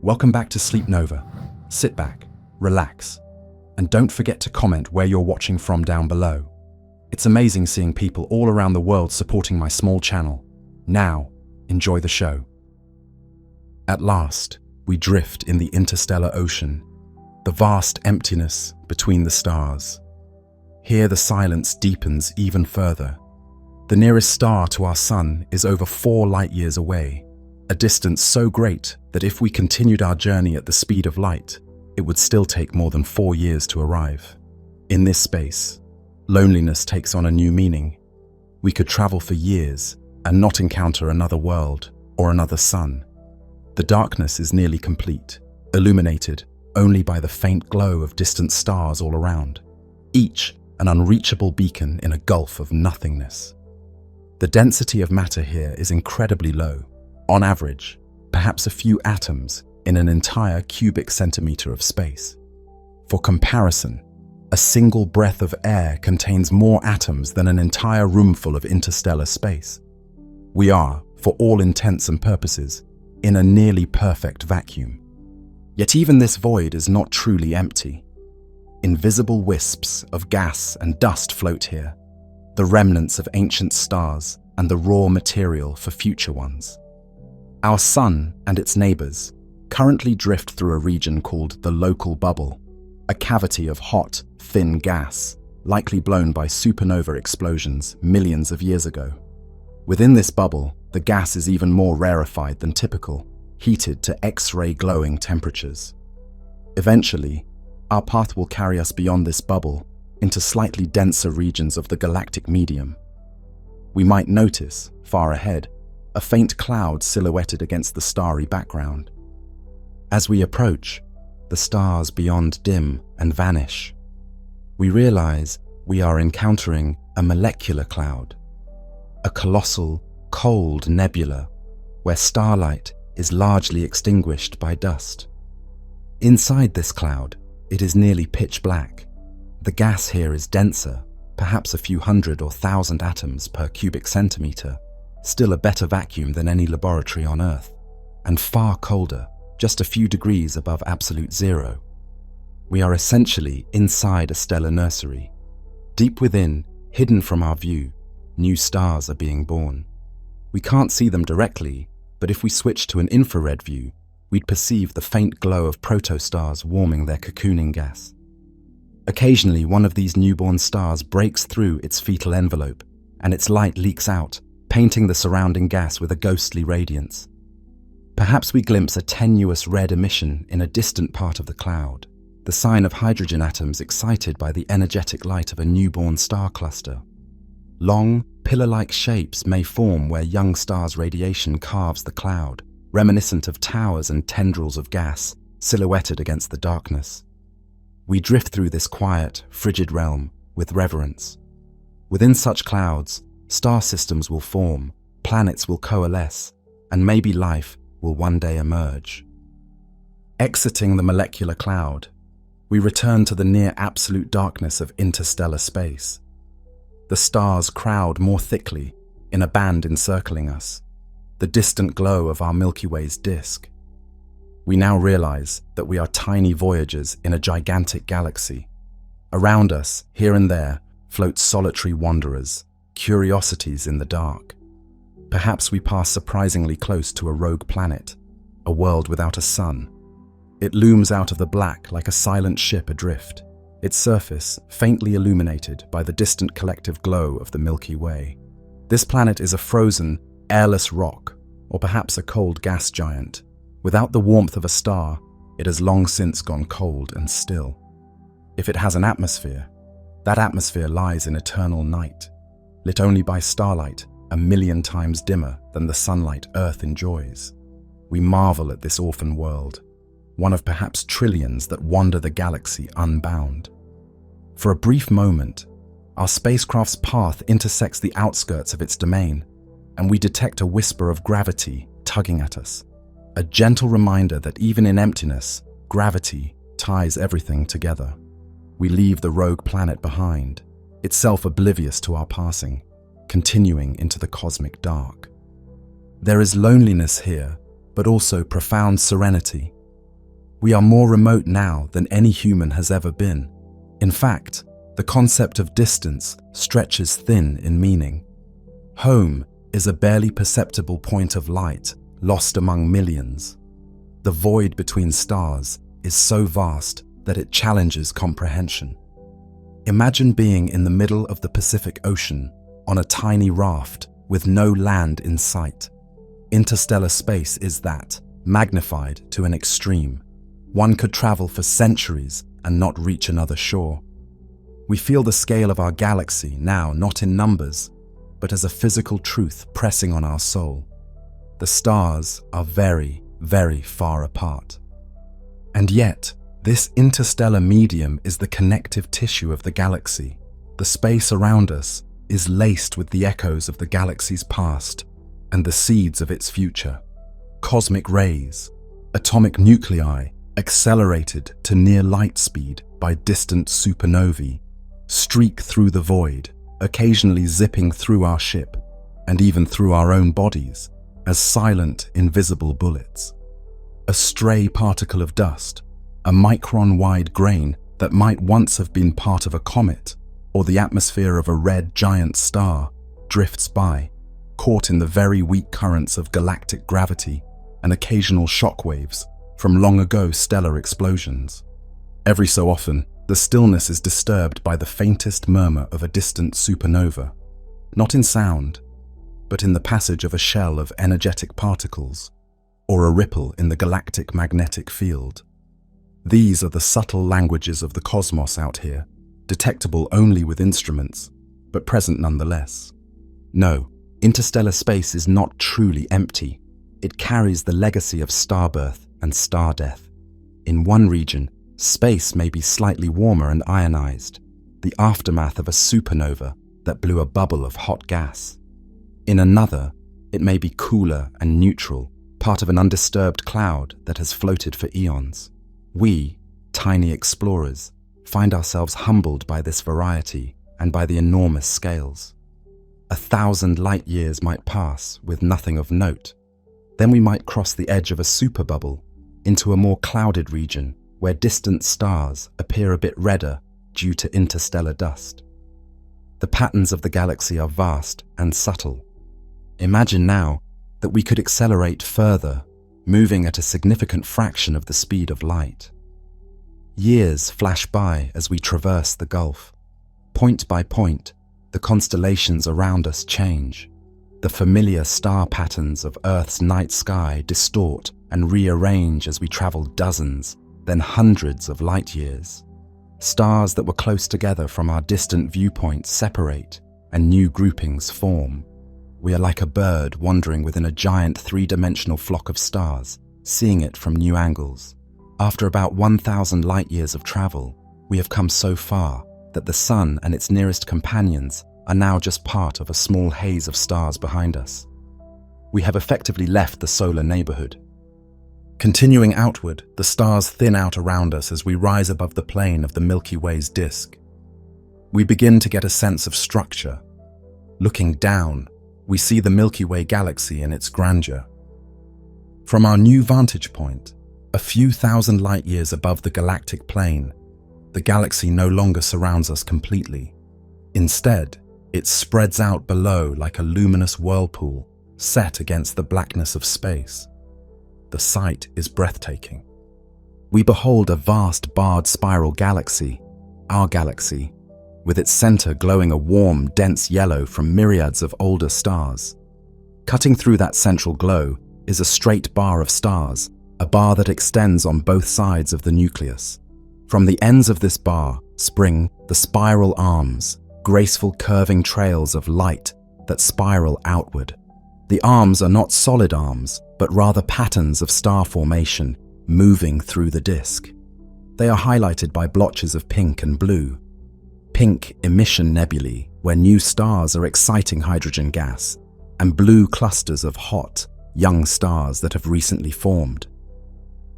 Welcome back to Sleep Nova. Sit back, relax, and don't forget to comment where you're watching from down below. It's amazing seeing people all around the world supporting my small channel. Now, enjoy the show. At last, we drift in the interstellar ocean, the vast emptiness between the stars. Here the silence deepens even further. The nearest star to our sun is over 4 light-years away, a distance so great that if we continued our journey at the speed of light, it would still take more than 4 years to arrive. In this space, loneliness takes on a new meaning. We could travel for years and not encounter another world or another sun. The darkness is nearly complete, illuminated only by the faint glow of distant stars all around, each an unreachable beacon in a gulf of nothingness. The density of matter here is incredibly low. On average, perhaps a few atoms in an entire cubic centimeter of space. For comparison, a single breath of air contains more atoms than an entire roomful of interstellar space. We are, for all intents and purposes, in a nearly perfect vacuum. Yet even this void is not truly empty. Invisible wisps of gas and dust float here, the remnants of ancient stars and the raw material for future ones. Our sun and its neighbors currently drift through a region called the local bubble, a cavity of hot, thin gas, likely blown by supernova explosions millions of years ago. Within this bubble, the gas is even more rarefied than typical, heated to X-ray glowing temperatures. Eventually, our path will carry us beyond this bubble into slightly denser regions of the galactic medium. We might notice, far ahead, a faint cloud silhouetted against the starry background. As we approach, the stars beyond dim and vanish. We realize we are encountering a molecular cloud, a colossal, cold nebula where starlight is largely extinguished by dust. Inside this cloud, it is nearly pitch black. The gas here is denser, perhaps a few hundred or thousand atoms per cubic centimeter, still a better vacuum than any laboratory on Earth, and far colder, just a few degrees above absolute zero. We are essentially inside a stellar nursery. Deep within, hidden from our view, new stars are being born. We can't see them directly, but if we switch to an infrared view, we'd perceive the faint glow of protostars warming their cocooning gas. Occasionally, one of these newborn stars breaks through its fetal envelope, and its light leaks out, painting the surrounding gas with a ghostly radiance. Perhaps we glimpse a tenuous red emission in a distant part of the cloud, the sign of hydrogen atoms excited by the energetic light of a newborn star cluster. Long, pillar-like shapes may form where young stars' radiation carves the cloud, reminiscent of towers and tendrils of gas silhouetted against the darkness. We drift through this quiet, frigid realm with reverence. Within such clouds, star systems will form, planets will coalesce, and maybe life will one day emerge. Exiting the molecular cloud, we return to the near absolute darkness of interstellar space. The stars crowd more thickly in a band encircling us, the distant glow of our Milky Way's disk. We now realize that we are tiny voyagers in a gigantic galaxy. Around us, here and there, float solitary wanderers, curiosities in the dark. Perhaps we pass surprisingly close to a rogue planet, a world without a sun. It looms out of the black like a silent ship adrift, its surface faintly illuminated by the distant collective glow of the Milky Way. This planet is a frozen, airless rock, or perhaps a cold gas giant. Without the warmth of a star, it has long since gone cold and still. If it has an atmosphere, that atmosphere lies in eternal night, lit only by starlight 1,000,000 times dimmer than the sunlight Earth enjoys. We marvel at this orphan world, one of perhaps trillions that wander the galaxy unbound. For a brief moment, our spacecraft's path intersects the outskirts of its domain, and we detect a whisper of gravity tugging at us, a gentle reminder that even in emptiness, gravity ties everything together. We leave the rogue planet behind, itself oblivious to our passing, continuing into the cosmic dark. There is loneliness here, but also profound serenity, We are more remote now than any human has ever been. In fact, the concept of distance stretches thin in meaning. Home is a barely perceptible point of light lost among millions. The void between stars is so vast that it challenges comprehension. Imagine being in the middle of the Pacific Ocean on a tiny raft with no land in sight. Interstellar space is that, magnified to an extreme. One could travel for centuries and not reach another shore. We feel the scale of our galaxy now not in numbers, but as a physical truth pressing on our soul. The stars are very, very far apart. And yet, this interstellar medium is the connective tissue of the galaxy. The space around us is laced with the echoes of the galaxy's past and the seeds of its future. Cosmic rays, atomic nuclei accelerated to near light speed by distant supernovae, streak through the void, occasionally zipping through our ship and even through our own bodies as silent, invisible bullets. A stray particle of dust, a micron-wide grain that might once have been part of a comet or the atmosphere of a red giant star, drifts by, caught in the very weak currents of galactic gravity and occasional shockwaves from long ago stellar explosions. Every so often, the stillness is disturbed by the faintest murmur of a distant supernova, not in sound, but in the passage of a shell of energetic particles, or a ripple in the galactic magnetic field. These are the subtle languages of the cosmos out here, detectable only with instruments, but present nonetheless. No, interstellar space is not truly empty. It carries the legacy of starbirth and star death. In one region, space may be slightly warmer and ionized, the aftermath of a supernova that blew a bubble of hot gas. In another, it may be cooler and neutral, part of an undisturbed cloud that has floated for eons. We, tiny explorers, find ourselves humbled by this variety and by the enormous scales. 1,000 light years might pass with nothing of note. Then we might cross the edge of a superbubble into a more clouded region where distant stars appear a bit redder due to interstellar dust. The patterns of the galaxy are vast and subtle. Imagine now that we could accelerate further, moving at a significant fraction of the speed of light. Years flash by as we traverse the gulf. Point by point, the constellations around us change. The familiar star patterns of Earth's night sky distort and rearrange as we travel dozens, then hundreds of light years. Stars that were close together from our distant viewpoints separate, and new groupings form. We are like a bird wandering within a giant three-dimensional flock of stars, seeing it from new angles. After about 1,000 light years of travel, we have come so far that the Sun and its nearest companions are now just part of a small haze of stars behind us. We have effectively left the solar neighborhood. Continuing outward, the stars thin out around us as we rise above the plane of the Milky Way's disk. We begin to get a sense of structure. Looking down, we see the Milky Way galaxy in its grandeur. From our new vantage point, a few thousand light years above the galactic plane, the galaxy no longer surrounds us completely. Instead, it spreads out below like a luminous whirlpool set against the blackness of space. The sight is breathtaking. We behold a vast barred spiral galaxy, our galaxy, with its center glowing a warm, dense yellow from myriads of older stars. Cutting through that central glow is a straight bar of stars, a bar that extends on both sides of the nucleus. From the ends of this bar spring the spiral arms, graceful curving trails of light that spiral outward. The arms are not solid arms, but rather patterns of star formation moving through the disk. They are highlighted by blotches of pink and blue. Pink emission nebulae, where new stars are exciting hydrogen gas, and blue clusters of hot, young stars that have recently formed.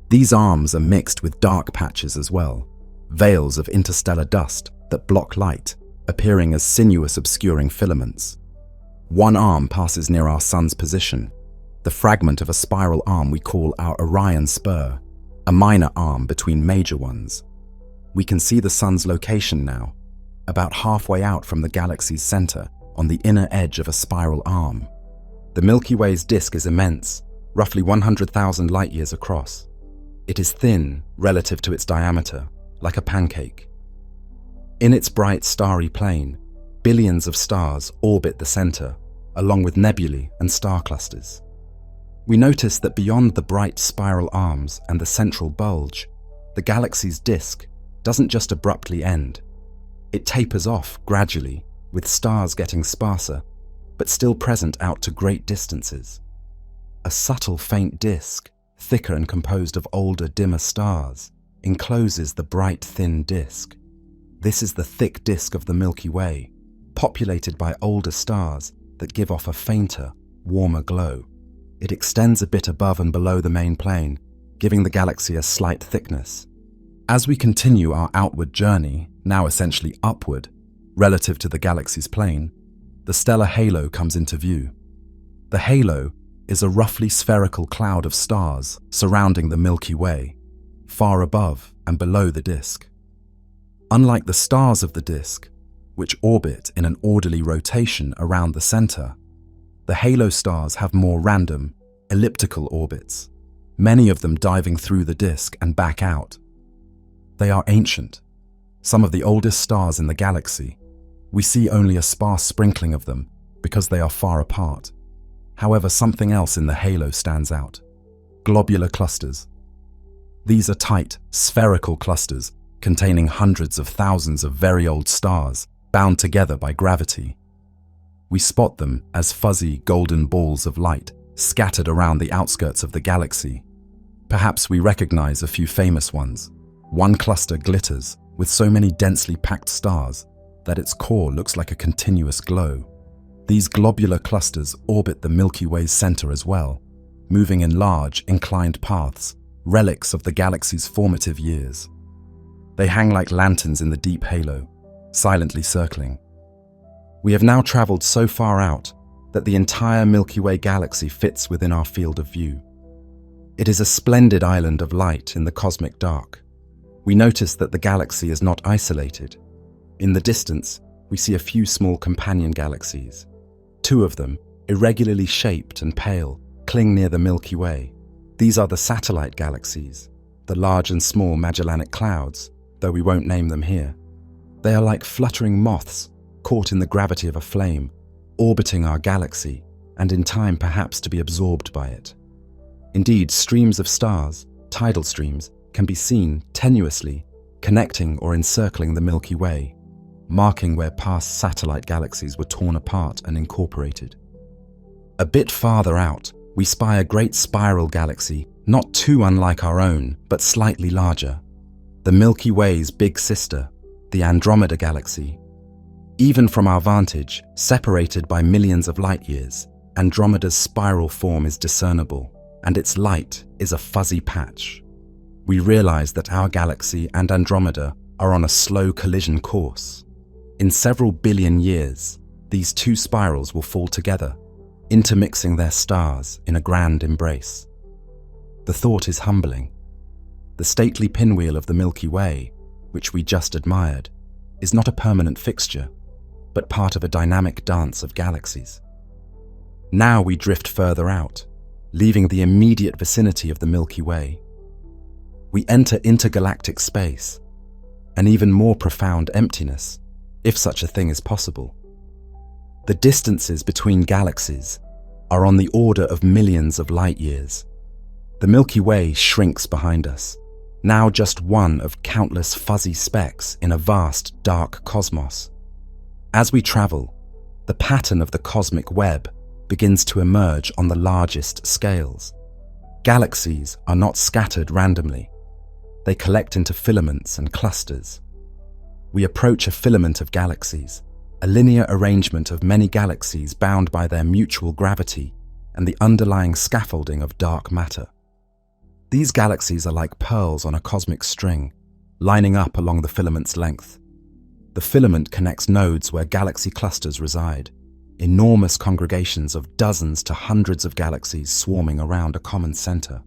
These arms are mixed with dark patches as well, veils of interstellar dust that block light, appearing as sinuous obscuring filaments. One arm passes near our sun's position, the fragment of a spiral arm we call our Orion spur, a minor arm between major ones. We can see the sun's location now, about halfway out from the galaxy's center on the inner edge of a spiral arm. The Milky Way's disk is immense, roughly 100,000 light-years across. It is thin relative to its diameter, like a pancake. In its bright starry plane, billions of stars orbit the center, along with nebulae and star clusters. We notice that beyond the bright spiral arms and the central bulge, the galaxy's disk doesn't just abruptly end. It tapers off gradually, with stars getting sparser, but still present out to great distances. A subtle faint disk, thicker and composed of older, dimmer stars, encloses the bright, thin disk. This is the thick disk of the Milky Way, populated by older stars that give off a fainter, warmer glow. It extends a bit above and below the main plane, giving the galaxy a slight thickness. As we continue our outward journey, now essentially upward, relative to the galaxy's plane, the stellar halo comes into view. The halo is a roughly spherical cloud of stars surrounding the Milky Way, far above and below the disk. Unlike the stars of the disk, which orbit in an orderly rotation around the center, the halo stars have more random, elliptical orbits, many of them diving through the disk and back out. They are ancient, some of the oldest stars in the galaxy. We see only a sparse sprinkling of them because they are far apart. However, something else in the halo stands out: globular clusters. These are tight, spherical clusters containing hundreds of thousands of very old stars bound together by gravity. We spot them as fuzzy golden balls of light scattered around the outskirts of the galaxy. Perhaps we recognize a few famous ones. One cluster glitters with so many densely packed stars that its core looks like a continuous glow. These globular clusters orbit the Milky Way's center as well, moving in large, inclined paths, relics of the galaxy's formative years. They hang like lanterns in the deep halo, silently circling. We have now traveled so far out that the entire Milky Way galaxy fits within our field of view. It is a splendid island of light in the cosmic dark. We notice that the galaxy is not isolated. In the distance, we see a few small companion galaxies. Two of them, irregularly shaped and pale, cling near the Milky Way. These are the satellite galaxies, the large and small Magellanic Clouds, though we won't name them here. They are like fluttering moths caught in the gravity of a flame, orbiting our galaxy, and in time perhaps to be absorbed by it. Indeed, streams of stars, tidal streams, can be seen tenuously connecting or encircling the Milky Way, marking where past satellite galaxies were torn apart and incorporated. A bit farther out, we spy a great spiral galaxy, not too unlike our own, but slightly larger. The Milky Way's big sister, the Andromeda Galaxy. Even from our vantage, separated by millions of light-years, Andromeda's spiral form is discernible, and its light is a fuzzy patch. We realize that our galaxy and Andromeda are on a slow collision course. In several billion years, these two spirals will fall together, intermixing their stars in a grand embrace. The thought is humbling. The stately pinwheel of the Milky Way, which we just admired, is not a permanent fixture, but part of a dynamic dance of galaxies. Now we drift further out, leaving the immediate vicinity of the Milky Way. We enter intergalactic space, an even more profound emptiness, if such a thing is possible. The distances between galaxies are on the order of millions of light-years. The Milky Way shrinks behind us, now just one of countless fuzzy specks in a vast, dark cosmos. As we travel, the pattern of the cosmic web begins to emerge on the largest scales. Galaxies are not scattered randomly. They collect into filaments and clusters. We approach a filament of galaxies, a linear arrangement of many galaxies bound by their mutual gravity and the underlying scaffolding of dark matter. These galaxies are like pearls on a cosmic string, lining up along the filament's length. The filament connects nodes where galaxy clusters reside, enormous congregations of dozens to hundreds of galaxies swarming around a common center.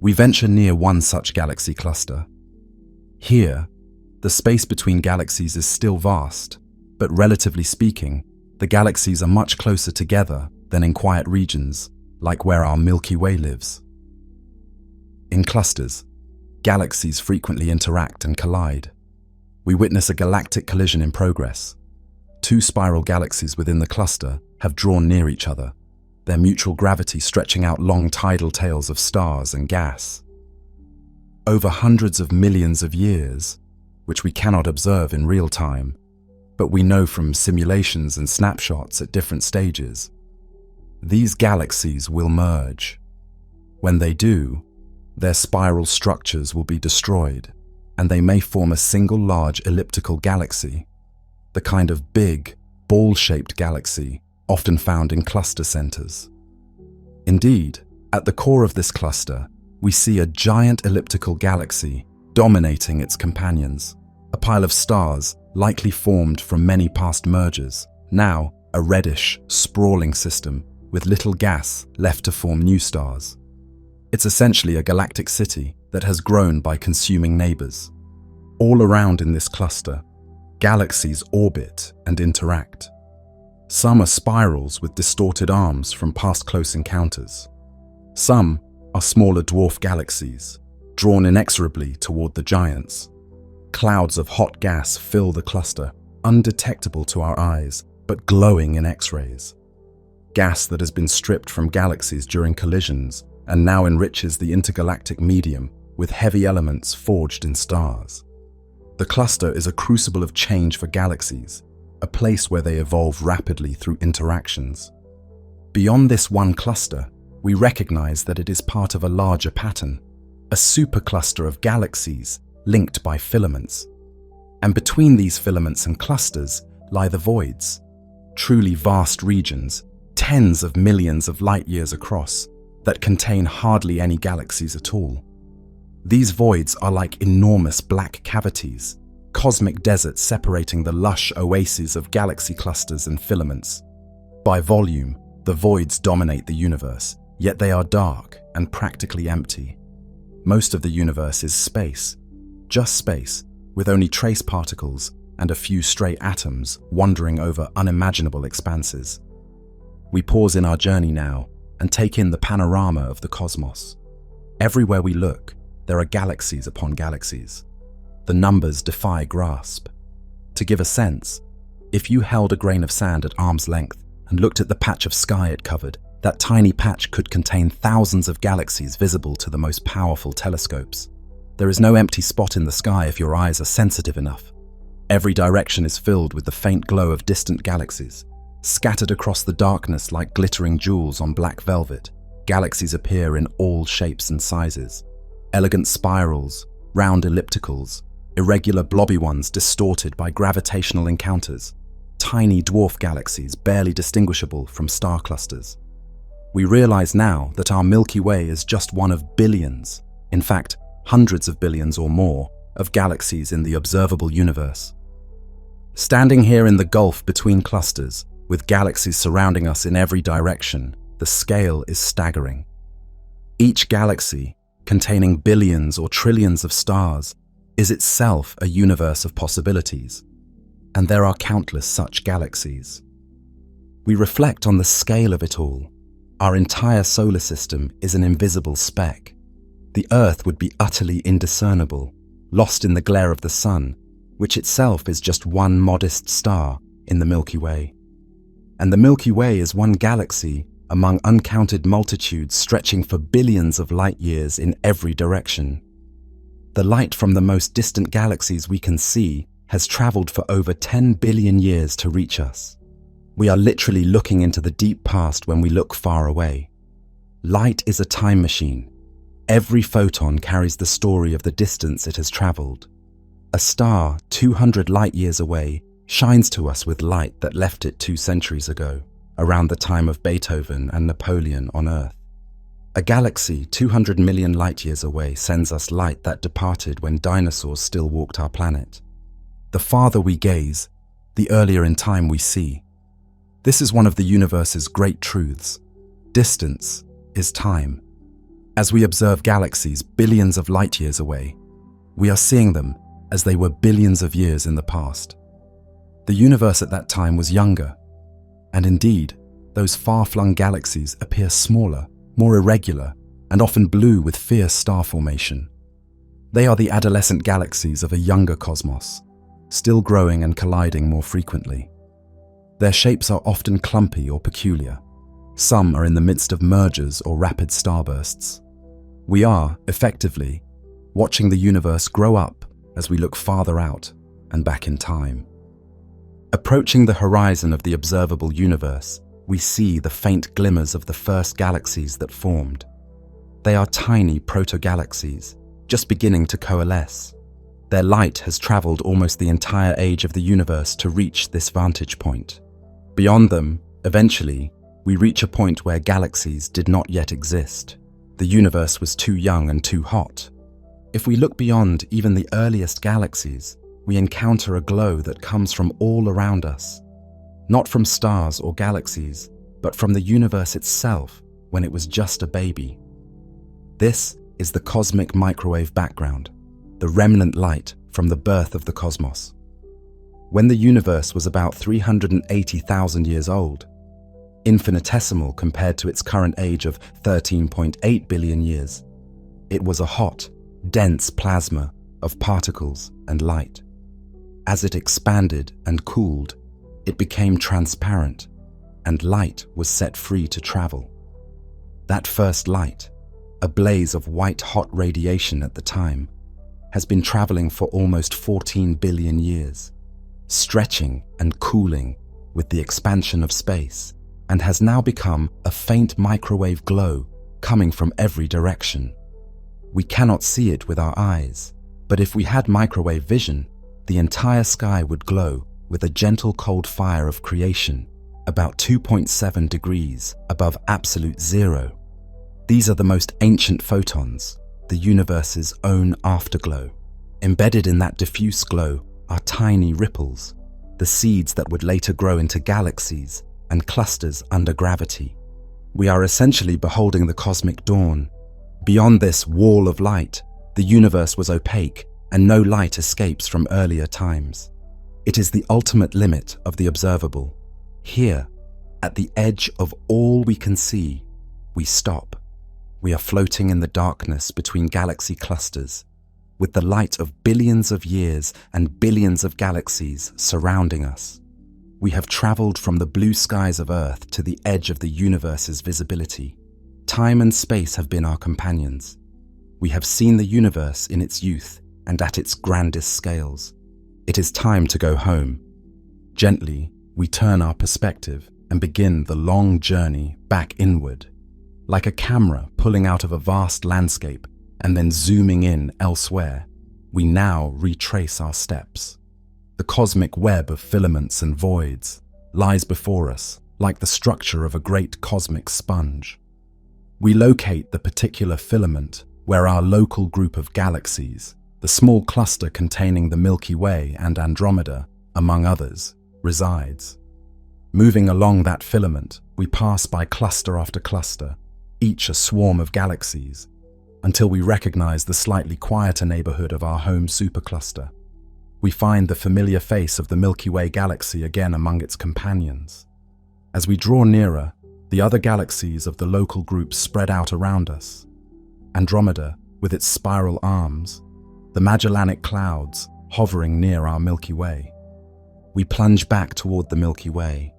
We venture near one such galaxy cluster. Here, the space between galaxies is still vast, but relatively speaking, the galaxies are much closer together than in quiet regions, like where our Milky Way lives. In clusters, galaxies frequently interact and collide. We witness a galactic collision in progress. Two spiral galaxies within the cluster have drawn near each other, their mutual gravity stretching out long tidal tails of stars and gas. Over hundreds of millions of years, which we cannot observe in real time, but we know from simulations and snapshots at different stages, these galaxies will merge. When they do, their spiral structures will be destroyed, and they may form a single large elliptical galaxy, the kind of big, ball-shaped galaxy often found in cluster centers. Indeed, at the core of this cluster, we see a giant elliptical galaxy dominating its companions, a pile of stars likely formed from many past mergers, now a reddish, sprawling system with little gas left to form new stars. It's essentially a galactic city that has grown by consuming neighbors. All around in this cluster, galaxies orbit and interact. Some are spirals with distorted arms from past close encounters. Some are smaller dwarf galaxies, drawn inexorably toward the giants. Clouds of hot gas fill the cluster, undetectable to our eyes, but glowing in X-rays. Gas that has been stripped from galaxies during collisions and now enriches the intergalactic medium with heavy elements forged in stars. The cluster is a crucible of change for galaxies, a place where they evolve rapidly through interactions. Beyond this one cluster, we recognize that it is part of a larger pattern, a supercluster of galaxies linked by filaments. And between these filaments and clusters lie the voids, truly vast regions, tens of millions of light years across, that contain hardly any galaxies at all. These voids are like enormous black cavities, cosmic deserts separating the lush oases of galaxy clusters and filaments. By volume, the voids dominate the universe, yet they are dark and practically empty. Most of the universe is space, just space, with only trace particles and a few stray atoms wandering over unimaginable expanses. We pause in our journey now and take in the panorama of the cosmos. Everywhere we look, there are galaxies upon galaxies. The numbers defy grasp. To give a sense, if you held a grain of sand at arm's length and looked at the patch of sky it covered, that tiny patch could contain thousands of galaxies visible to the most powerful telescopes. There is no empty spot in the sky if your eyes are sensitive enough. Every direction is filled with the faint glow of distant galaxies. Scattered across the darkness like glittering jewels on black velvet, galaxies appear in all shapes and sizes. Elegant spirals, round ellipticals, irregular blobby ones distorted by gravitational encounters, tiny dwarf galaxies barely distinguishable from star clusters. We realize now that our Milky Way is just one of billions, in fact, hundreds of billions or more, of galaxies in the observable universe. Standing here in the gulf between clusters, with galaxies surrounding us in every direction, the scale is staggering. Each galaxy, containing billions or trillions of stars, is itself a universe of possibilities, and there are countless such galaxies. We reflect on the scale of it all. Our entire solar system is an invisible speck. The Earth would be utterly indiscernible, lost in the glare of the sun, which itself is just one modest star in the Milky Way. And the Milky Way is one galaxy among uncounted multitudes stretching for billions of light years in every direction. The light from the most distant galaxies we can see has traveled for over 10 billion years to reach us. We are literally looking into the deep past when we look far away. Light is a time machine. Every photon carries the story of the distance it has traveled. A star 200 light years away shines to us with light that left it 2 centuries ago, around the time of Beethoven and Napoleon on Earth. A galaxy 200 million light years away sends us light that departed when dinosaurs still walked our planet. The farther we gaze, the earlier in time we see. This is one of the universe's great truths. Distance is time. As we observe galaxies billions of light years away, we are seeing them as they were billions of years in the past. The universe at that time was younger, and indeed, those far-flung galaxies appear smaller, more irregular, and often blue with fierce star formation. They are the adolescent galaxies of a younger cosmos, still growing and colliding more frequently. Their shapes are often clumpy or peculiar. Some are in the midst of mergers or rapid starbursts. We are, effectively, watching the universe grow up as we look farther out and back in time. Approaching the horizon of the observable universe, we see the faint glimmers of the first galaxies that formed. They are tiny proto-galaxies, just beginning to coalesce. Their light has traveled almost the entire age of the universe to reach this vantage point. Beyond them, eventually, we reach a point where galaxies did not yet exist. The universe was too young and too hot. If we look beyond even the earliest galaxies, we encounter a glow that comes from all around us. Not from stars or galaxies, but from the universe itself when it was just a baby. This is the cosmic microwave background, the remnant light from the birth of the cosmos. When the universe was about 380,000 years old, infinitesimal compared to its current age of 13.8 billion years, it was a hot, dense plasma of particles and light. As it expanded and cooled, it became transparent, and light was set free to travel. That first light, a blaze of white-hot radiation at the time, has been traveling for almost 14 billion years, stretching and cooling with the expansion of space, and has now become a faint microwave glow coming from every direction. We cannot see it with our eyes, but if we had microwave vision, the entire sky would glow with a gentle cold fire of creation, about 2.7 degrees above absolute zero. These are the most ancient photons, the universe's own afterglow. Embedded in that diffuse glow are tiny ripples, the seeds that would later grow into galaxies and clusters under gravity. We are essentially beholding the cosmic dawn. Beyond this wall of light, the universe was opaque and no light escapes from earlier times. It is the ultimate limit of the observable. Here, at the edge of all we can see, we stop. We are floating in the darkness between galaxy clusters, with the light of billions of years and billions of galaxies surrounding us. We have traveled from the blue skies of Earth to the edge of the universe's visibility. Time and space have been our companions. We have seen the universe in its youth and at its grandest scales. It is time to go home. Gently, we turn our perspective and begin the long journey back inward. Like a camera pulling out of a vast landscape and then zooming in elsewhere, we now retrace our steps. The cosmic web of filaments and voids lies before us like the structure of a great cosmic sponge. We locate the particular filament where our local group of galaxies, the small cluster containing the Milky Way and Andromeda, among others, resides. Moving along that filament, we pass by cluster after cluster, each a swarm of galaxies, until we recognize the slightly quieter neighborhood of our home supercluster. We find the familiar face of the Milky Way galaxy again among its companions. As we draw nearer, the other galaxies of the local group spread out around us. Andromeda, with its spiral arms, the Magellanic Clouds hovering near our Milky Way. We plunge back toward the Milky Way.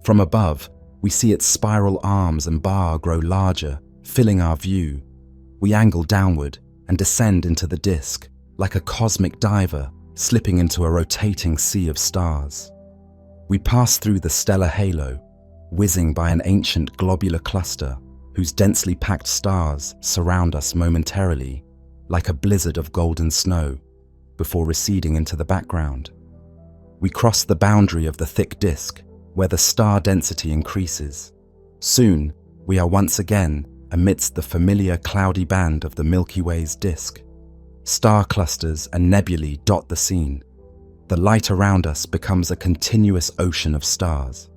From above, we see its spiral arms and bar grow larger, filling our view. We angle downward and descend into the disk, like a cosmic diver slipping into a rotating sea of stars. We pass through the stellar halo, whizzing by an ancient globular cluster whose densely packed stars surround us momentarily, like a blizzard of golden snow, before receding into the background. We cross the boundary of the thick disk, where the star density increases. Soon, we are once again amidst the familiar cloudy band of the Milky Way's disk. Star clusters and nebulae dot the scene. The light around us becomes a continuous ocean of stars,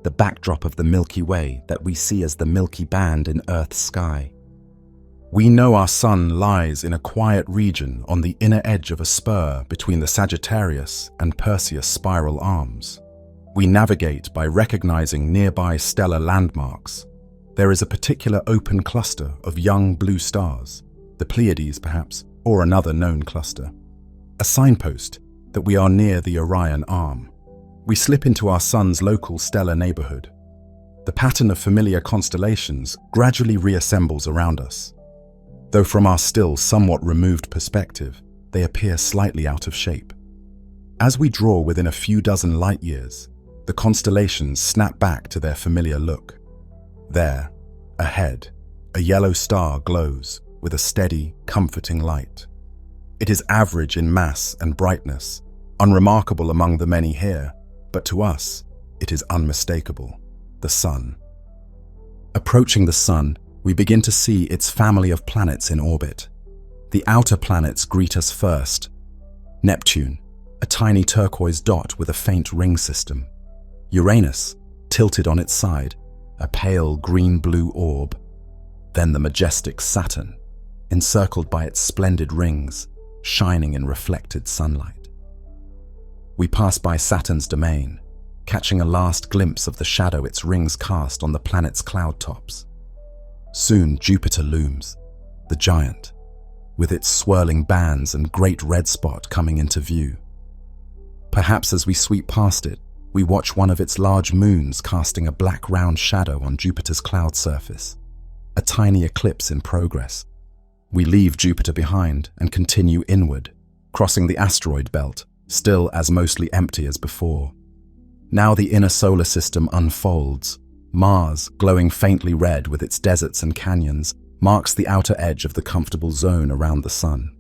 the backdrop of the Milky Way that we see as the Milky Band in Earth's sky. We know our sun lies in a quiet region on the inner edge of a spur between the Sagittarius and Perseus spiral arms. We navigate by recognizing nearby stellar landmarks. There is a particular open cluster of young blue stars, the Pleiades perhaps, or another known cluster. A signpost that we are near the Orion arm. We slip into our sun's local stellar neighborhood. The pattern of familiar constellations gradually reassembles around us. Though from our still somewhat removed perspective, they appear slightly out of shape. As we draw within a few dozen light years, the constellations snap back to their familiar look. There, ahead, a yellow star glows with a steady, comforting light. It is average in mass and brightness, unremarkable among the many here, but to us, it is unmistakable: the Sun. Approaching the Sun, we begin to see its family of planets in orbit. The outer planets greet us first. Neptune, a tiny turquoise dot with a faint ring system. Uranus, tilted on its side, a pale green-blue orb. Then the majestic Saturn, encircled by its splendid rings, shining in reflected sunlight. We pass by Saturn's domain, catching a last glimpse of the shadow its rings cast on the planet's cloud tops. Soon Jupiter looms, the giant, with its swirling bands and great red spot coming into view. Perhaps as we sweep past it, we watch one of its large moons casting a black round shadow on Jupiter's cloud surface, a tiny eclipse in progress. We leave Jupiter behind and continue inward, crossing the asteroid belt, still as mostly empty as before. Now the inner solar system unfolds. Mars, glowing faintly red with its deserts and canyons, marks the outer edge of the comfortable zone around the Sun.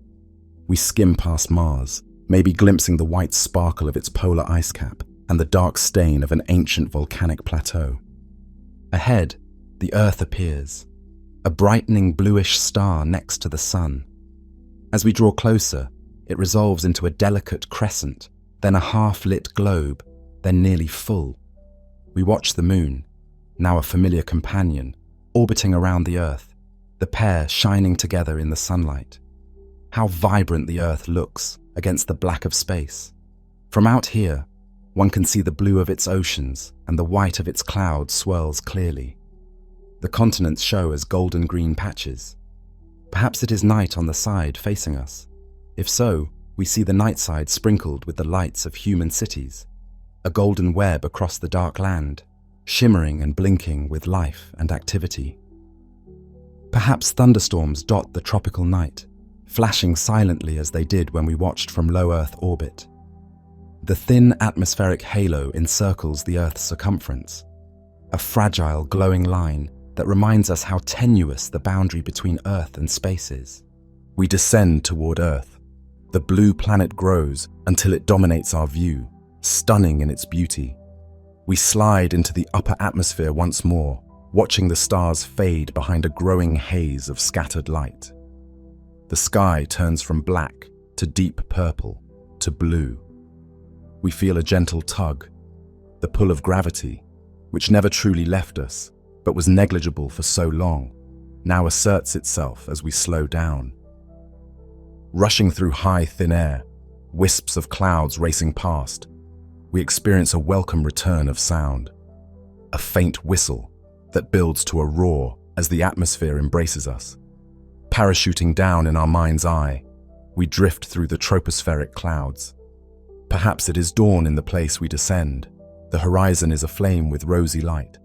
We skim past Mars, maybe glimpsing the white sparkle of its polar ice cap and the dark stain of an ancient volcanic plateau. Ahead, the Earth appears, a brightening bluish star next to the Sun. As we draw closer, it resolves into a delicate crescent, then a half-lit globe, then nearly full. We watch the Moon, now a familiar companion, orbiting around the Earth, the pair shining together in the sunlight. How vibrant the Earth looks against the black of space. From out here, one can see the blue of its oceans and the white of its clouds swirls clearly. The continents show as golden-green patches. Perhaps it is night on the side facing us. If so, we see the night side sprinkled with the lights of human cities, a golden web across the dark land, shimmering and blinking with life and activity. Perhaps thunderstorms dot the tropical night, flashing silently as they did when we watched from low Earth orbit. The thin atmospheric halo encircles the Earth's circumference, a fragile, glowing line that reminds us how tenuous the boundary between Earth and space is. We descend toward Earth. The blue planet grows until it dominates our view, stunning in its beauty. We slide into the upper atmosphere once more, watching the stars fade behind a growing haze of scattered light. The sky turns from black to deep purple to blue. We feel a gentle tug, the pull of gravity, which never truly left us, but was negligible for so long, now asserts itself as we slow down. Rushing through high, thin air, wisps of clouds racing past, we experience a welcome return of sound, a faint whistle that builds to a roar as the atmosphere embraces us. Parachuting down in our mind's eye, we drift through the tropospheric clouds. Perhaps it is dawn in the place we descend. The horizon is aflame with rosy light,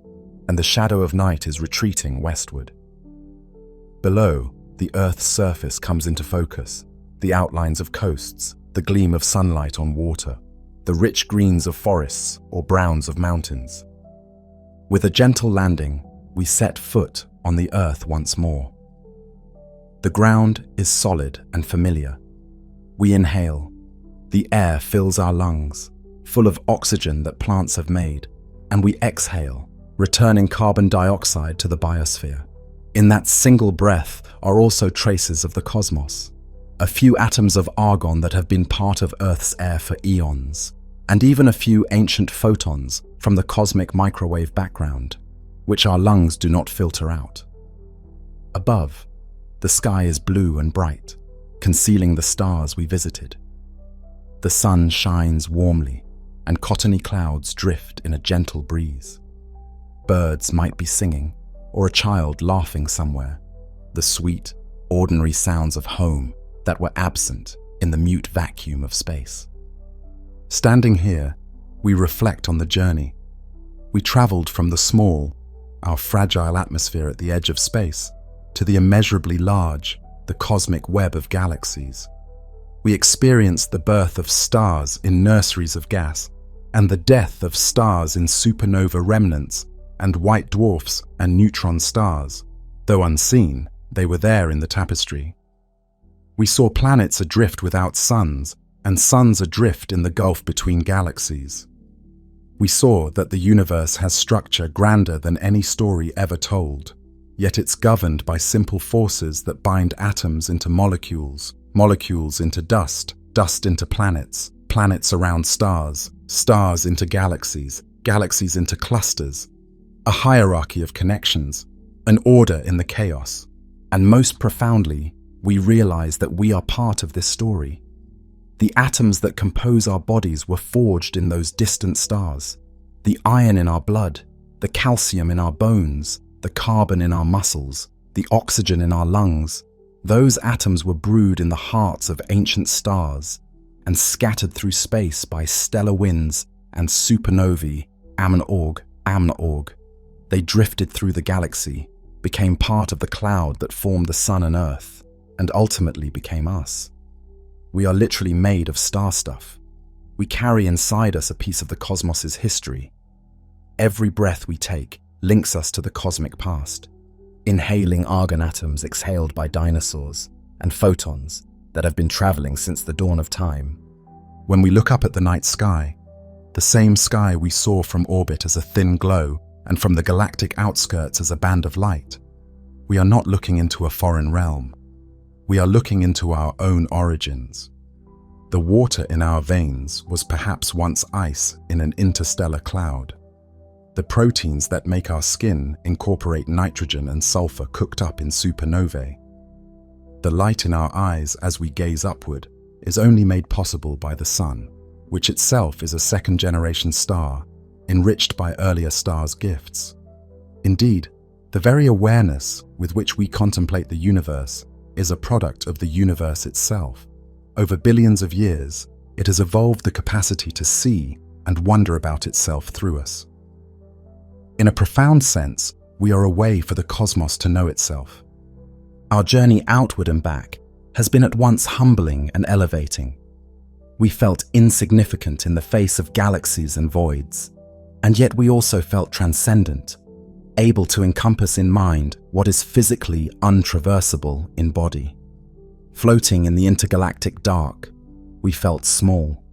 and the shadow of night is retreating westward. Below, the Earth's surface comes into focus, the outlines of coasts, the gleam of sunlight on water, the rich greens of forests or browns of mountains. With a gentle landing, we set foot on the Earth once more. The ground is solid and familiar. We inhale. The air fills our lungs, full of oxygen that plants have made, and we exhale, returning carbon dioxide to the biosphere. In that single breath are also traces of the cosmos, a few atoms of argon that have been part of Earth's air for eons, and even a few ancient photons from the cosmic microwave background, which our lungs do not filter out. Above, the The sky is blue and bright, concealing the stars we visited. The sun shines warmly, and cottony clouds drift in a gentle breeze. Birds might be singing, or a child laughing somewhere, the sweet, ordinary sounds of home that were absent in the mute vacuum of space. Standing here, we reflect on the journey. We traveled from the small, our fragile atmosphere at the edge of space, to the immeasurably large, the cosmic web of galaxies. We experienced the birth of stars in nurseries of gas, and the death of stars in supernova remnants and white dwarfs and neutron stars. Though unseen, they were there in the tapestry. We saw planets adrift without suns, and suns adrift in the gulf between galaxies. We saw that the universe has structure grander than any story ever told, yet it's governed by simple forces that bind atoms into molecules, molecules into dust, dust into planets, planets around stars, stars into galaxies, galaxies into clusters, a hierarchy of connections, an order in the chaos. And most profoundly, we realize that we are part of this story. The atoms that compose our bodies were forged in those distant stars. The iron in our blood, the calcium in our bones, the carbon in our muscles, the oxygen in our lungs, those atoms were brewed in the hearts of ancient stars and scattered through space by stellar winds and supernovae, amn-org. They drifted through the galaxy, became part of the cloud that formed the sun and earth, and ultimately became us. We are literally made of star stuff. We carry inside us a piece of the cosmos's history. Every breath we take links us to the cosmic past, inhaling argon atoms exhaled by dinosaurs and photons that have been traveling since the dawn of time. When we look up at the night sky, the same sky we saw from orbit as a thin glow and from the galactic outskirts as a band of light, we are not looking into a foreign realm. We are looking into our own origins. The water in our veins was perhaps once ice in an interstellar cloud. The proteins that make our skin incorporate nitrogen and sulfur cooked up in supernovae. The light in our eyes as we gaze upward is only made possible by the sun, which itself is a second-generation star, enriched by earlier stars' gifts. Indeed, the very awareness with which we contemplate the universe is a product of the universe itself. Over billions of years, it has evolved the capacity to see and wonder about itself through us. In a profound sense, we are a way for the cosmos to know itself. Our journey outward and back has been at once humbling and elevating. We felt insignificant in the face of galaxies and voids, and yet we also felt transcendent, able to encompass in mind what is physically untraversable in body. Floating in the intergalactic dark, we felt small.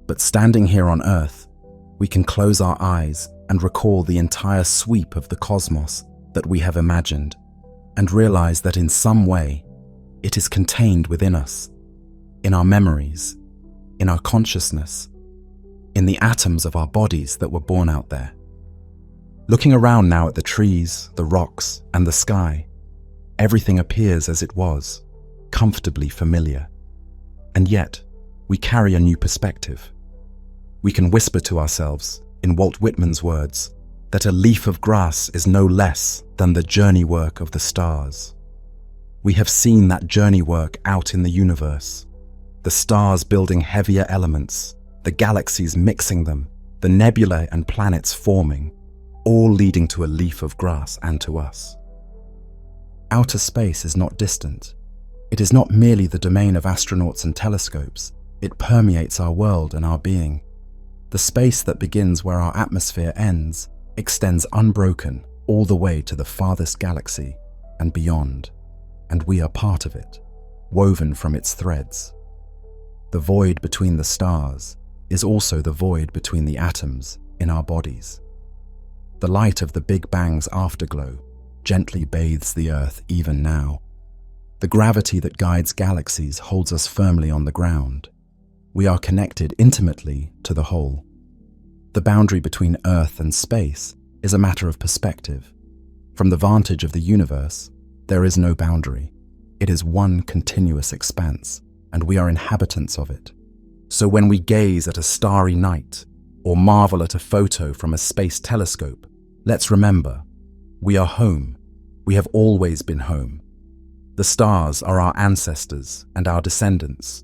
But standing here on Earth, we can close our eyes and recall the entire sweep of the cosmos that we have imagined, and realize that in some way, it is contained within us, in our memories, in our consciousness, in the atoms of our bodies that were born out there. Looking around now at the trees, the rocks, and the sky, everything appears as it was, comfortably familiar. And yet, we carry a new perspective. We can whisper to ourselves, in Walt Whitman's words, that a leaf of grass is no less than the journey work of the stars. We have seen that journey work out in the universe, the stars building heavier elements, the galaxies mixing them, the nebulae and planets forming, all leading to a leaf of grass and to us. Outer space is not distant. It is not merely the domain of astronauts and telescopes. It permeates our world and our being. The space that begins where our atmosphere ends extends unbroken all the way to the farthest galaxy and beyond, and we are part of it, woven from its threads. The void between the stars is also the void between the atoms in our bodies. The light of the Big Bang's afterglow gently bathes the Earth even now. The gravity that guides galaxies holds us firmly on the ground. We are connected intimately to the whole. The boundary between Earth and space is a matter of perspective. From the vantage of the universe, there is no boundary. It is one continuous expanse, and we are inhabitants of it. So when we gaze at a starry night, or marvel at a photo from a space telescope, let's remember, we are home. We have always been home. The stars are our ancestors and our descendants.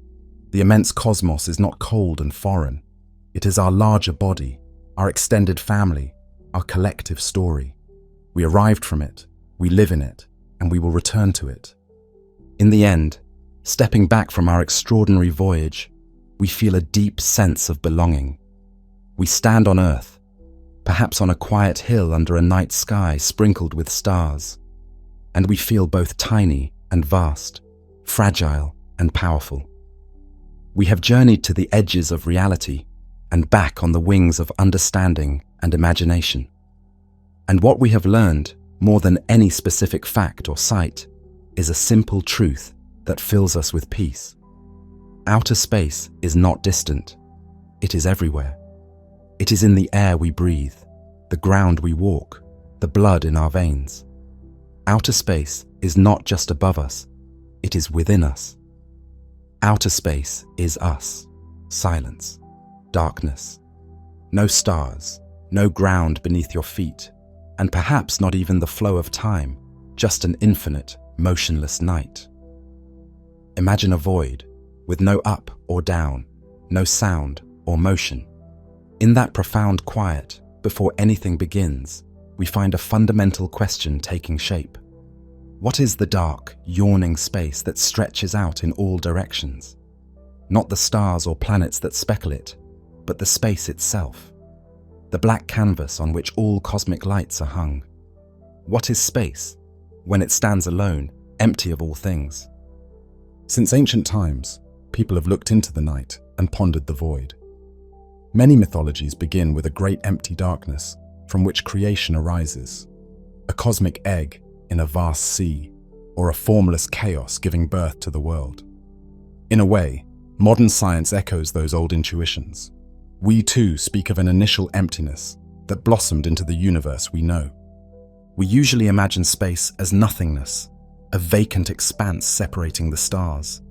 The immense cosmos is not cold and foreign. It is our larger body, our extended family, our collective story. We arrived from it, we live in it, and we will return to it. In the end, stepping back from our extraordinary voyage, we feel a deep sense of belonging. We stand on Earth, perhaps on a quiet hill under a night sky sprinkled with stars, and we feel both tiny and vast, fragile and powerful. We have journeyed to the edges of reality and back on the wings of understanding and imagination. And what we have learned, more than any specific fact or sight, is a simple truth that fills us with peace. Outer space is not distant. It is everywhere. It is in the air we breathe, the ground we walk, the blood in our veins. Outer space is not just above us, it is within us. Outer space is us. Silence, darkness, no stars, no ground beneath your feet, and perhaps not even the flow of time, just an infinite, motionless night. Imagine a void with no up or down, no sound or motion. In that profound quiet, before anything begins, we find a fundamental question taking shape. What is the dark, yawning space that stretches out in all directions? Not the stars or planets that speckle it, but the space itself. The black canvas on which all cosmic lights are hung. What is space, when it stands alone, empty of all things? Since ancient times, people have looked into the night and pondered the void. Many mythologies begin with a great empty darkness from which creation arises, a cosmic egg in a vast sea, or a formless chaos giving birth to the world. In a way, modern science echoes those old intuitions. We too speak of an initial emptiness that blossomed into the universe we know. We usually imagine space as nothingness, a vacant expanse separating the stars.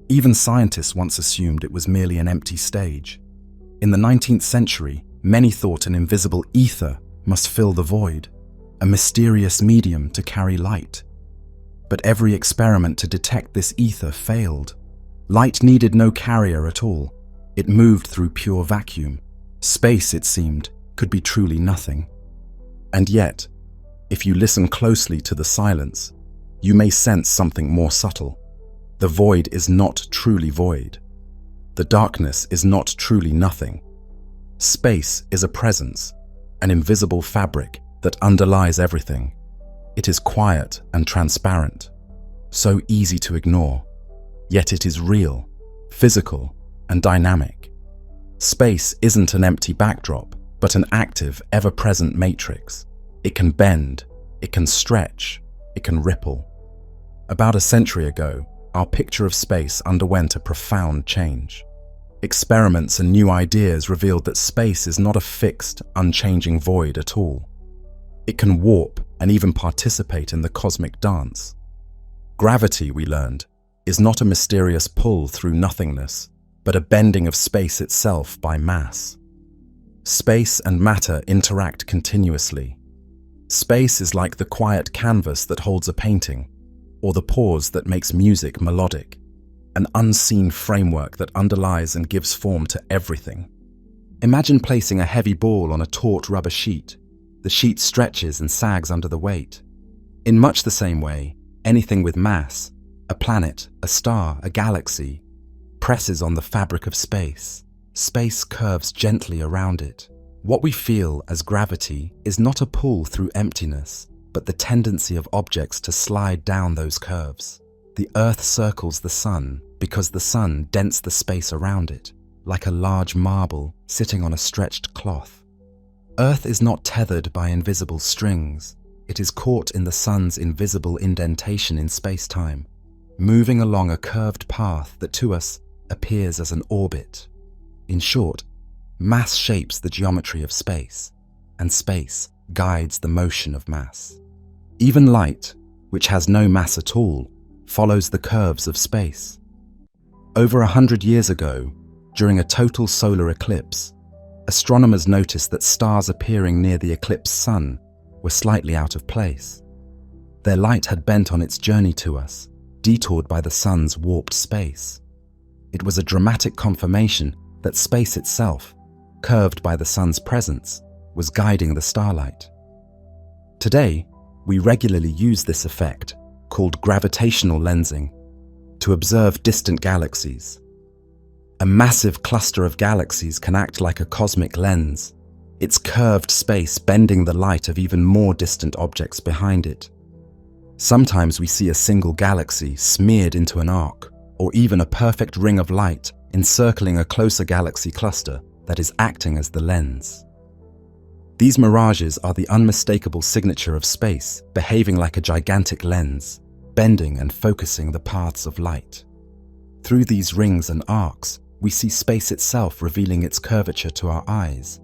Even scientists once assumed it was merely an empty stage. In the 19th century, many thought an invisible ether must fill the void, a mysterious medium to carry light. But every experiment to detect this ether failed. Light needed no carrier at all. It moved through pure vacuum. Space, it seemed, could be truly nothing. And yet, if you listen closely to the silence, you may sense something more subtle. The void is not truly void. The darkness is not truly nothing. Space is a presence, an invisible fabric that underlies everything. It is quiet and transparent, so easy to ignore, yet it is real, physical, and dynamic. Space isn't an empty backdrop, but an active, ever-present matrix. It can bend, it can stretch, it can ripple. About a century ago, our picture of space underwent a profound change. Experiments and new ideas revealed that space is not a fixed, unchanging void at all. It can warp and even participate in the cosmic dance. Gravity, we learned, is not a mysterious pull through nothingness, but a bending of space itself by mass. Space and matter interact continuously. Space is like the quiet canvas that holds a painting, or the pause that makes music melodic, an unseen framework that underlies and gives form to everything. Imagine placing a heavy ball on a taut rubber sheet. The sheet stretches and sags under the weight. In much the same way, anything with mass, a planet, a star, a galaxy, presses on the fabric of space. Space curves gently around it. What we feel as gravity is not a pull through emptiness, but the tendency of objects to slide down those curves. The Earth circles the Sun because the Sun dents the space around it, like a large marble sitting on a stretched cloth. Earth is not tethered by invisible strings. It is caught in the Sun's invisible indentation in space-time, moving along a curved path that to us appears as an orbit. In short, mass shapes the geometry of space, and space guides the motion of mass. Even light, which has no mass at all, follows the curves of space. Over 100 years ago, during a total solar eclipse, astronomers noticed that stars appearing near the eclipsed sun were slightly out of place. Their light had bent on its journey to us, detoured by the sun's warped space. It was a dramatic confirmation that space itself, curved by the sun's presence, was guiding the starlight. Today, we regularly use this effect, called gravitational lensing, to observe distant galaxies. A massive cluster of galaxies can act like a cosmic lens, its curved space bending the light of even more distant objects behind it. Sometimes we see a single galaxy smeared into an arc, or even a perfect ring of light encircling a closer galaxy cluster that is acting as the lens. These mirages are the unmistakable signature of space, behaving like a gigantic lens, bending and focusing the paths of light. Through these rings and arcs, we see space itself revealing its curvature to our eyes.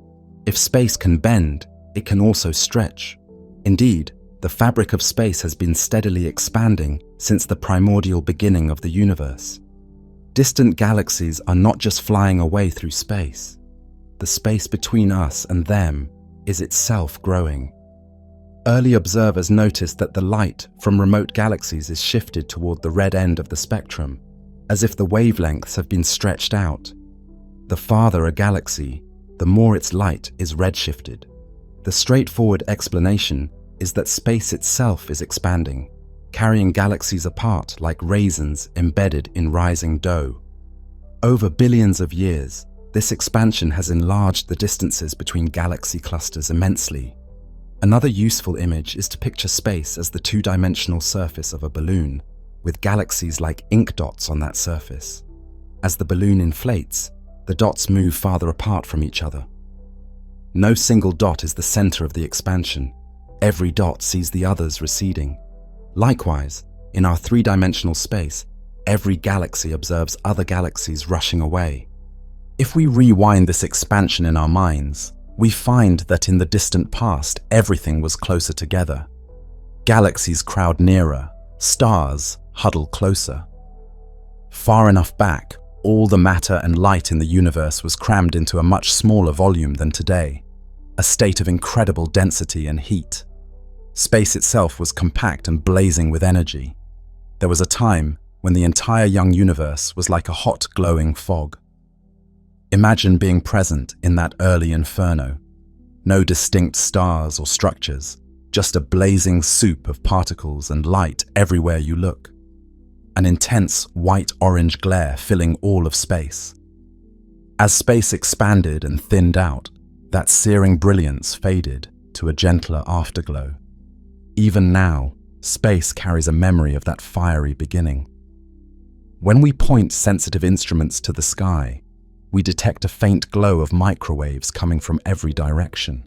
If space can bend, it can also stretch. Indeed, the fabric of space has been steadily expanding since the primordial beginning of the universe. Distant galaxies are not just flying away through space. The space between us and them is itself growing. Early observers noticed that the light from remote galaxies is shifted toward the red end of the spectrum, as if the wavelengths have been stretched out. The farther a galaxy, the more its light is redshifted. The straightforward explanation is that space itself is expanding, carrying galaxies apart like raisins embedded in rising dough. Over billions of years, this expansion has enlarged the distances between galaxy clusters immensely. Another useful image is to picture space as the two-dimensional surface of a balloon, with galaxies like ink dots on that surface. As the balloon inflates, the dots move farther apart from each other. No single dot is the center of the expansion. Every dot sees the others receding. Likewise, in our three-dimensional space, every galaxy observes other galaxies rushing away. If we rewind this expansion in our minds, we find that in the distant past, everything was closer together. Galaxies crowd nearer, stars huddle closer. Far enough back, all the matter and light in the universe was crammed into a much smaller volume than today, a state of incredible density and heat. Space itself was compact and blazing with energy. There was a time when the entire young universe was like a hot, glowing fog. Imagine being present in that early inferno. No distinct stars or structures, just a blazing soup of particles and light everywhere you look. An intense white-orange glare filling all of space. As space expanded and thinned out, that searing brilliance faded to a gentler afterglow. Even now, space carries a memory of that fiery beginning. When we point sensitive instruments to the sky, we detect a faint glow of microwaves coming from every direction.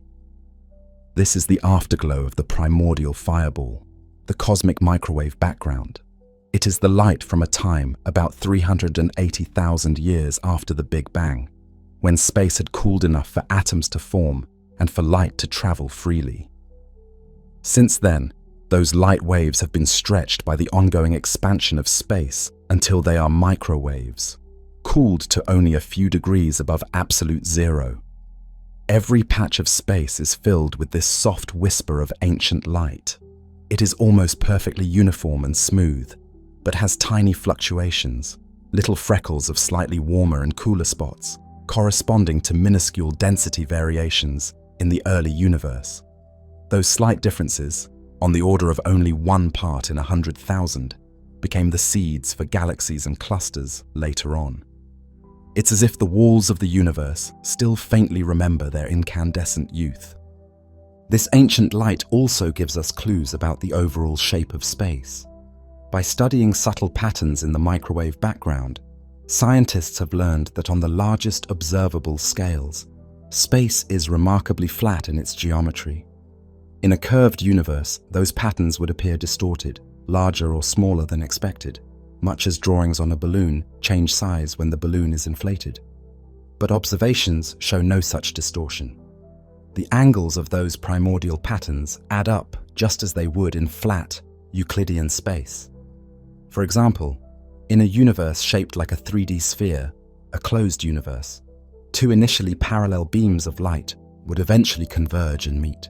This is the afterglow of the primordial fireball, the cosmic microwave background. It is the light from a time about 380,000 years after the Big Bang, when space had cooled enough for atoms to form and for light to travel freely. Since then, those light waves have been stretched by the ongoing expansion of space until they are microwaves, cooled to only a few degrees above absolute zero. Every patch of space is filled with this soft whisper of ancient light. It is almost perfectly uniform and smooth, but has tiny fluctuations, little freckles of slightly warmer and cooler spots, corresponding to minuscule density variations in the early universe. Those slight differences, on the order of only 1 part in 100,000, became the seeds for galaxies and clusters later on. It's as if the walls of the universe still faintly remember their incandescent youth. This ancient light also gives us clues about the overall shape of space. By studying subtle patterns in the microwave background, scientists have learned that on the largest observable scales, space is remarkably flat in its geometry. In a curved universe, those patterns would appear distorted, larger or smaller than expected, much as drawings on a balloon change size when the balloon is inflated. But observations show no such distortion. The angles of those primordial patterns add up just as they would in flat, Euclidean space. For example, in a universe shaped like a 3D sphere, a closed universe, two initially parallel beams of light would eventually converge and meet,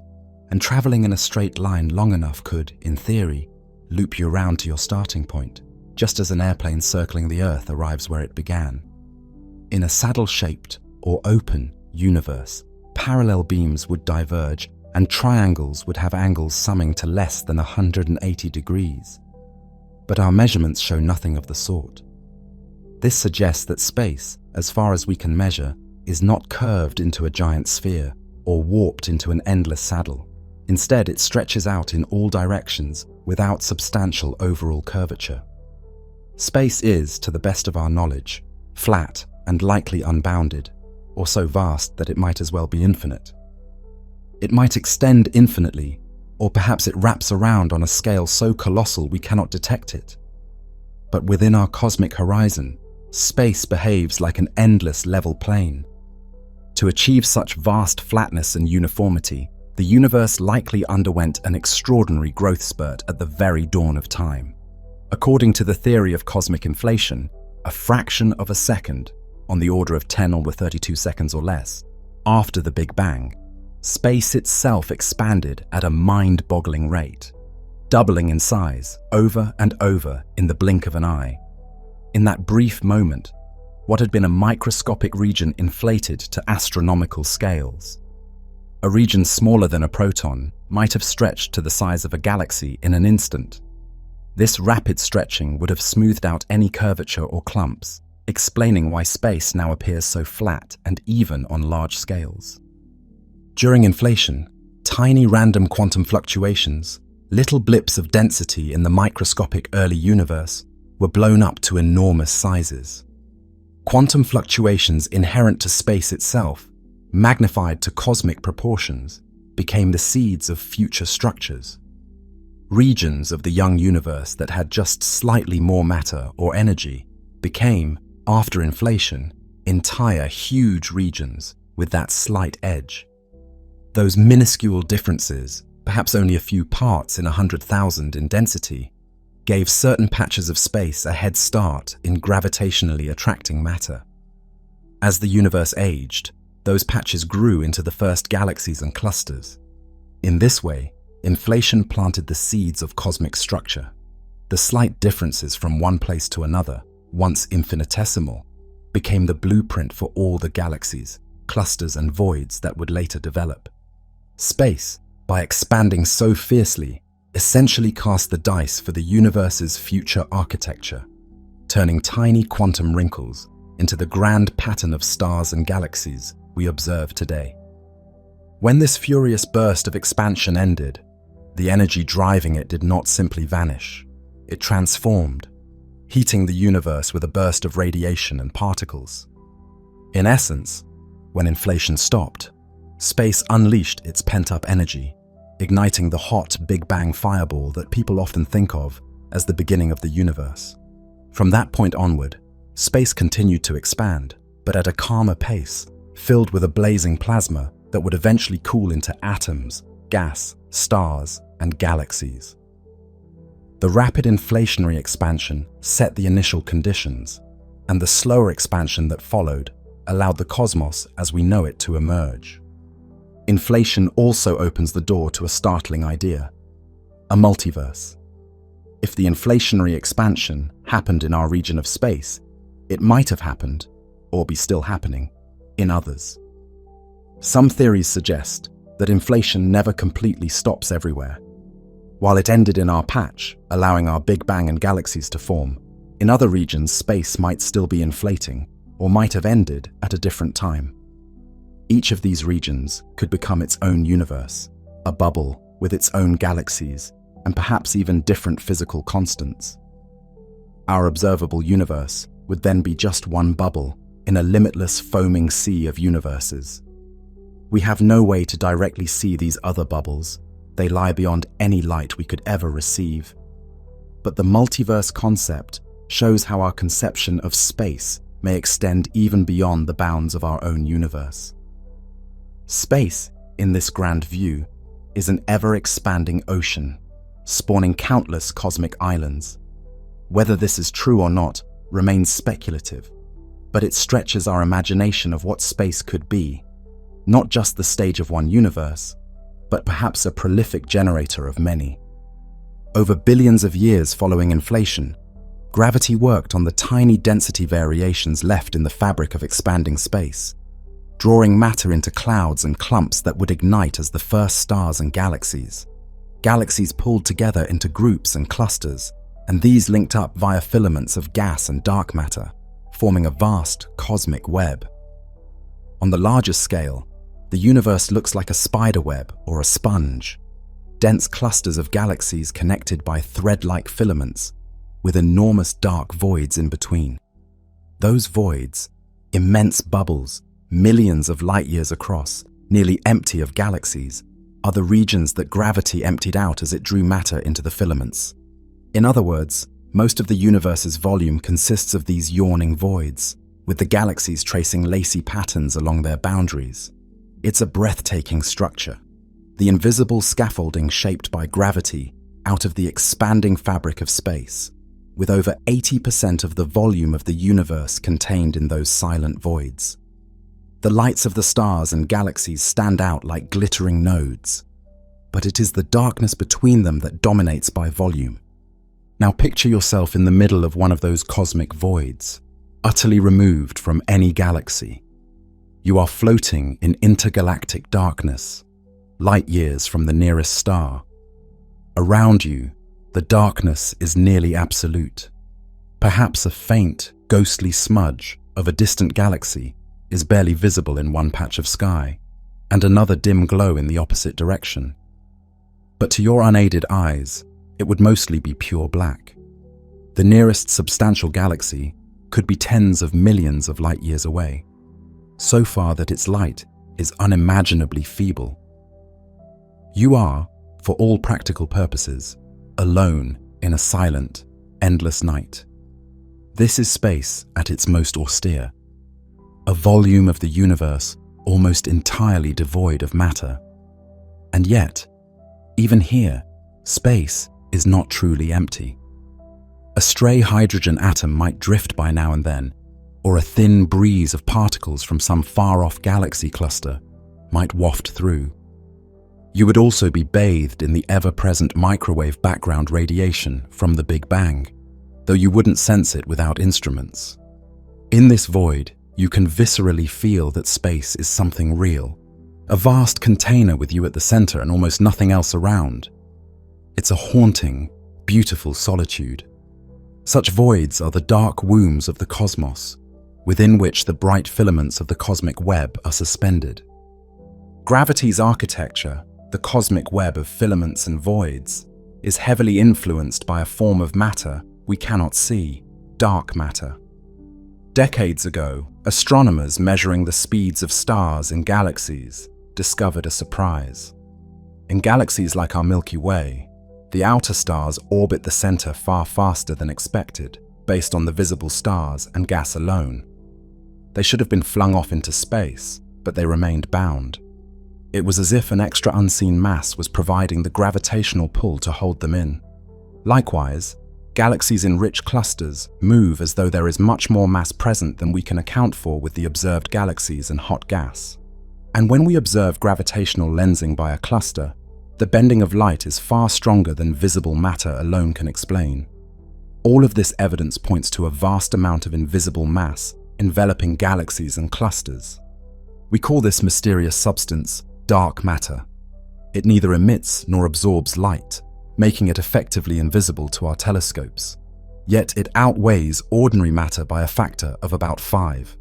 and traveling in a straight line long enough could, in theory, loop you around to your starting point, just as an airplane circling the Earth arrives where it began. In a saddle-shaped or open universe, parallel beams would diverge and triangles would have angles summing to less than 180 degrees. But our measurements show nothing of the sort. This suggests that space, as far as we can measure, is not curved into a giant sphere or warped into an endless saddle. Instead, it stretches out in all directions without substantial overall curvature. Space is, to the best of our knowledge, flat and likely unbounded, or so vast that it might as well be infinite. It might extend infinitely, or perhaps it wraps around on a scale so colossal we cannot detect it. But within our cosmic horizon, space behaves like an endless level plane. To achieve such vast flatness and uniformity, the universe likely underwent an extraordinary growth spurt at the very dawn of time. According to the theory of cosmic inflation, a fraction of a second, on the order of 10 over 32 seconds or less, after the Big Bang, space itself expanded at a mind-boggling rate, doubling in size over and over in the blink of an eye. In that brief moment, what had been a microscopic region inflated to astronomical scales. A region smaller than a proton might have stretched to the size of a galaxy in an instant. This rapid stretching would have smoothed out any curvature or clumps, explaining why space now appears so flat and even on large scales. During inflation, tiny random quantum fluctuations, little blips of density in the microscopic early universe, were blown up to enormous sizes. Quantum fluctuations inherent to space itself, magnified to cosmic proportions, became the seeds of future structures. Regions of the young universe that had just slightly more matter or energy became, after inflation, entire huge regions with that slight edge. Those minuscule differences, perhaps only a few parts in 100,000 in density, gave certain patches of space a head start in gravitationally attracting matter. As the universe aged, those patches grew into the first galaxies and clusters. In this way, inflation planted the seeds of cosmic structure. The slight differences from one place to another, once infinitesimal, became the blueprint for all the galaxies, clusters, and voids that would later develop. Space, by expanding so fiercely, essentially cast the dice for the universe's future architecture, turning tiny quantum wrinkles into the grand pattern of stars and galaxies we observe today. When this furious burst of expansion ended, the energy driving it did not simply vanish. It transformed, heating the universe with a burst of radiation and particles. In essence, when inflation stopped, space unleashed its pent-up energy, igniting the hot Big Bang fireball that people often think of as the beginning of the universe. From that point onward, space continued to expand, but at a calmer pace, filled with a blazing plasma that would eventually cool into atoms, gas, stars, and galaxies. The rapid inflationary expansion set the initial conditions, and the slower expansion that followed allowed the cosmos as we know it to emerge. Inflation also opens the door to a startling idea: a multiverse. If the inflationary expansion happened in our region of space, it might have happened, or be still happening, in others. Some theories suggest that inflation never completely stops everywhere. While it ended in our patch, allowing our Big Bang and galaxies to form, in other regions space might still be inflating, or might have ended at a different time. Each of these regions could become its own universe, a bubble with its own galaxies, and perhaps even different physical constants. Our observable universe would then be just one bubble in a limitless foaming sea of universes. We have no way to directly see these other bubbles. They lie beyond any light we could ever receive. But the multiverse concept shows how our conception of space may extend even beyond the bounds of our own universe. Space, in this grand view, is an ever-expanding ocean, spawning countless cosmic islands. Whether this is true or not remains speculative, but it stretches our imagination of what space could be, not just the stage of one universe, but perhaps a prolific generator of many. Over billions of years following inflation, gravity worked on the tiny density variations left in the fabric of expanding space, drawing matter into clouds and clumps that would ignite as the first stars and galaxies. Galaxies pulled together into groups and clusters, and these linked up via filaments of gas and dark matter, forming a vast cosmic web. On the largest scale, the universe looks like a spider web or a sponge, dense clusters of galaxies connected by thread-like filaments, with enormous dark voids in between. Those voids, immense bubbles, millions of light years across, nearly empty of galaxies, are the regions that gravity emptied out as it drew matter into the filaments. In other words, most of the universe's volume consists of these yawning voids, with the galaxies tracing lacy patterns along their boundaries. It's a breathtaking structure, the invisible scaffolding shaped by gravity out of the expanding fabric of space, with over 80% of the volume of the universe contained in those silent voids. The lights of the stars and galaxies stand out like glittering nodes, but it is the darkness between them that dominates by volume. Now picture yourself in the middle of one of those cosmic voids, utterly removed from any galaxy. You are floating in intergalactic darkness, light years from the nearest star. Around you, the darkness is nearly absolute. Perhaps a faint, ghostly smudge of a distant galaxy is barely visible in one patch of sky, and another dim glow in the opposite direction. But to your unaided eyes, it would mostly be pure black. The nearest substantial galaxy could be tens of millions of light years away, so far that its light is unimaginably feeble. You are, for all practical purposes, alone in a silent, endless night. This is space at its most austere, a volume of the universe almost entirely devoid of matter. And yet, even here, space is not truly empty. A stray hydrogen atom might drift by now and then, or a thin breeze of particles from some far-off galaxy cluster might waft through. You would also be bathed in the ever-present microwave background radiation from the Big Bang, though you wouldn't sense it without instruments. In this void, you can viscerally feel that space is something real, a vast container with you at the center and almost nothing else around. It's a haunting, beautiful solitude. Such voids are the dark wombs of the cosmos, within which the bright filaments of the cosmic web are suspended. Gravity's architecture, the cosmic web of filaments and voids, is heavily influenced by a form of matter we cannot see, dark matter. Decades ago, astronomers measuring the speeds of stars in galaxies discovered a surprise. In galaxies like our Milky Way, the outer stars orbit the center far faster than expected, based on the visible stars and gas alone. They should have been flung off into space, but they remained bound. It was as if an extra unseen mass was providing the gravitational pull to hold them in. Likewise, galaxies in rich clusters move as though there is much more mass present than we can account for with the observed galaxies and hot gas. And when we observe gravitational lensing by a cluster, the bending of light is far stronger than visible matter alone can explain. All of this evidence points to a vast amount of invisible mass enveloping galaxies and clusters. We call this mysterious substance dark matter. It neither emits nor absorbs light, making it effectively invisible to our telescopes. Yet it outweighs ordinary matter by a factor of about 5.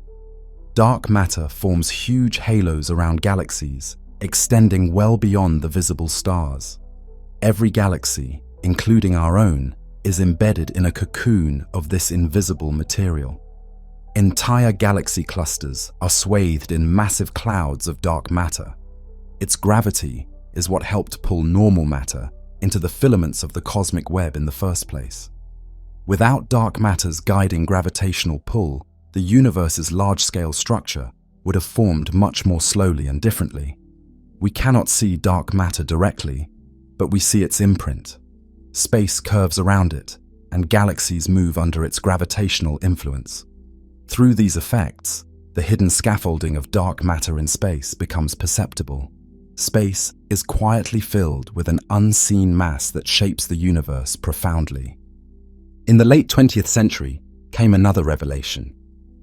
Dark matter forms huge halos around galaxies, extending well beyond the visible stars. Every galaxy, including our own, is embedded in a cocoon of this invisible material. Entire galaxy clusters are swathed in massive clouds of dark matter. Its gravity is what helped pull normal matter into the filaments of the cosmic web in the first place. Without dark matter's guiding gravitational pull, the universe's large-scale structure would have formed much more slowly and differently. We cannot see dark matter directly, but we see its imprint. Space curves around it, and galaxies move under its gravitational influence. Through these effects, the hidden scaffolding of dark matter in space becomes perceptible. Space is quietly filled with an unseen mass that shapes the universe profoundly. In the late 20th century came another revelation.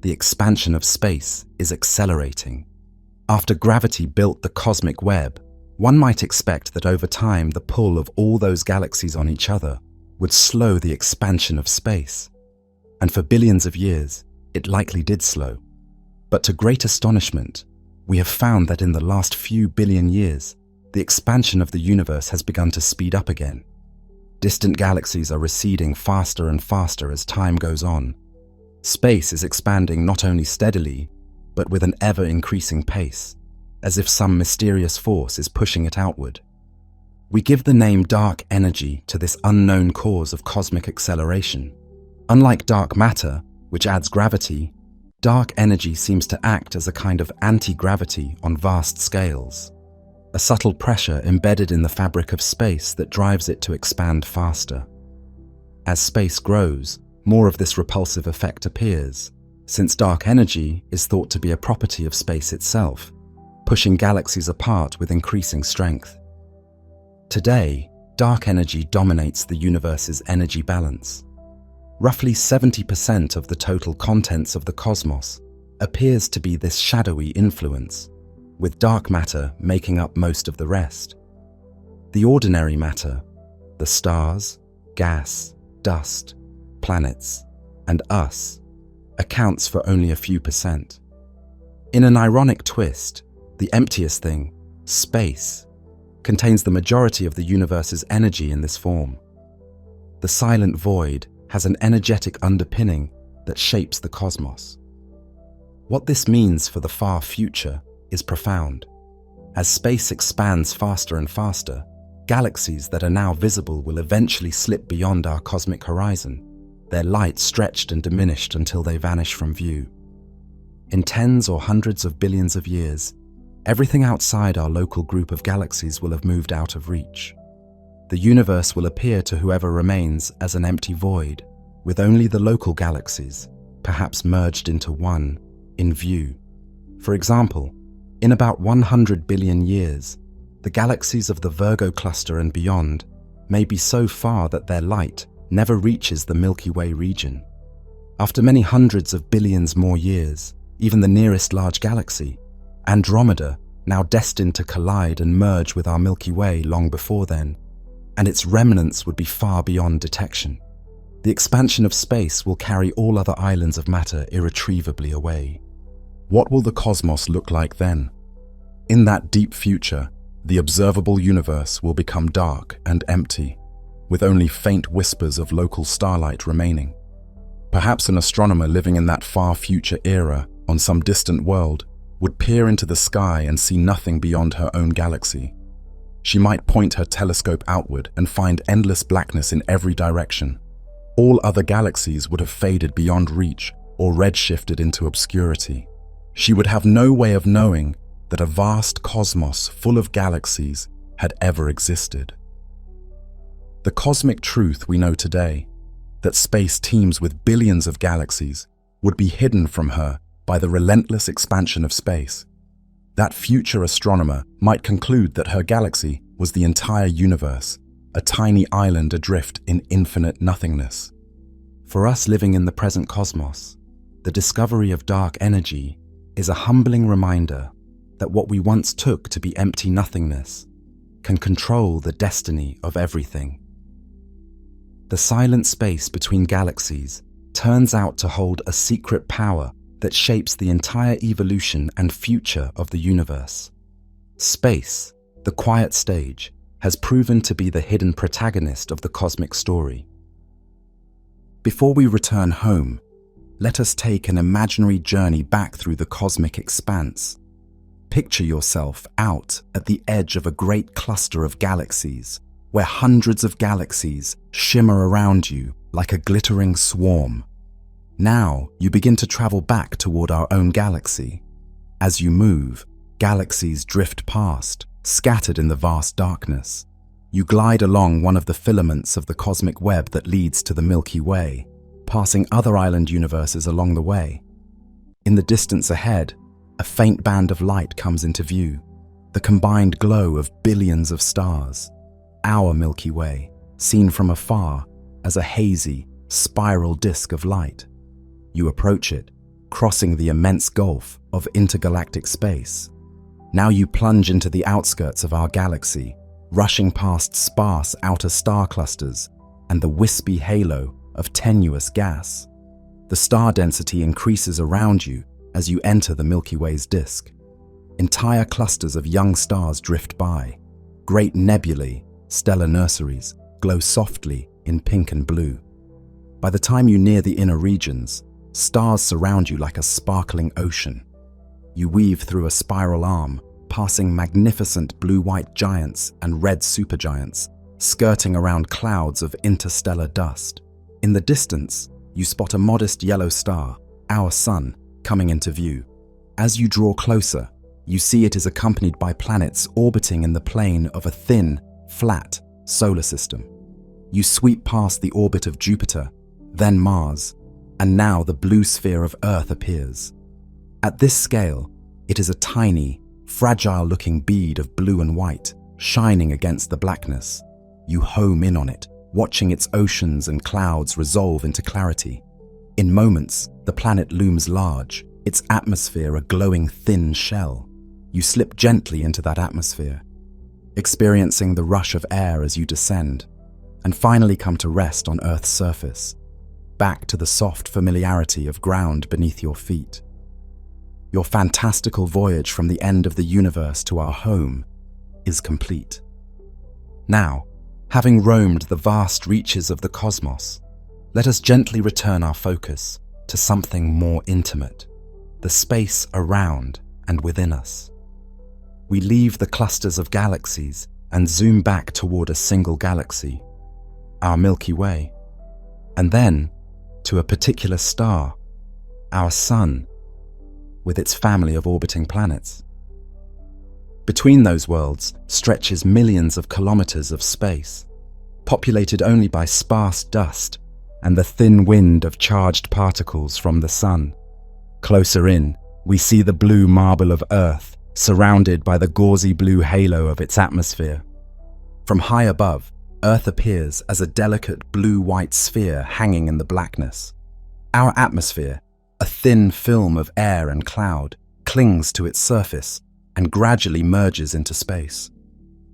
The expansion of space is accelerating. After gravity built the cosmic web, one might expect that over time the pull of all those galaxies on each other would slow the expansion of space. And for billions of years, it likely did slow. But to great astonishment, we have found that in the last few billion years, the expansion of the universe has begun to speed up again. Distant galaxies are receding faster and faster as time goes on. Space is expanding not only steadily, but with an ever-increasing pace, as if some mysterious force is pushing it outward. We give the name dark energy to this unknown cause of cosmic acceleration. Unlike dark matter, which adds gravity, dark energy seems to act as a kind of anti-gravity on vast scales, a subtle pressure embedded in the fabric of space that drives it to expand faster. As space grows, more of this repulsive effect appears, since dark energy is thought to be a property of space itself, pushing galaxies apart with increasing strength. Today, dark energy dominates the universe's energy balance. Roughly 70% of the total contents of the cosmos appears to be this shadowy influence, with dark matter making up most of the rest. The ordinary matter, the stars, gas, dust, planets, and us, accounts for only a few percent. In an ironic twist, the emptiest thing, space, contains the majority of the universe's energy in this form. The silent void has an energetic underpinning that shapes the cosmos. What this means for the far future is profound. As space expands faster and faster, galaxies that are now visible will eventually slip beyond our cosmic horizon, their light stretched and diminished until they vanish from view. In tens or hundreds of billions of years, everything outside our local group of galaxies will have moved out of reach. The universe will appear to whoever remains as an empty void, with only the local galaxies, perhaps merged into one, in view. For example, in about 100 billion years, the galaxies of the Virgo cluster and beyond may be so far that their light never reaches the Milky Way region. After many hundreds of billions more years, even the nearest large galaxy, Andromeda, now destined to collide and merge with our Milky Way long before then, and its remnants would be far beyond detection. The expansion of space will carry all other islands of matter irretrievably away. What will the cosmos look like then? In that deep future, the observable universe will become dark and empty, with only faint whispers of local starlight remaining. Perhaps an astronomer living in that far future era on some distant world would peer into the sky and see nothing beyond her own galaxy. She might point her telescope outward and find endless blackness in every direction. All other galaxies would have faded beyond reach or redshifted into obscurity. She would have no way of knowing that a vast cosmos full of galaxies had ever existed. The cosmic truth we know today, that space teems with billions of galaxies, would be hidden from her by the relentless expansion of space. That future astronomer might conclude that her galaxy was the entire universe, a tiny island adrift in infinite nothingness. For us living in the present cosmos, the discovery of dark energy is a humbling reminder that what we once took to be empty nothingness can control the destiny of everything. The silent space between galaxies turns out to hold a secret power that shapes the entire evolution and future of the universe. Space, the quiet stage, has proven to be the hidden protagonist of the cosmic story. Before we return home, let us take an imaginary journey back through the cosmic expanse. Picture yourself out at the edge of a great cluster of galaxies, where hundreds of galaxies shimmer around you like a glittering swarm. Now you begin to travel back toward our own galaxy. As you move, galaxies drift past, scattered in the vast darkness. You glide along one of the filaments of the cosmic web that leads to the Milky Way, passing other island universes along the way. In the distance ahead, a faint band of light comes into view, the combined glow of billions of stars. Our Milky Way, seen from afar as a hazy, spiral disk of light. You approach it, crossing the immense gulf of intergalactic space. Now you plunge into the outskirts of our galaxy, rushing past sparse outer star clusters and the wispy halo of tenuous gas. The star density increases around you as you enter the Milky Way's disk. Entire clusters of young stars drift by. Great nebulae, stellar nurseries, glow softly in pink and blue. By the time you near the inner regions, stars surround you like a sparkling ocean. You weave through a spiral arm, passing magnificent blue-white giants and red supergiants, skirting around clouds of interstellar dust. In the distance, you spot a modest yellow star, our Sun, coming into view. As you draw closer, you see it is accompanied by planets orbiting in the plane of a thin, flat solar system. You sweep past the orbit of Jupiter, then Mars, and now the blue sphere of Earth appears. At this scale, it is a tiny, fragile-looking bead of blue and white, shining against the blackness. You home in on it, watching its oceans and clouds resolve into clarity. In moments, the planet looms large, its atmosphere a glowing thin shell. You slip gently into that atmosphere, experiencing the rush of air as you descend, and finally come to rest on Earth's surface, back to the soft familiarity of ground beneath your feet. Your fantastical voyage from the end of the universe to our home is complete. Now, having roamed the vast reaches of the cosmos, let us gently return our focus to something more intimate, the space around and within us. We leave the clusters of galaxies and zoom back toward a single galaxy, our Milky Way, and then to a particular star, our Sun, with its family of orbiting planets. Between those worlds stretches millions of kilometers of space, populated only by sparse dust and the thin wind of charged particles from the Sun. Closer in, we see the blue marble of Earth, surrounded by the gauzy blue halo of its atmosphere. From high above, Earth appears as a delicate blue-white sphere hanging in the blackness. Our atmosphere, a thin film of air and cloud, clings to its surface and gradually merges into space.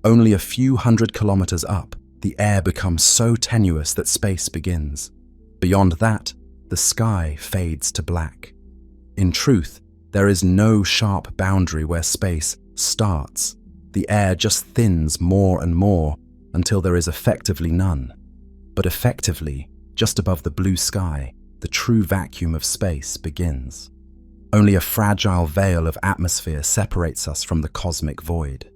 Only a few hundred kilometers up, the air becomes so tenuous that space begins. Beyond that, the sky fades to black. In truth, there is no sharp boundary where space starts. The air just thins more and more until there is effectively none. But effectively, just above the blue sky, the true vacuum of space begins. Only a fragile veil of atmosphere separates us from the cosmic void.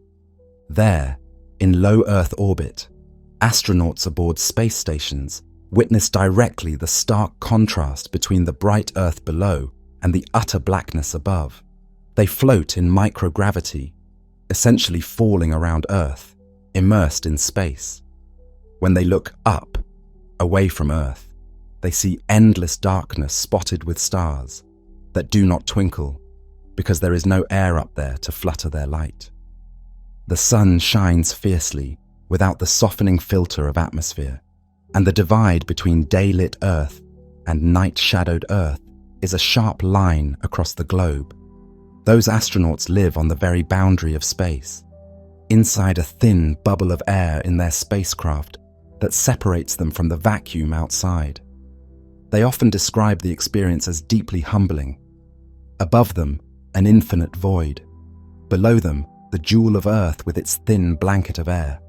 There, in low Earth orbit, astronauts aboard space stations witness directly the stark contrast between the bright Earth below and the utter blackness above. They float in microgravity, essentially falling around Earth, immersed in space. When they look up, away from Earth, they see endless darkness spotted with stars that do not twinkle because there is no air up there to flutter their light. The sun shines fiercely without the softening filter of atmosphere, and the divide between day-lit Earth and night-shadowed Earth is a sharp line across the globe. Those astronauts live on the very boundary of space, inside a thin bubble of air in their spacecraft that separates them from the vacuum outside. They often describe the experience as deeply humbling. Above them, an infinite void. Below them, the jewel of Earth with its thin blanket of air.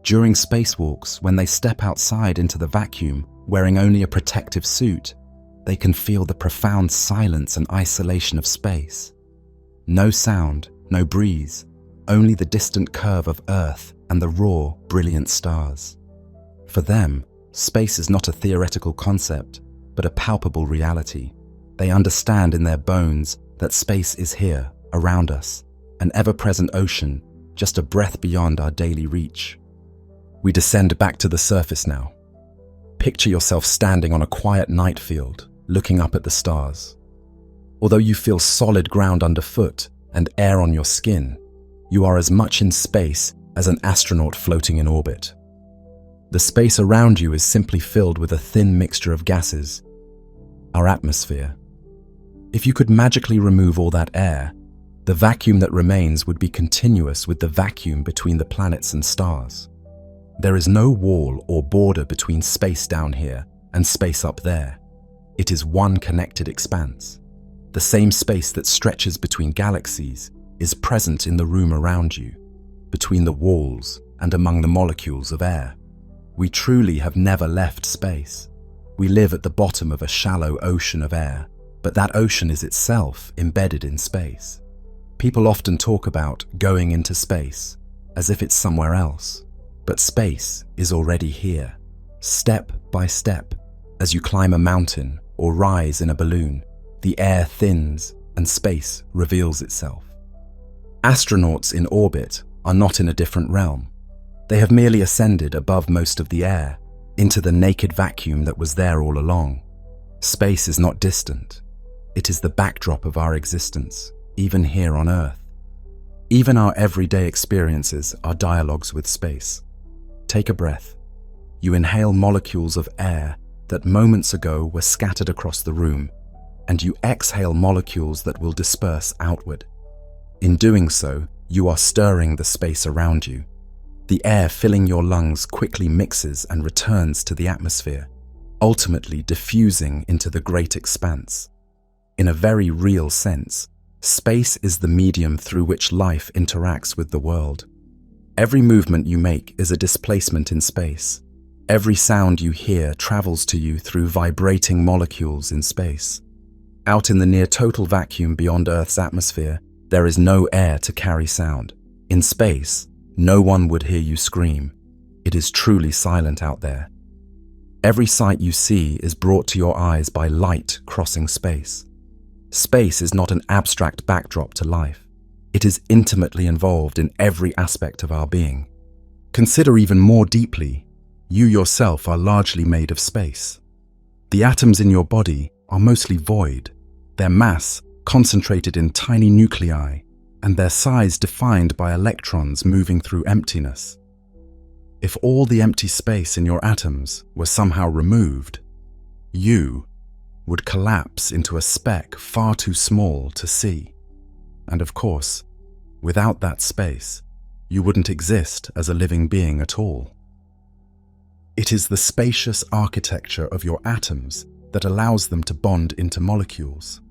During spacewalks, when they step outside into the vacuum, wearing only a protective suit, they can feel the profound silence and isolation of space. No sound, no breeze, only the distant curve of Earth and the raw, brilliant stars. For them, space is not a theoretical concept, but a palpable reality. They understand in their bones that space is here, around us, an ever-present ocean, just a breath beyond our daily reach. We descend back to the surface now. Picture yourself standing on a quiet night field, looking up at the stars. Although you feel solid ground underfoot and air on your skin, you are as much in space as an astronaut floating in orbit. The space around you is simply filled with a thin mixture of gases, our atmosphere. If you could magically remove all that air, the vacuum that remains would be continuous with the vacuum between the planets and stars. There is no wall or border between space down here and space up there. It is one connected expanse. The same space that stretches between galaxies is present in the room around you, between the walls and among the molecules of air. We truly have never left space. We live at the bottom of a shallow ocean of air, but that ocean is itself embedded in space. People often talk about going into space as if it's somewhere else, but space is already here, step by step. As you climb a mountain or rise in a balloon, the air thins and space reveals itself. Astronauts in orbit are not in a different realm. They have merely ascended above most of the air, into the naked vacuum that was there all along. Space is not distant. It is the backdrop of our existence, even here on Earth. Even our everyday experiences are dialogues with space. Take a breath. You inhale molecules of air that moments ago were scattered across the room, and you exhale molecules that will disperse outward. In doing so, you are stirring the space around you. The air filling your lungs quickly mixes and returns to the atmosphere, ultimately diffusing into the great expanse. In a very real sense, space is the medium through which life interacts with the world. Every movement you make is a displacement in space. Every sound you hear travels to you through vibrating molecules in space. Out in the near-total vacuum beyond Earth's atmosphere, there is no air to carry sound. In space, no one would hear you scream. It is truly silent out there. Every sight you see is brought to your eyes by light crossing space. Space is not an abstract backdrop to life. It is intimately involved in every aspect of our being. Consider even more deeply, you yourself are largely made of space. The atoms in your body are mostly void, their mass concentrated in tiny nuclei, and their size defined by electrons moving through emptiness. If all the empty space in your atoms were somehow removed, you would collapse into a speck far too small to see. And of course, without that space, you wouldn't exist as a living being at all. It is the spacious architecture of your atoms that allows them to bond into molecules,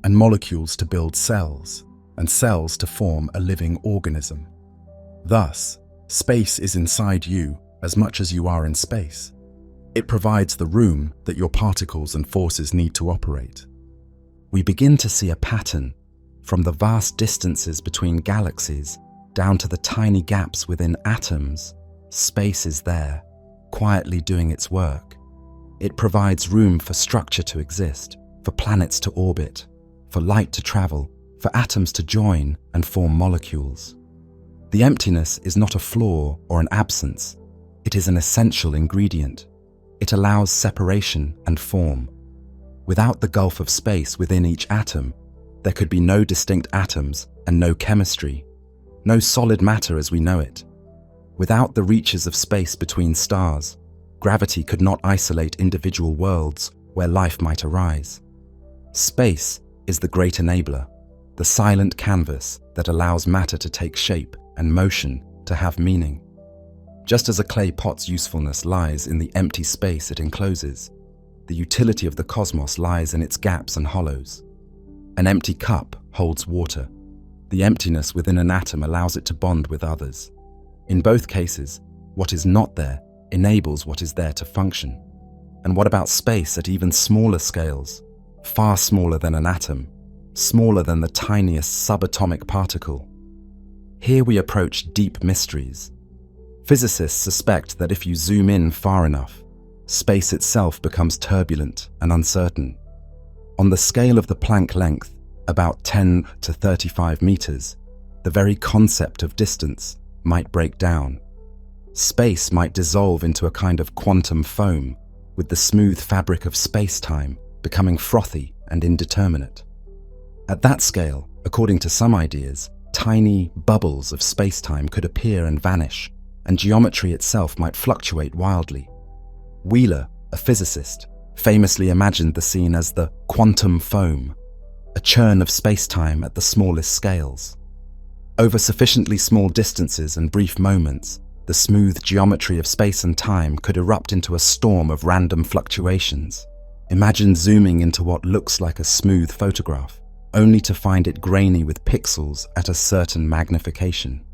and molecules to build cells, and cells to form a living organism. Thus, space is inside you as much as you are in space. It provides the room that your particles and forces need to operate. We begin to see a pattern from the vast distances between galaxies down to the tiny gaps within atoms. Space is there, quietly doing its work. It provides room for structure to exist, for planets to orbit, for light to travel, for atoms to join and form molecules. The emptiness is not a flaw or an absence. It is an essential ingredient. It allows separation and form. Without the gulf of space within each atom, there could be no distinct atoms and no chemistry, no solid matter as we know it. Without the reaches of space between stars, gravity could not isolate individual worlds where life might arise. Space is the great enabler, the silent canvas that allows matter to take shape and motion to have meaning. Just as a clay pot's usefulness lies in the empty space it encloses, the utility of the cosmos lies in its gaps and hollows. An empty cup holds water. The emptiness within an atom allows it to bond with others. In both cases, what is not there enables what is there to function. And what about space at even smaller scales, far smaller than an atom, smaller than the tiniest subatomic particle? Here we approach deep mysteries. Physicists suspect that if you zoom in far enough, space itself becomes turbulent and uncertain. On the scale of the Planck length, about 10 to 35 meters, the very concept of distance might break down. space might dissolve into a kind of quantum foam, with the smooth fabric of space-time becoming frothy and indeterminate. At that scale, according to some ideas, tiny bubbles of space-time could appear and vanish, and geometry itself might fluctuate wildly. Wheeler, a physicist, famously imagined the scene as the quantum foam, a churn of space-time at the smallest scales. Over sufficiently small distances and brief moments, the smooth geometry of space and time could erupt into a storm of random fluctuations. Imagine zooming into what looks like a smooth photograph, only to find it grainy with pixels at a certain magnification.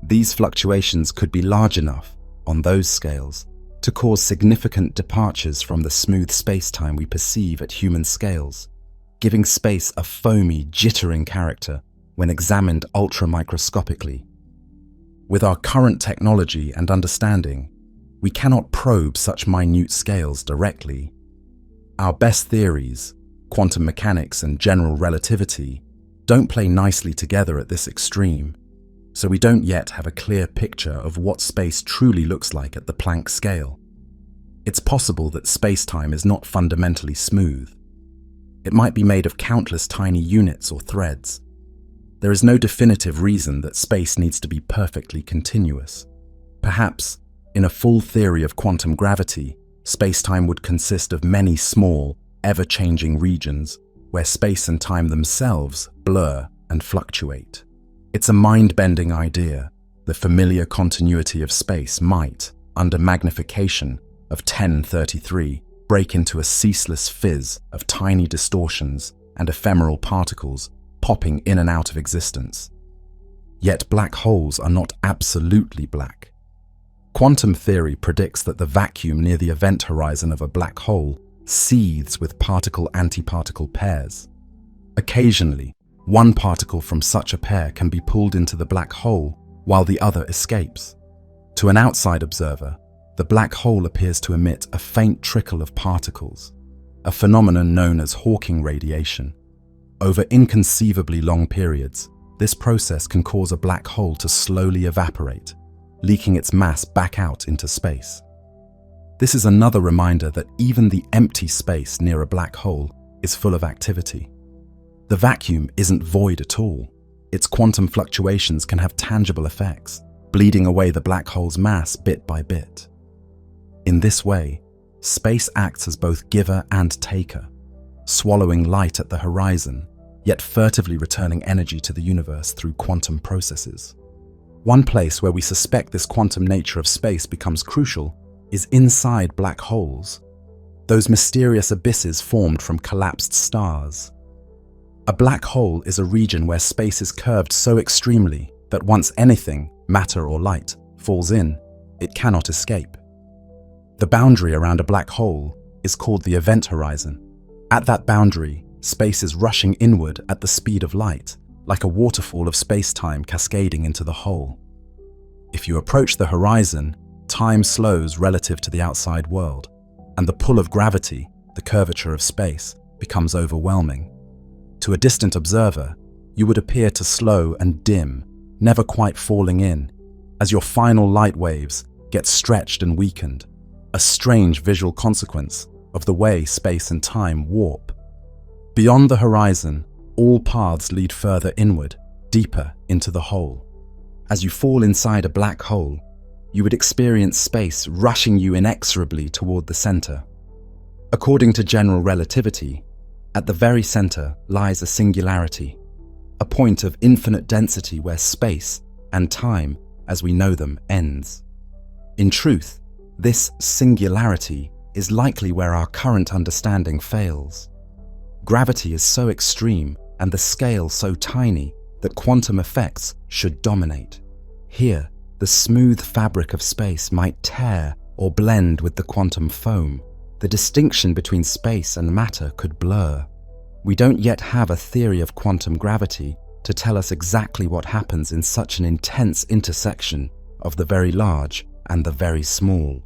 These fluctuations could be large enough, on those scales, to cause significant departures from the smooth space-time we perceive at human scales, giving space a foamy, jittering character when examined ultramicroscopically. With our current technology and understanding, we cannot probe such minute scales directly. Our best theories, quantum mechanics and general relativity, don't play nicely together at this extreme, so we don't yet have a clear picture of what space truly looks like at the Planck scale. It's possible that space-time is not fundamentally smooth. It might be made of countless tiny units or threads. There is no definitive reason that space needs to be perfectly continuous. Perhaps, in a full theory of quantum gravity, space-time would consist of many small, ever-changing regions where space and time themselves blur and fluctuate. It's a mind-bending idea. The familiar continuity of space might, under magnification of 1033, break into a ceaseless fizz of tiny distortions and ephemeral particles popping in and out of existence. Yet black holes are not absolutely black. Quantum theory predicts that the vacuum near the event horizon of a black hole seethes with particle-antiparticle pairs. Occasionally, one particle from such a pair can be pulled into the black hole while the other escapes. To an outside observer, the black hole appears to emit a faint trickle of particles, a phenomenon known as Hawking radiation. Over inconceivably long periods, this process can cause a black hole to slowly evaporate, leaking its mass back out into space. This is another reminder that even the empty space near a black hole is full of activity. The vacuum isn't void at all. Its quantum fluctuations can have tangible effects, bleeding away the black hole's mass bit by bit. In this way, space acts as both giver and taker, swallowing light at the horizon, yet furtively returning energy to the universe through quantum processes. One place where we suspect this quantum nature of space becomes crucial is inside black holes, those mysterious abysses formed from collapsed stars. A black hole is a region where space is curved so extremely that once anything, matter or light, falls in, it cannot escape. The boundary around a black hole is called the event horizon. At that boundary, space is rushing inward at the speed of light, like a waterfall of space-time cascading into the hole. If you approach the horizon, time slows relative to the outside world, and the pull of gravity, the curvature of space, becomes overwhelming. To a distant observer, you would appear to slow and dim, never quite falling in, as your final light waves get stretched and weakened, a strange visual consequence of the way space and time warp. Beyond the horizon, all paths lead further inward, deeper into the hole. As you fall inside a black hole, you would experience space rushing you inexorably toward the center. According to general relativity, at the very center lies a singularity, a point of infinite density where space and time, as we know them, ends. In truth, this singularity is likely where our current understanding fails. Gravity is so extreme and the scale so tiny that quantum effects should dominate. Here, the smooth fabric of space might tear or blend with the quantum foam. The distinction between space and matter could blur. We don't yet have a theory of quantum gravity to tell us exactly what happens in such an intense intersection of the very large and the very small.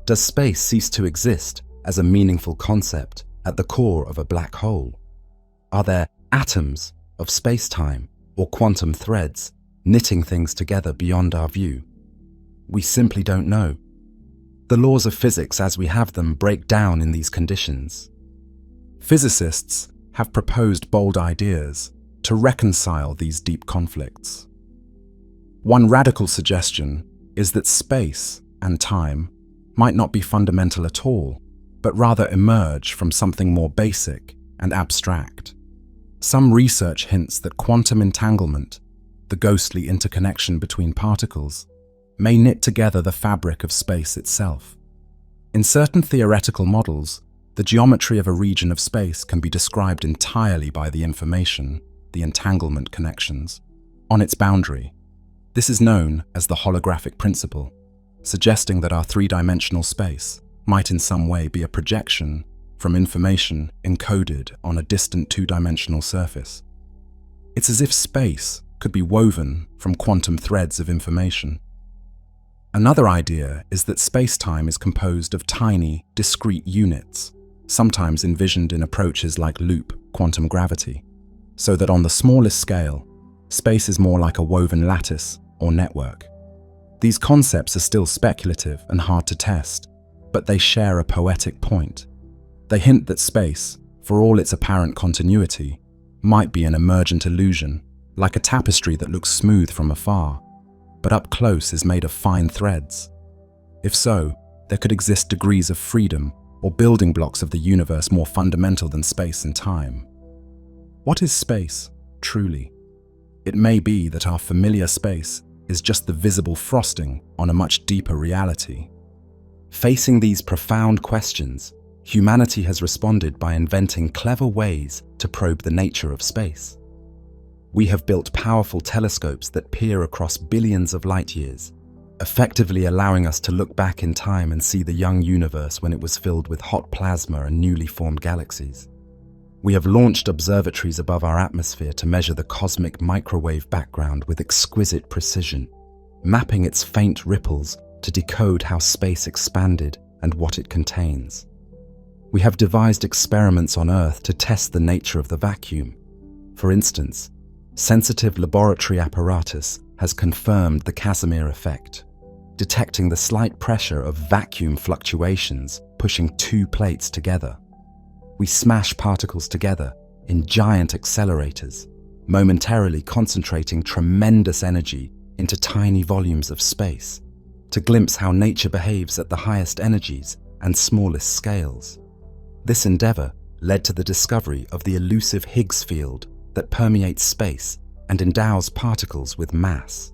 Does space cease to exist as a meaningful concept at the core of a black hole? Are there atoms of space-time or quantum threads knitting things together beyond our view? We simply don't know. The laws of physics as we have them break down in these conditions. Physicists have proposed bold ideas to reconcile these deep conflicts. One radical suggestion is that space and time might not be fundamental at all, but rather emerge from something more basic and abstract. Some research hints that quantum entanglement, the ghostly interconnection between particles, may knit together the fabric of space itself. In certain theoretical models, the geometry of a region of space can be described entirely by the information, the entanglement connections, on its boundary. This is known as the holographic principle, suggesting that our three-dimensional space might in some way be a projection from information encoded on a distant two-dimensional surface. It's as if space could be woven from quantum threads of information. Another idea is that space-time is composed of tiny, discrete units, sometimes envisioned in approaches like loop quantum gravity, so that on the smallest scale, space is more like a woven lattice or network. These concepts are still speculative and hard to test, but they share a poetic point. They hint that space, for all its apparent continuity, might be an emergent illusion, like a tapestry that looks smooth from afar, but up close is made of fine threads. If so, there could exist degrees of freedom or building blocks of the universe more fundamental than space and time. What is space, truly? It may be that our familiar space is just the visible frosting on a much deeper reality. Facing these profound questions, humanity has responded by inventing clever ways to probe the nature of space. We have built powerful telescopes that peer across billions of light years, effectively allowing us to look back in time and see the young universe when it was filled with hot plasma and newly formed galaxies. We have launched observatories above our atmosphere to measure the cosmic microwave background with exquisite precision, mapping its faint ripples to decode how space expanded and what it contains. We have devised experiments on Earth to test the nature of the vacuum. For instance, sensitive laboratory apparatus has confirmed the Casimir effect, detecting the slight pressure of vacuum fluctuations pushing two plates together. We smash particles together in giant accelerators, momentarily concentrating tremendous energy into tiny volumes of space, to glimpse how nature behaves at the highest energies and smallest scales. This endeavor led to the discovery of the elusive Higgs field that permeates space and endows particles with mass.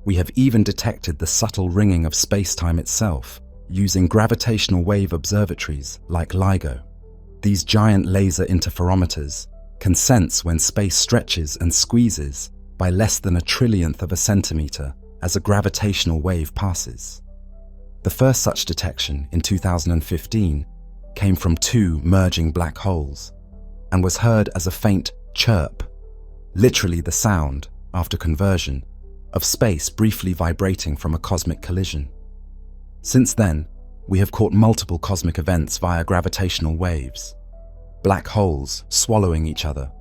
We have even detected the subtle ringing of spacetime itself using gravitational wave observatories like LIGO. These giant laser interferometers can sense when space stretches and squeezes by less than a trillionth of a centimeter as a gravitational wave passes. The first such detection in 2015 came from two merging black holes and was heard as a faint chirp, literally the sound, after conversion, of space briefly vibrating from a cosmic collision. Since then, we have caught multiple cosmic events via gravitational waves, black holes swallowing each other,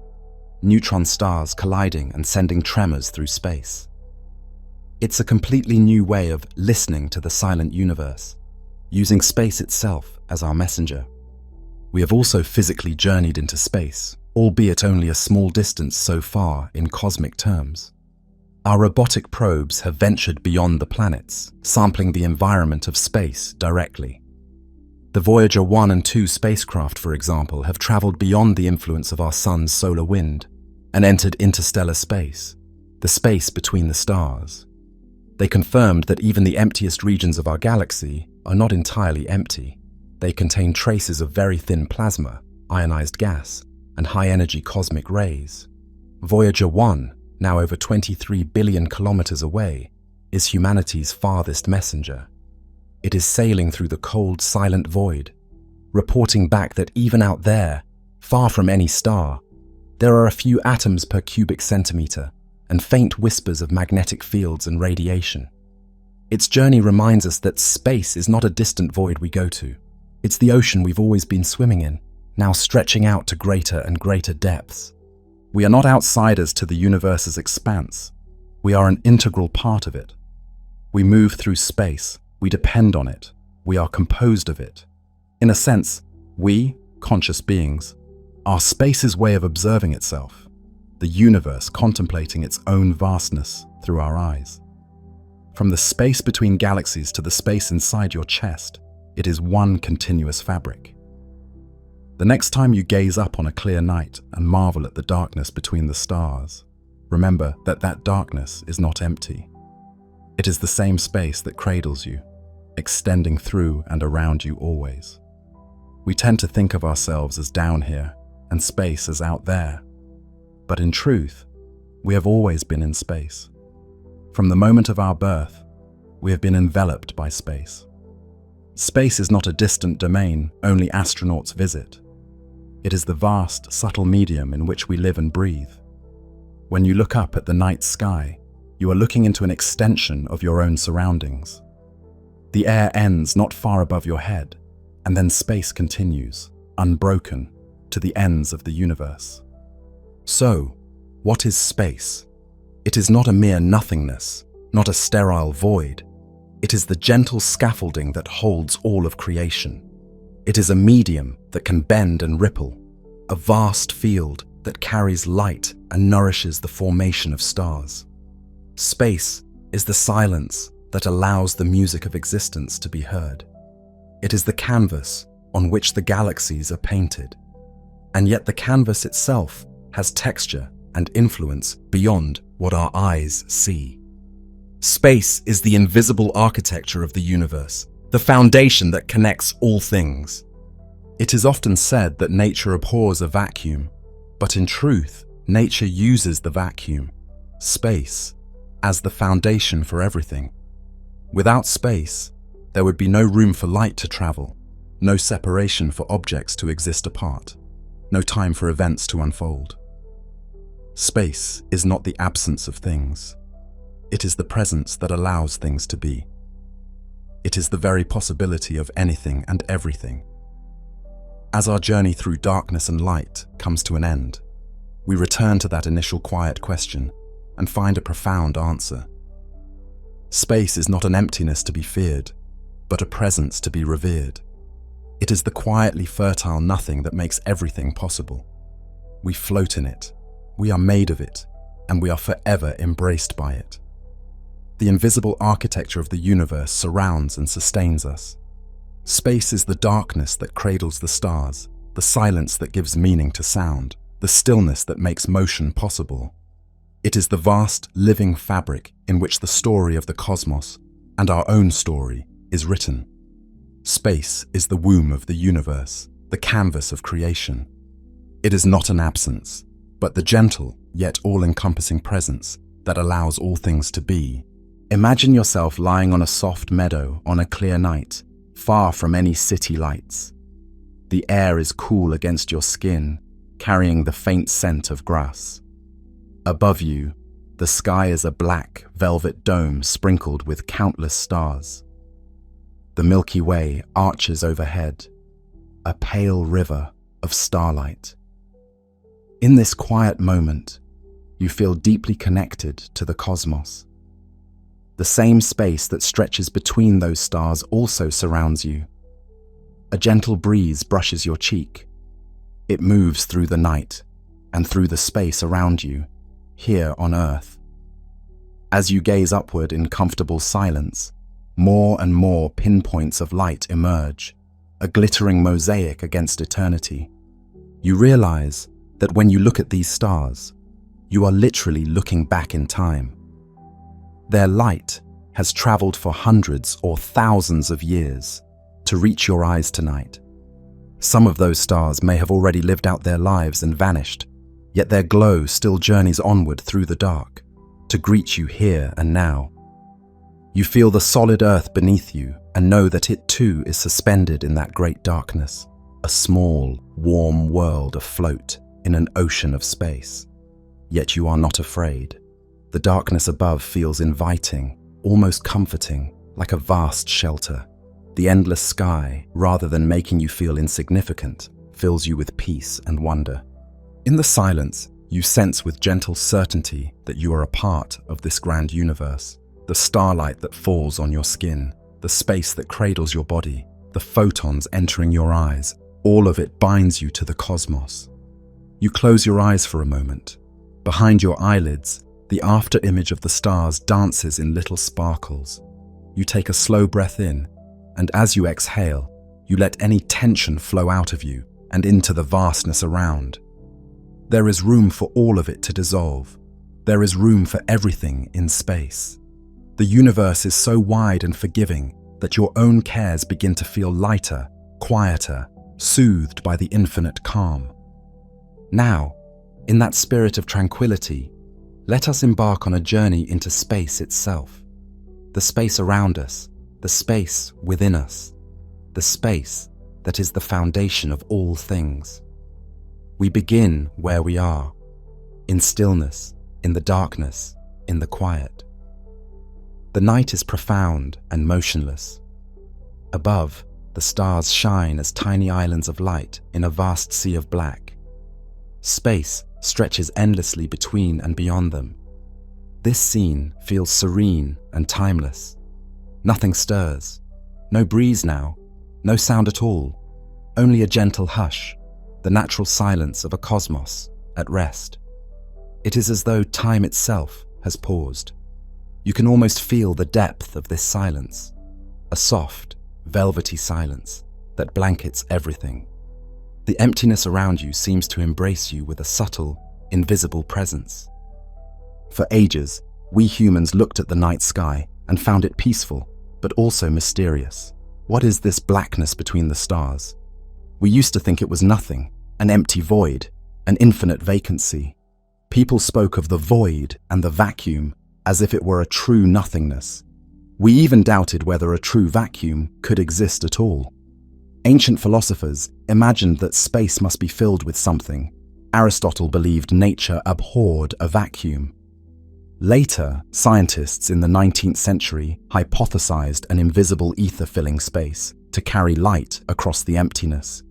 neutron stars colliding and sending tremors through space. It's a completely new way of listening to the silent universe, using space itself as our messenger. We have also physically journeyed into space, albeit only a small distance so far in cosmic terms. Our robotic probes have ventured beyond the planets, sampling the environment of space directly. The Voyager 1 and 2 spacecraft, for example, have traveled beyond the influence of our sun's solar wind and entered interstellar space, the space between the stars. They confirmed that even the emptiest regions of our galaxy are not entirely empty. They contain traces of very thin plasma, ionized gas, and high-energy cosmic rays. Voyager 1, now over 23 billion kilometers away, is humanity's farthest messenger. It is sailing through the cold, silent void, reporting back that even out there, far from any star, there are a few atoms per cubic centimeter and faint whispers of magnetic fields and radiation. Its journey reminds us that space is not a distant void we go to. It's the ocean we've always been swimming in, now stretching out to greater and greater depths. We are not outsiders to the universe's expanse. We are an integral part of it. We move through space. We depend on it. We are composed of it. In a sense, we, conscious beings, are space's way of observing itself, the universe contemplating its own vastness through our eyes. From the space between galaxies to the space inside your chest, it is one continuous fabric. The next time you gaze up on a clear night and marvel at the darkness between the stars, remember that that darkness is not empty. It is the same space that cradles you, extending through and around you always. We tend to think of ourselves as down here and space as out there. But in truth, we have always been in space. From the moment of our birth, we have been enveloped by space. Space is not a distant domain only astronauts visit. It is the vast, subtle medium in which we live and breathe. When you look up at the night sky, you are looking into an extension of your own surroundings. The air ends not far above your head, and then space continues, unbroken, to the ends of the universe. So, what is space? It is not a mere nothingness, not a sterile void. It is the gentle scaffolding that holds all of creation. It is a medium that can bend and ripple, a vast field that carries light and nourishes the formation of stars. Space is the silence that allows the music of existence to be heard. It is the canvas on which the galaxies are painted. And yet the canvas itself has texture and influence beyond what our eyes see. Space is the invisible architecture of the universe, the foundation that connects all things. It is often said that nature abhors a vacuum, but in truth, nature uses the vacuum, space, as the foundation for everything. Without space, there would be no room for light to travel, no separation for objects to exist apart, no time for events to unfold. Space is not the absence of things. It is the presence that allows things to be. It is the very possibility of anything and everything. As our journey through darkness and light comes to an end, we return to that initial quiet question and find a profound answer. Space is not an emptiness to be feared, but a presence to be revered. It is the quietly fertile nothing that makes everything possible. We float in it, we are made of it, and we are forever embraced by it. The invisible architecture of the universe surrounds and sustains us. Space is the darkness that cradles the stars, the silence that gives meaning to sound, the stillness that makes motion possible. It is the vast, living fabric in which the story of the cosmos, and our own story, is written. Space is the womb of the universe, the canvas of creation. It is not an absence, but the gentle, yet all-encompassing presence that allows all things to be. Imagine yourself lying on a soft meadow on a clear night, far from any city lights. The air is cool against your skin, carrying the faint scent of grass. Above you, the sky is a black, velvet dome sprinkled with countless stars. The Milky Way arches overhead, a pale river of starlight. In this quiet moment, you feel deeply connected to the cosmos. The same space that stretches between those stars also surrounds you. A gentle breeze brushes your cheek. It moves through the night and through the space around you, here on Earth. As you gaze upward in comfortable silence, more and more pinpoints of light emerge, a glittering mosaic against eternity. You realize that when you look at these stars, you are literally looking back in time. Their light has traveled for hundreds or thousands of years to reach your eyes tonight. Some of those stars may have already lived out their lives and vanished, yet their glow still journeys onward through the dark to greet you here and now. You feel the solid earth beneath you and know that it too is suspended in that great darkness, a small, warm world afloat in an ocean of space. Yet you are not afraid. The darkness above feels inviting, almost comforting, like a vast shelter. The endless sky, rather than making you feel insignificant, fills you with peace and wonder. In the silence, you sense with gentle certainty that you are a part of this grand universe, The starlight that falls on your skin, the space that cradles your body, the photons entering your eyes, all of it binds you to the cosmos. You close your eyes for a moment. Behind your eyelids, the after-image of the stars dances in little sparkles. You take a slow breath in, and as you exhale, you let any tension flow out of you and into the vastness around. There is room for all of it to dissolve. There is room for everything in space. The universe is so wide and forgiving that your own cares begin to feel lighter, quieter, soothed by the infinite calm. Now, in that spirit of tranquility, let us embark on a journey into space itself. The space around us, the space within us, the space that is the foundation of all things. We begin where we are, in stillness, in the darkness, in the quiet. The night is profound and motionless. Above, the stars shine as tiny islands of light in a vast sea of black. Space stretches endlessly between and beyond them. This scene feels serene and timeless. Nothing stirs. No breeze now, no sound at all. Only a gentle hush, the natural silence of a cosmos at rest. It is as though time itself has paused. You can almost feel the depth of this silence, a soft, velvety silence that blankets everything. The emptiness around you seems to embrace you with a subtle, invisible presence. For ages, we humans looked at the night sky and found it peaceful, but also mysterious. What is this blackness between the stars? We used to think it was nothing, an empty void, an infinite vacancy. People spoke of the void and the vacuum as if it were a true nothingness. We even doubted whether a true vacuum could exist at all. Ancient philosophers imagined that space must be filled with something. Aristotle believed nature abhorred a vacuum. Later, scientists in the 19th century hypothesized an invisible ether filling space to carry light across the emptiness.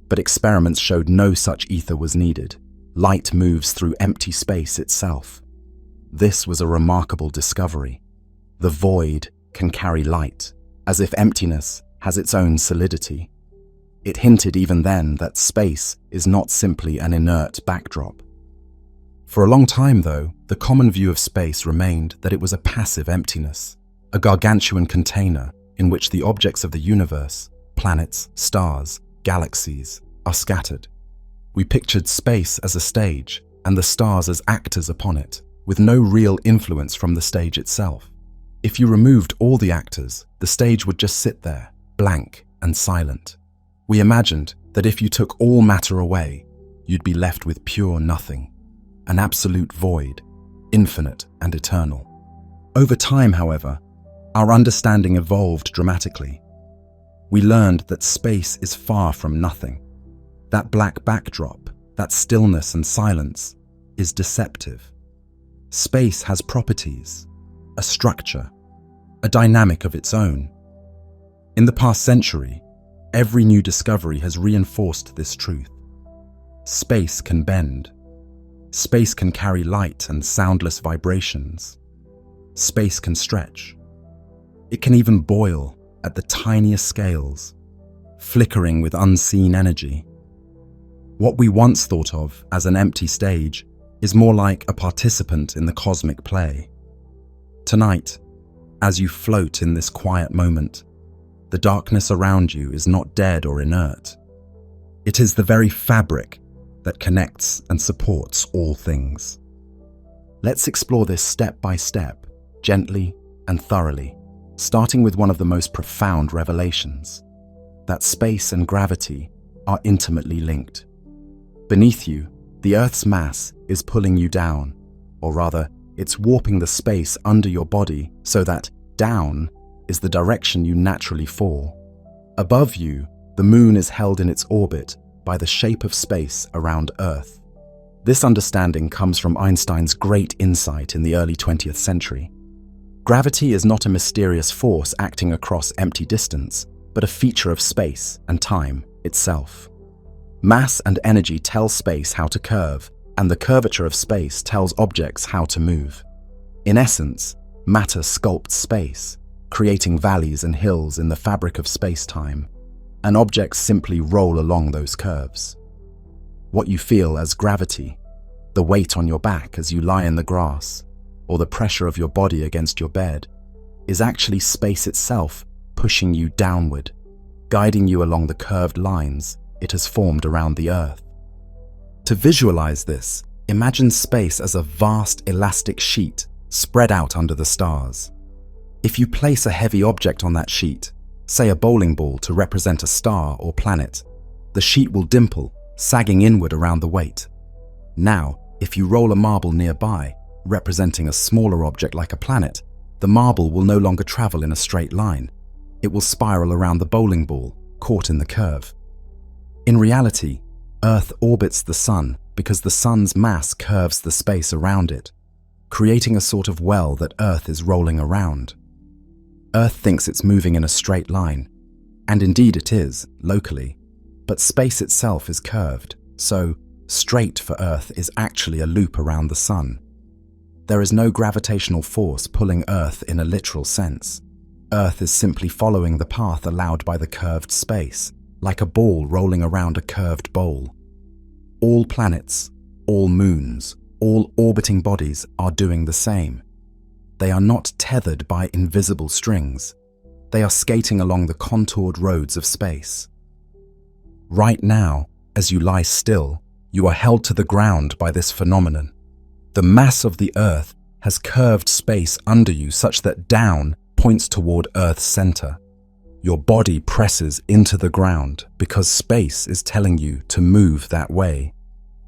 But experiments showed no such ether was needed. Light moves through empty space itself. This was a remarkable discovery. The void can carry light, as if emptiness has its own solidity. It hinted even then that space is not simply an inert backdrop. For a long time, though, the common view of space remained that it was a passive emptiness, a gargantuan container in which the objects of the universe, planets, stars, galaxies, are scattered. We pictured space as a stage and the stars as actors upon it, with no real influence from the stage itself. If you removed all the actors, the stage would just sit there, blank and silent. We imagined that if you took all matter away, you'd be left with pure nothing, an absolute void, infinite and eternal. Over time, however, our understanding evolved dramatically. We learned that space is far from nothing. That black backdrop, that stillness and silence, is deceptive. Space has properties, a structure, a dynamic of its own. In the past century, every new discovery has reinforced this truth. Space can bend. Space can carry light and soundless vibrations. Space can stretch. It can even boil at the tiniest scales, flickering with unseen energy. What we once thought of as an empty stage is more like a participant in the cosmic play. Tonight, as you float in this quiet moment, the darkness around you is not dead or inert. It is the very fabric that connects and supports all things. Let's explore this step by step, gently and thoroughly, starting with one of the most profound revelations, that space and gravity are intimately linked. Beneath you, the Earth's mass is pulling you down, or rather, it's warping the space under your body so that down is the direction you naturally fall. Above you, the moon is held in its orbit by the shape of space around Earth. This understanding comes from Einstein's great insight in the early 20th century. Gravity is not a mysterious force acting across empty distance, but a feature of space and time itself. Mass and energy tell space how to curve, and the curvature of space tells objects how to move. In essence, Matter sculpts space, creating valleys and hills in the fabric of space-time, and objects simply roll along those curves. What you feel as gravity, the weight on your back as you lie in the grass, or the pressure of your body against your bed, is actually space itself pushing you downward, guiding you along the curved lines it has formed around the Earth. To visualize this, imagine space as a vast elastic sheet spread out under the stars. If you place a heavy object on that sheet, say a bowling ball to represent a star or planet, the sheet will dimple, sagging inward around the weight. Now, if you roll a marble nearby, representing a smaller object like a planet, the marble will no longer travel in a straight line. It will spiral around the bowling ball, caught in the curve. In reality, Earth orbits the Sun because the Sun's mass curves the space around it, creating a sort of well that Earth is rolling around. Earth thinks it's moving in a straight line, and indeed it is, locally, but space itself is curved, so straight for Earth is actually a loop around the Sun. There is no gravitational force pulling Earth in a literal sense. Earth is simply following the path allowed by the curved space, like a ball rolling around a curved bowl. All planets, all moons, all orbiting bodies are doing the same. They are not tethered by invisible strings. They are skating along the contoured roads of space. Right now, as you lie still, you are held to the ground by this phenomenon. The mass of the Earth has curved space under you such that down points toward Earth's center. Your body presses into the ground because space is telling you to move that way.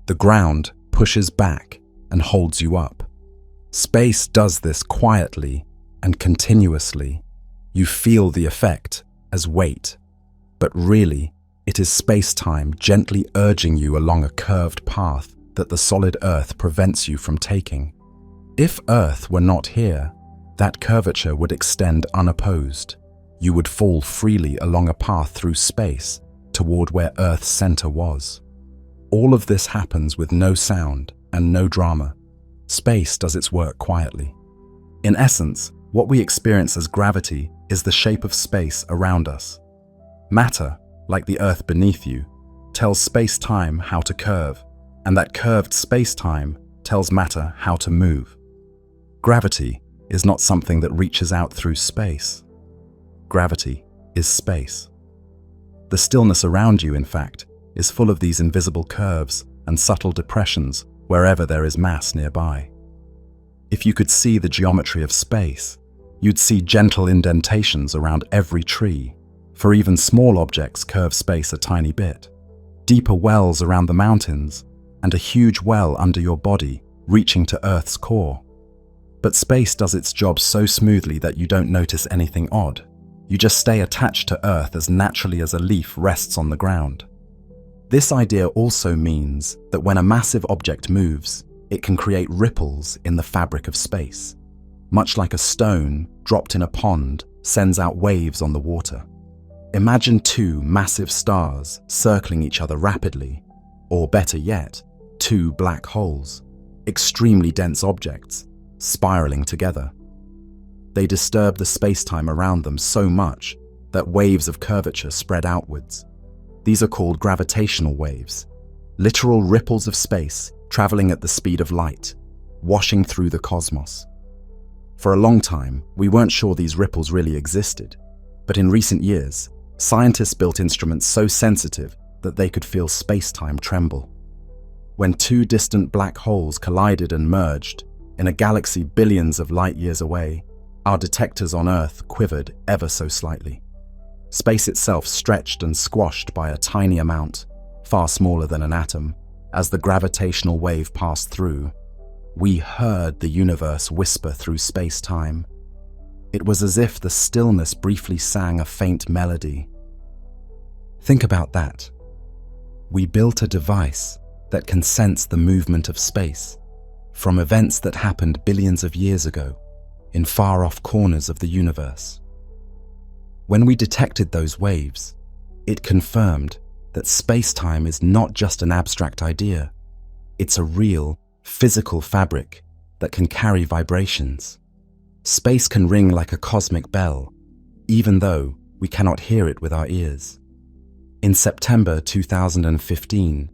The ground pushes back and holds you up. Space does this quietly and continuously. You feel the effect as weight, but really, it is space-time gently urging you along a curved path that the solid Earth prevents you from taking. If Earth were not here, that curvature would extend unopposed. You would fall freely along a path through space toward where Earth's center was. All of this happens with no sound and no drama. Space does its work quietly. In essence, what we experience as gravity is the shape of space around us. Matter, like the Earth beneath you, tells space-time how to curve, and that curved space-time tells matter how to move. Gravity is not something that reaches out through space. Gravity is space. The stillness around you, in fact, is full of these invisible curves and subtle depressions wherever there is mass nearby. If you could see the geometry of space, you'd see gentle indentations around every tree, for even small objects curve space a tiny bit. Deeper wells around the mountains, and a huge well under your body reaching to Earth's core. But space does its job so smoothly that you don't notice anything odd. You just stay attached to Earth as naturally as a leaf rests on the ground. This idea also means that when a massive object moves, it can create ripples in the fabric of space. Much like a stone dropped in a pond sends out waves on the water. Imagine two massive stars circling each other rapidly, or better yet, two black holes, extremely dense objects, spiraling together. They disturb the space-time around them so much that waves of curvature spread outwards. These are called gravitational waves, literal ripples of space traveling at the speed of light, washing through the cosmos. For a long time, we weren't sure these ripples really existed, but in recent years, scientists built instruments so sensitive that they could feel space-time tremble. When two distant black holes collided and merged in a galaxy billions of light years away, our detectors on Earth quivered ever so slightly. Space itself stretched and squashed by a tiny amount, far smaller than an atom, as the gravitational wave passed through. We heard the universe whisper through space-time. It was as if the stillness briefly sang a faint melody. Think about that. We built a device that can sense the movement of space from events that happened billions of years ago in far-off corners of the universe. When we detected those waves, it confirmed that space-time is not just an abstract idea. It's a real, physical fabric that can carry vibrations. Space can ring like a cosmic bell, even though we cannot hear it with our ears. In September 2015,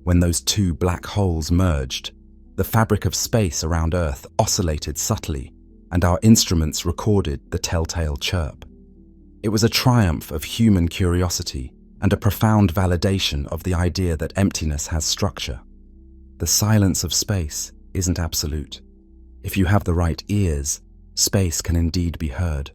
when those two black holes merged, the fabric of space around Earth oscillated subtly, and our instruments recorded the telltale chirp. It was a triumph of human curiosity and a profound validation of the idea that emptiness has structure. The silence of space isn't absolute. If you have the right ears, space can indeed be heard.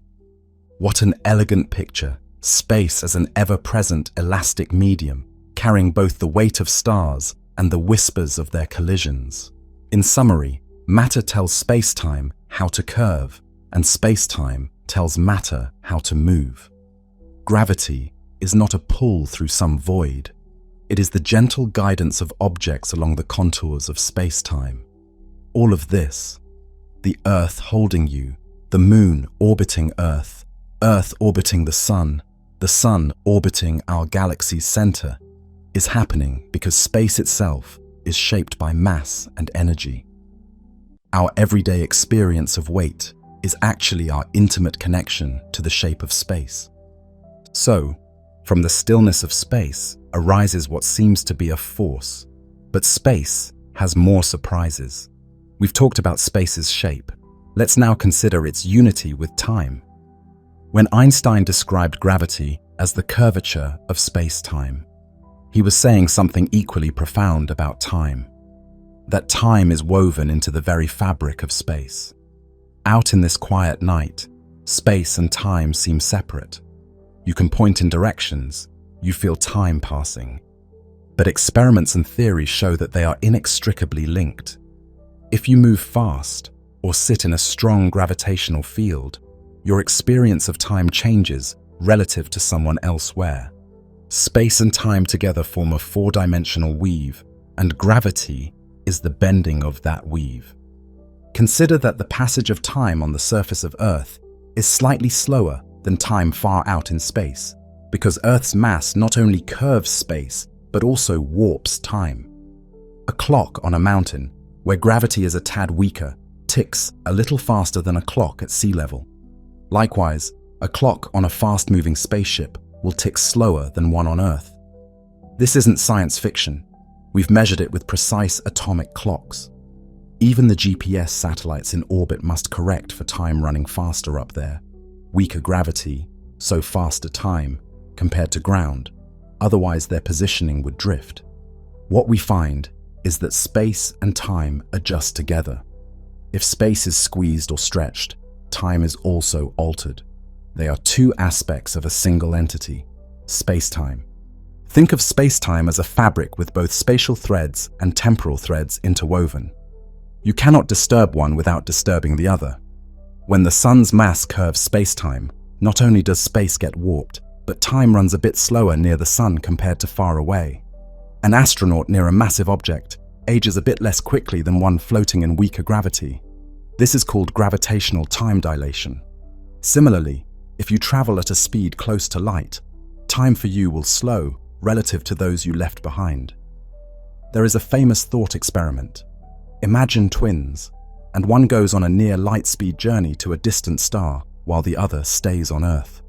What an elegant picture, space as an ever-present elastic medium, carrying both the weight of stars and the whispers of their collisions. In summary, matter tells spacetime how to curve, and spacetime tells matter how to move. Gravity is not a pull through some void. It is the gentle guidance of objects along the contours of spacetime. All of this, the Earth holding you, the Moon orbiting Earth, Earth orbiting the Sun orbiting our galaxy's center, is happening because space itself is shaped by mass and energy. Our everyday experience of weight is actually our intimate connection to the shape of space. So, from the stillness of space arises what seems to be a force, but space has more surprises. We've talked about space's shape. Let's now consider its unity with time. When Einstein described gravity as the curvature of space-time, he was saying something equally profound about time. That time is woven into the very fabric of space. Out in this quiet night, space and time seem separate. You can point in directions, you feel time passing. But experiments and theories show that they are inextricably linked. If you move fast or sit in a strong gravitational field, your experience of time changes relative to someone elsewhere. Space and time together form a four-dimensional weave, and gravity is the bending of that weave. Consider that the passage of time on the surface of Earth is slightly slower than time far out in space, because Earth's mass not only curves space, but also warps time. A clock on a mountain, where gravity is a tad weaker, ticks a little faster than a clock at sea level. Likewise, a clock on a fast-moving spaceship will tick slower than one on Earth. This isn't science fiction. We've measured it with precise atomic clocks. Even the GPS satellites in orbit must correct for time running faster up there. Weaker gravity, so faster time, compared to ground. Otherwise, their positioning would drift. What we find is that space and time adjust together. If space is squeezed or stretched, time is also altered. They are two aspects of a single entity, spacetime. Think of spacetime as a fabric with both spatial threads and temporal threads interwoven. You cannot disturb one without disturbing the other. When the sun's mass curves spacetime, not only does space get warped, but time runs a bit slower near the sun compared to far away. An astronaut near a massive object ages a bit less quickly than one floating in weaker gravity. This is called gravitational time dilation. Similarly, if you travel at a speed close to light, time for you will slow relative to those you left behind. There is a famous thought experiment. Imagine twins, and one goes on a near light-speed journey to a distant star while the other stays on Earth.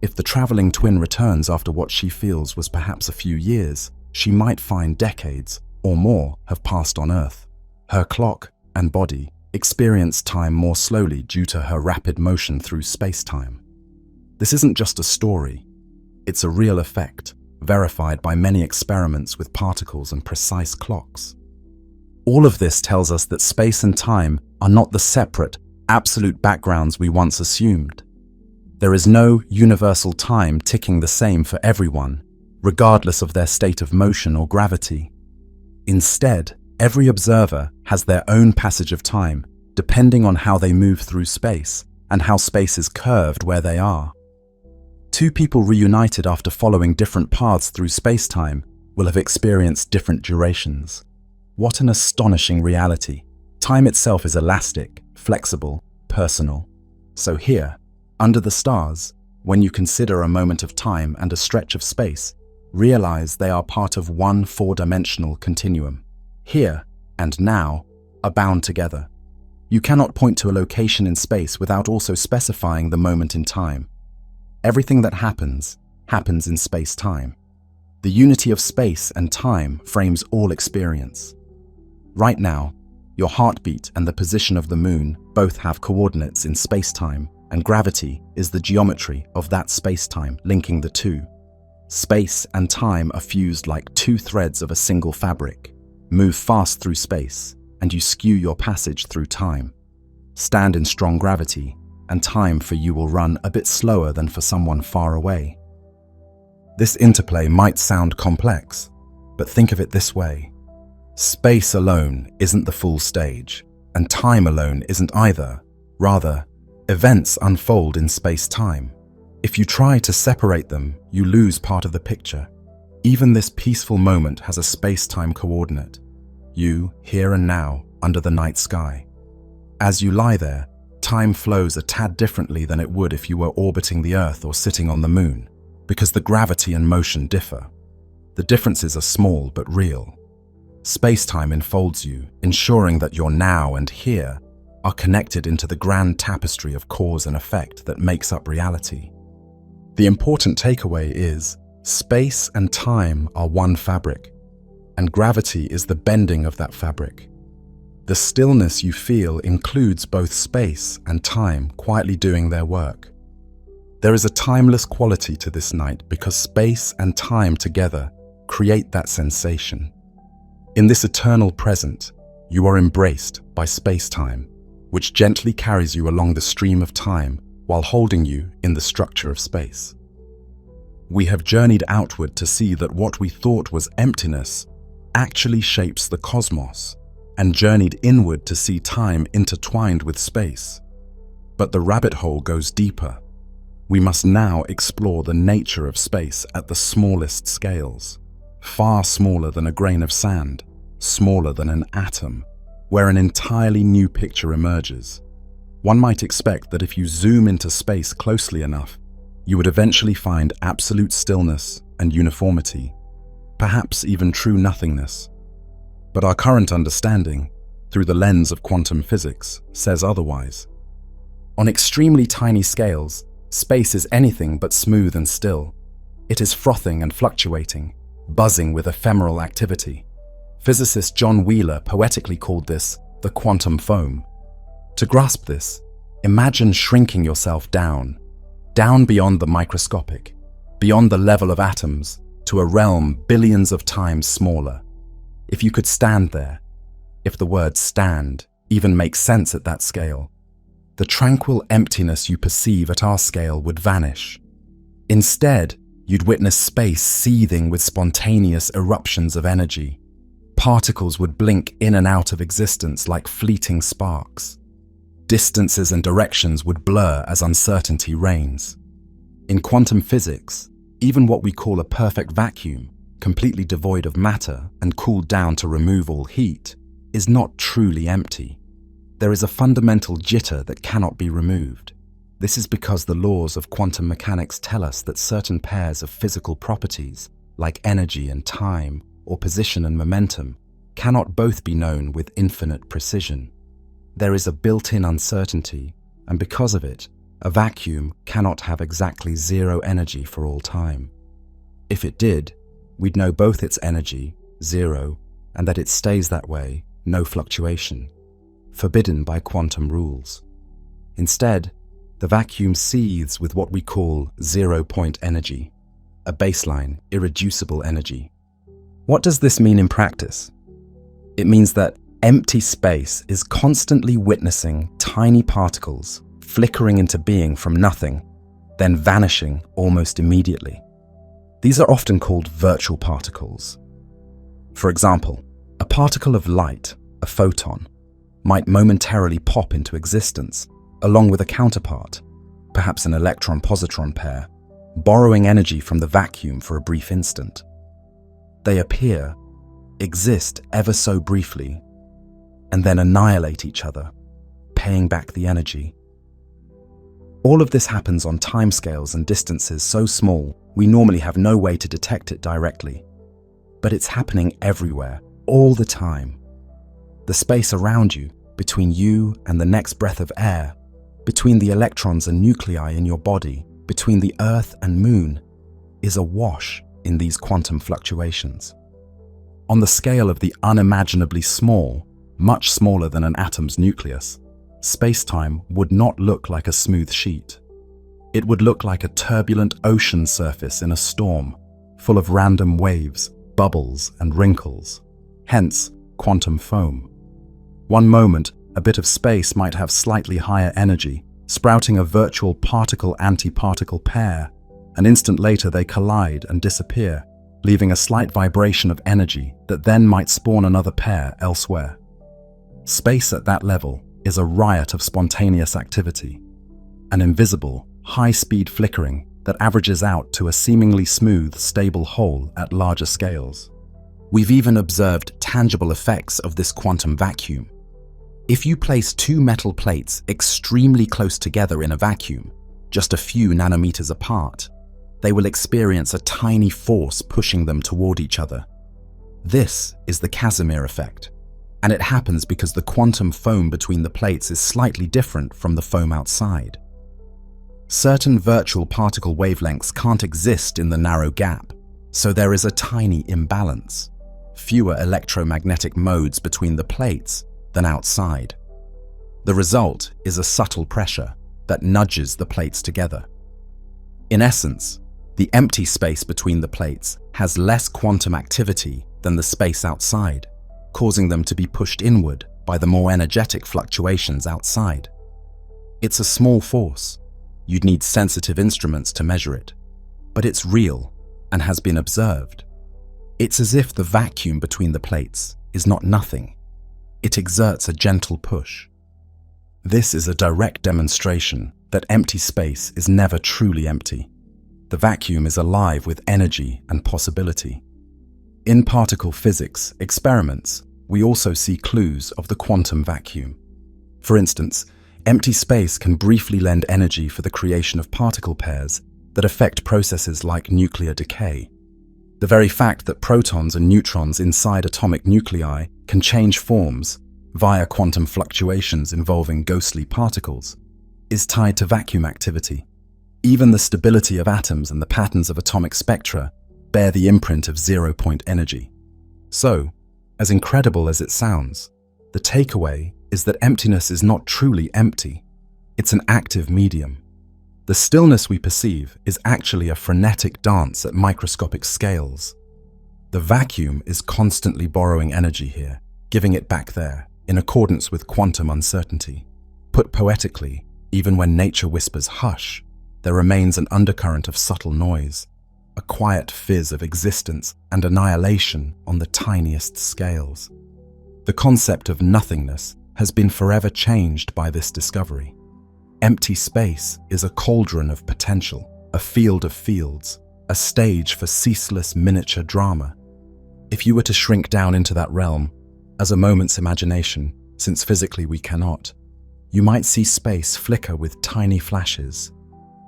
If the traveling twin returns after what she feels was perhaps a few years, she might find decades or more have passed on Earth. Her clock and body experience time more slowly due to her rapid motion through space-time. This isn't just a story. It's a real effect, verified by many experiments with particles and precise clocks. All of this tells us that space and time are not the separate, absolute backgrounds we once assumed. There is no universal time ticking the same for everyone, regardless of their state of motion or gravity. Instead, every observer has their own passage of time, depending on how they move through space and how space is curved where they are. Two people reunited after following different paths through space-time will have experienced different durations. What an astonishing reality. Time itself is elastic, flexible, personal. So here, under the stars, when you consider a moment of time and a stretch of space, realize they are part of one four-dimensional continuum. Here and now are bound together. You cannot point to a location in space without also specifying the moment in time. Everything that happens, happens in space-time. The unity of space and time frames all experience. Right now, your heartbeat and the position of the moon both have coordinates in space-time, and gravity is the geometry of that space-time linking the two. Space and time are fused like two threads of a single fabric. Move fast through space, and you skew your passage through time. Stand in strong gravity, and time for you will run a bit slower than for someone far away. This interplay might sound complex, but think of it this way. Space alone isn't the full stage, and time alone isn't either. Rather, events unfold in space-time. If you try to separate them, you lose part of the picture. Even this peaceful moment has a space-time coordinate. You, here and now, under the night sky. As you lie there, time flows a tad differently than it would if you were orbiting the Earth or sitting on the moon, because the gravity and motion differ. The differences are small but real. Space-time enfolds you, ensuring that your now and here are connected into the grand tapestry of cause and effect that makes up reality. The important takeaway is, space and time are one fabric, and gravity is the bending of that fabric. The stillness you feel includes both space and time quietly doing their work. There is a timeless quality to this night because space and time together create that sensation. In this eternal present, you are embraced by space-time, which gently carries you along the stream of time while holding you in the structure of space. We have journeyed outward to see that what we thought was emptiness actually shapes the cosmos, and journeyed inward to see time intertwined with space. But the rabbit hole goes deeper. We must now explore the nature of space at the smallest scales, far smaller than a grain of sand, smaller than an atom, where an entirely new picture emerges. One might expect that if you zoom into space closely enough, you would eventually find absolute stillness and uniformity, perhaps even true nothingness. But our current understanding, through the lens of quantum physics, says otherwise. On extremely tiny scales, space is anything but smooth and still. It is frothing and fluctuating, buzzing with ephemeral activity. Physicist John Wheeler poetically called this the quantum foam. To grasp this, imagine shrinking yourself down beyond the microscopic, beyond the level of atoms, to a realm billions of times smaller. If you could stand there, if the word stand even makes sense at that scale, the tranquil emptiness you perceive at our scale would vanish. Instead, you'd witness space seething with spontaneous eruptions of energy. Particles would blink in and out of existence like fleeting sparks. Distances and directions would blur as uncertainty reigns. In quantum physics, even what we call a perfect vacuum, completely devoid of matter and cooled down to remove all heat, is not truly empty. There is a fundamental jitter that cannot be removed. This is because the laws of quantum mechanics tell us that certain pairs of physical properties, like energy and time, or position and momentum, cannot both be known with infinite precision. There is a built-in uncertainty, and because of it, a vacuum cannot have exactly zero energy for all time. If it did, we'd know both its energy, zero, and that it stays that way, no fluctuation, forbidden by quantum rules. Instead, the vacuum seethes with what we call zero-point energy, a baseline, irreducible energy. What does this mean in practice? It means that empty space is constantly witnessing tiny particles flickering into being from nothing, then vanishing almost immediately. These are often called virtual particles. For example, a particle of light, a photon, might momentarily pop into existence, along with a counterpart, perhaps an electron-positron pair, borrowing energy from the vacuum for a brief instant. They appear, exist ever so briefly, and then annihilate each other, paying back the energy. All of this happens on timescales and distances so small we normally have no way to detect it directly. But it's happening everywhere, all the time. The space around you, between you and the next breath of air, between the electrons and nuclei in your body, between the Earth and Moon, is awash in these quantum fluctuations. On the scale of the unimaginably small, much smaller than an atom's nucleus, space-time would not look like a smooth sheet. It would look like a turbulent ocean surface in a storm, full of random waves, bubbles, and wrinkles, hence quantum foam. One moment, a bit of space might have slightly higher energy, sprouting a virtual particle-antiparticle pair. An instant later they collide and disappear, leaving a slight vibration of energy that then might spawn another pair elsewhere. Space at that level is a riot of spontaneous activity, an invisible, high-speed flickering that averages out to a seemingly smooth, stable whole at larger scales. We've even observed tangible effects of this quantum vacuum. If you place two metal plates extremely close together in a vacuum, just a few nanometers apart, they will experience a tiny force pushing them toward each other. This is the Casimir effect, and it happens because the quantum foam between the plates is slightly different from the foam outside. Certain virtual particle wavelengths can't exist in the narrow gap, so there is a tiny imbalance, fewer electromagnetic modes between the plates than outside. The result is a subtle pressure that nudges the plates together. In essence, the empty space between the plates has less quantum activity than the space outside, causing them to be pushed inward by the more energetic fluctuations outside. It's a small force. You'd need sensitive instruments to measure it, but it's real and has been observed. It's as if the vacuum between the plates is not nothing. It exerts a gentle push. This is a direct demonstration that empty space is never truly empty. The vacuum is alive with energy and possibility. In particle physics experiments, we also see clues of the quantum vacuum. For instance, empty space can briefly lend energy for the creation of particle pairs that affect processes like nuclear decay. The very fact that protons and neutrons inside atomic nuclei can change forms via quantum fluctuations involving ghostly particles is tied to vacuum activity. Even the stability of atoms and the patterns of atomic spectra bear the imprint of zero-point energy. So, as incredible as it sounds, the takeaway is that emptiness is not truly empty. It's an active medium. The stillness we perceive is actually a frenetic dance at microscopic scales. The vacuum is constantly borrowing energy here, giving it back there, in accordance with quantum uncertainty. Put poetically, even when nature whispers hush, there remains an undercurrent of subtle noise, a quiet fizz of existence and annihilation on the tiniest scales. The concept of nothingness has been forever changed by this discovery. Empty space is a cauldron of potential, a field of fields, a stage for ceaseless miniature drama. If you were to shrink down into that realm, as a moment's imagination, since physically we cannot, you might see space flicker with tiny flashes,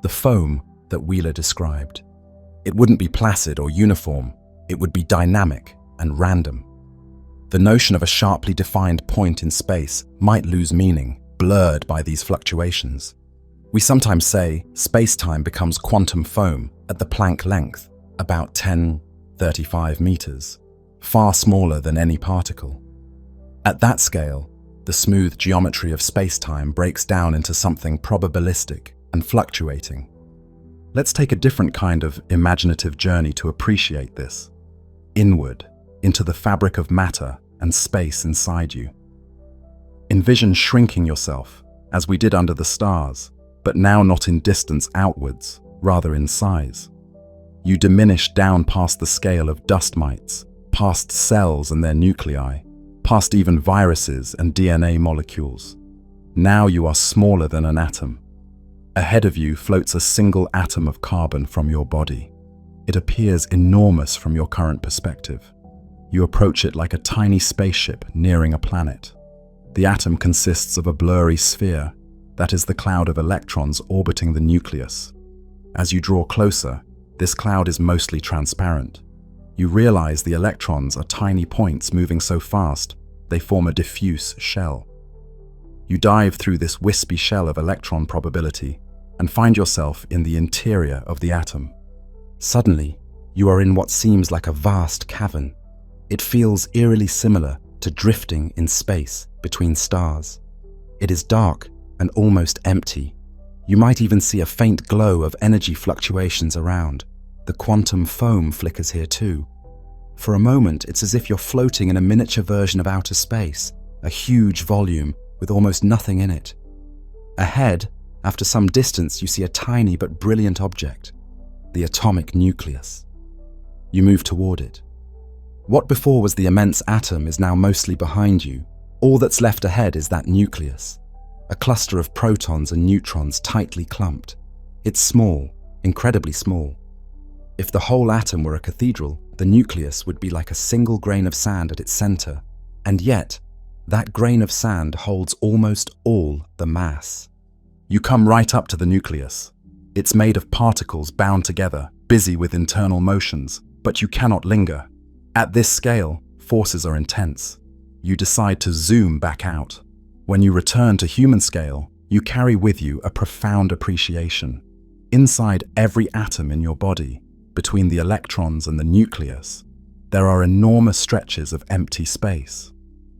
the foam that Wheeler described. It wouldn't be placid or uniform, it would be dynamic and random. The notion of a sharply defined point in space might lose meaning, blurred by these fluctuations. We sometimes say space-time becomes quantum foam at the Planck length, about 10-35 meters, far smaller than any particle. At that scale, the smooth geometry of space-time breaks down into something probabilistic and fluctuating. Let's take a different kind of imaginative journey to appreciate this. Inward, into the fabric of matter and space inside you. Envision shrinking yourself, as we did under the stars, but now not in distance outwards, rather in size. You diminish down past the scale of dust mites, past cells and their nuclei, past even viruses and DNA molecules. Now you are smaller than an atom. Ahead of you floats a single atom of carbon from your body. It appears enormous from your current perspective. You approach it like a tiny spaceship nearing a planet. The atom consists of a blurry sphere, that is the cloud of electrons orbiting the nucleus. As you draw closer, this cloud is mostly transparent. You realize the electrons are tiny points moving so fast, they form a diffuse shell. You dive through this wispy shell of electron probability and find yourself in the interior of the atom. Suddenly, you are in what seems like a vast cavern. It feels eerily similar to drifting in space between stars. It is dark and almost empty. You might even see a faint glow of energy fluctuations around. The quantum foam flickers here too. For a moment, it's as if you're floating in a miniature version of outer space, a huge volume with almost nothing in it. Ahead, after some distance, you see a tiny but brilliant object, the atomic nucleus. You move toward it. What before was the immense atom is now mostly behind you. All that's left ahead is that nucleus, a cluster of protons and neutrons tightly clumped. It's small, incredibly small. If the whole atom were a cathedral, the nucleus would be like a single grain of sand at its center, and yet, that grain of sand holds almost all the mass. You come right up to the nucleus. It's made of particles bound together, busy with internal motions, but you cannot linger. At this scale, forces are intense. You decide to zoom back out. When you return to human scale, you carry with you a profound appreciation. Inside every atom in your body, between the electrons and the nucleus, there are enormous stretches of empty space.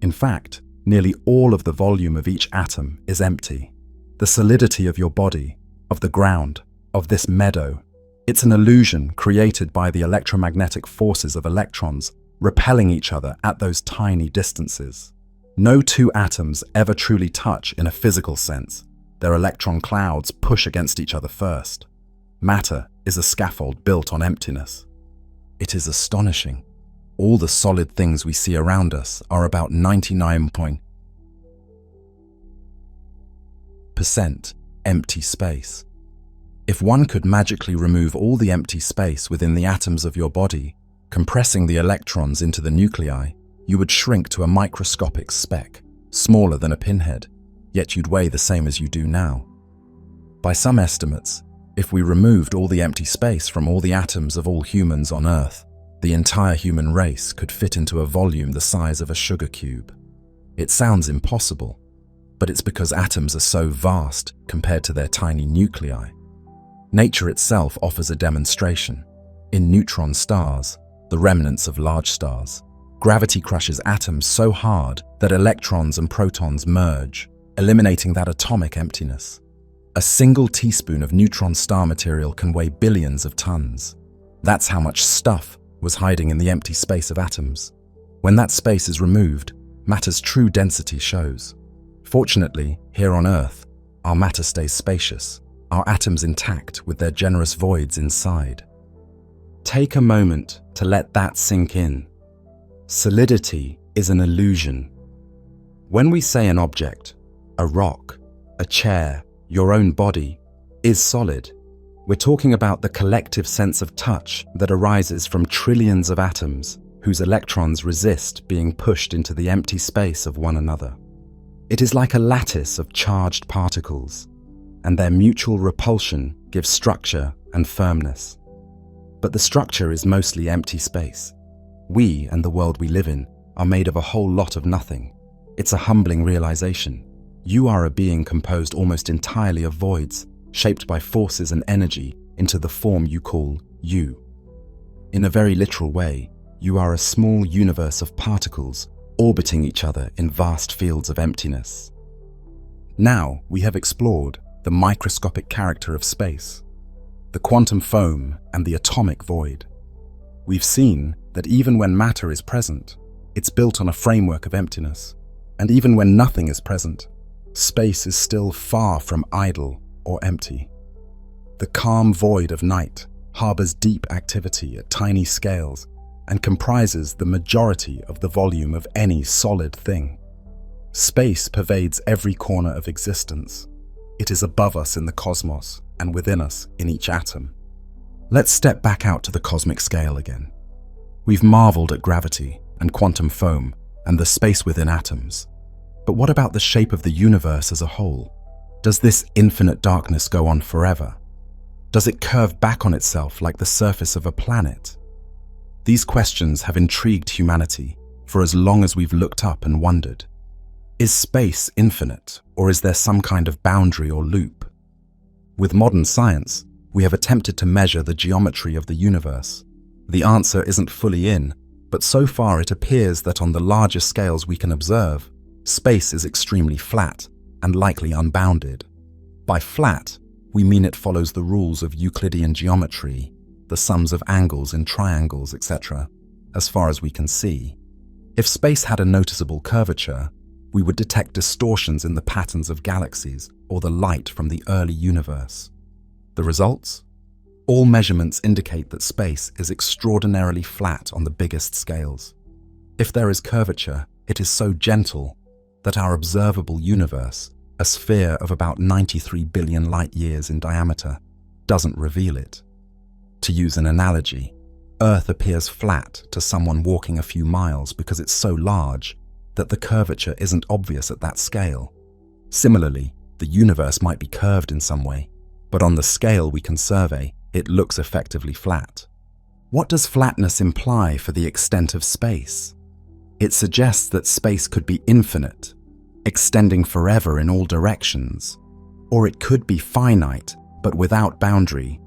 In fact, nearly all of the volume of each atom is empty. The solidity of your body, of the ground, of this meadow, it's an illusion created by the electromagnetic forces of electrons repelling each other at those tiny distances. No two atoms ever truly touch in a physical sense. Their electron clouds push against each other first. Matter is a scaffold built on emptiness. It is astonishing. All the solid things we see around us are about 99% empty space. If one could magically remove all the empty space within the atoms of your body, compressing the electrons into the nuclei, you would shrink to a microscopic speck, smaller than a pinhead, yet you'd weigh the same as you do now. By some estimates, if we removed all the empty space from all the atoms of all humans on Earth, the entire human race could fit into a volume the size of a sugar cube. It sounds impossible, but it's because atoms are so vast compared to their tiny nuclei. Nature itself offers a demonstration. In neutron stars, the remnants of large stars, gravity crushes atoms so hard that electrons and protons merge, eliminating that atomic emptiness. A single teaspoon of neutron star material can weigh billions of tons. That's how much stuff was hiding in the empty space of atoms. When that space is removed, matter's true density shows. Fortunately, here on Earth, our matter stays spacious, our atoms intact with their generous voids inside. Take a moment to let that sink in. Solidity is an illusion. When we say an object, a rock, a chair, your own body, is solid, we're talking about the collective sense of touch that arises from trillions of atoms whose electrons resist being pushed into the empty space of one another. It is like a lattice of charged particles, and their mutual repulsion gives structure and firmness. But the structure is mostly empty space. We and the world we live in are made of a whole lot of nothing. It's a humbling realization. You are a being composed almost entirely of voids, shaped by forces and energy into the form you call you. In a very literal way, you are a small universe of particles orbiting each other in vast fields of emptiness. Now we have explored the microscopic character of space, the quantum foam and the atomic void. We've seen that even when matter is present, it's built on a framework of emptiness. And even when nothing is present, space is still far from idle or empty. The calm void of night harbors deep activity at tiny scales and comprises the majority of the volume of any solid thing. Space pervades every corner of existence. It is above us in the cosmos and within us in each atom. Let's step back out to the cosmic scale again. We've marveled at gravity and quantum foam and the space within atoms. But what about the shape of the universe as a whole? Does this infinite darkness go on forever? Does it curve back on itself like the surface of a planet? These questions have intrigued humanity for as long as we've looked up and wondered. Is space infinite, or is there some kind of boundary or loop? With modern science, we have attempted to measure the geometry of the universe. The answer isn't fully in, but so far it appears that on the larger scales we can observe, space is extremely flat and likely unbounded. By flat, we mean it follows the rules of Euclidean geometry, the sums of angles in triangles, etc., as far as we can see. If space had a noticeable curvature, we would detect distortions in the patterns of galaxies or the light from the early universe. The results? All measurements indicate that space is extraordinarily flat on the biggest scales. If there is curvature, it is so gentle that our observable universe, a sphere of about 93 billion light-years in diameter, doesn't reveal it. To use an analogy, Earth appears flat to someone walking a few miles because it's so large that the curvature isn't obvious at that scale. Similarly, the universe might be curved in some way, but on the scale we can survey, it looks effectively flat. What does flatness imply for the extent of space? It suggests that space could be infinite, extending forever in all directions, or it could be finite, but without boundary,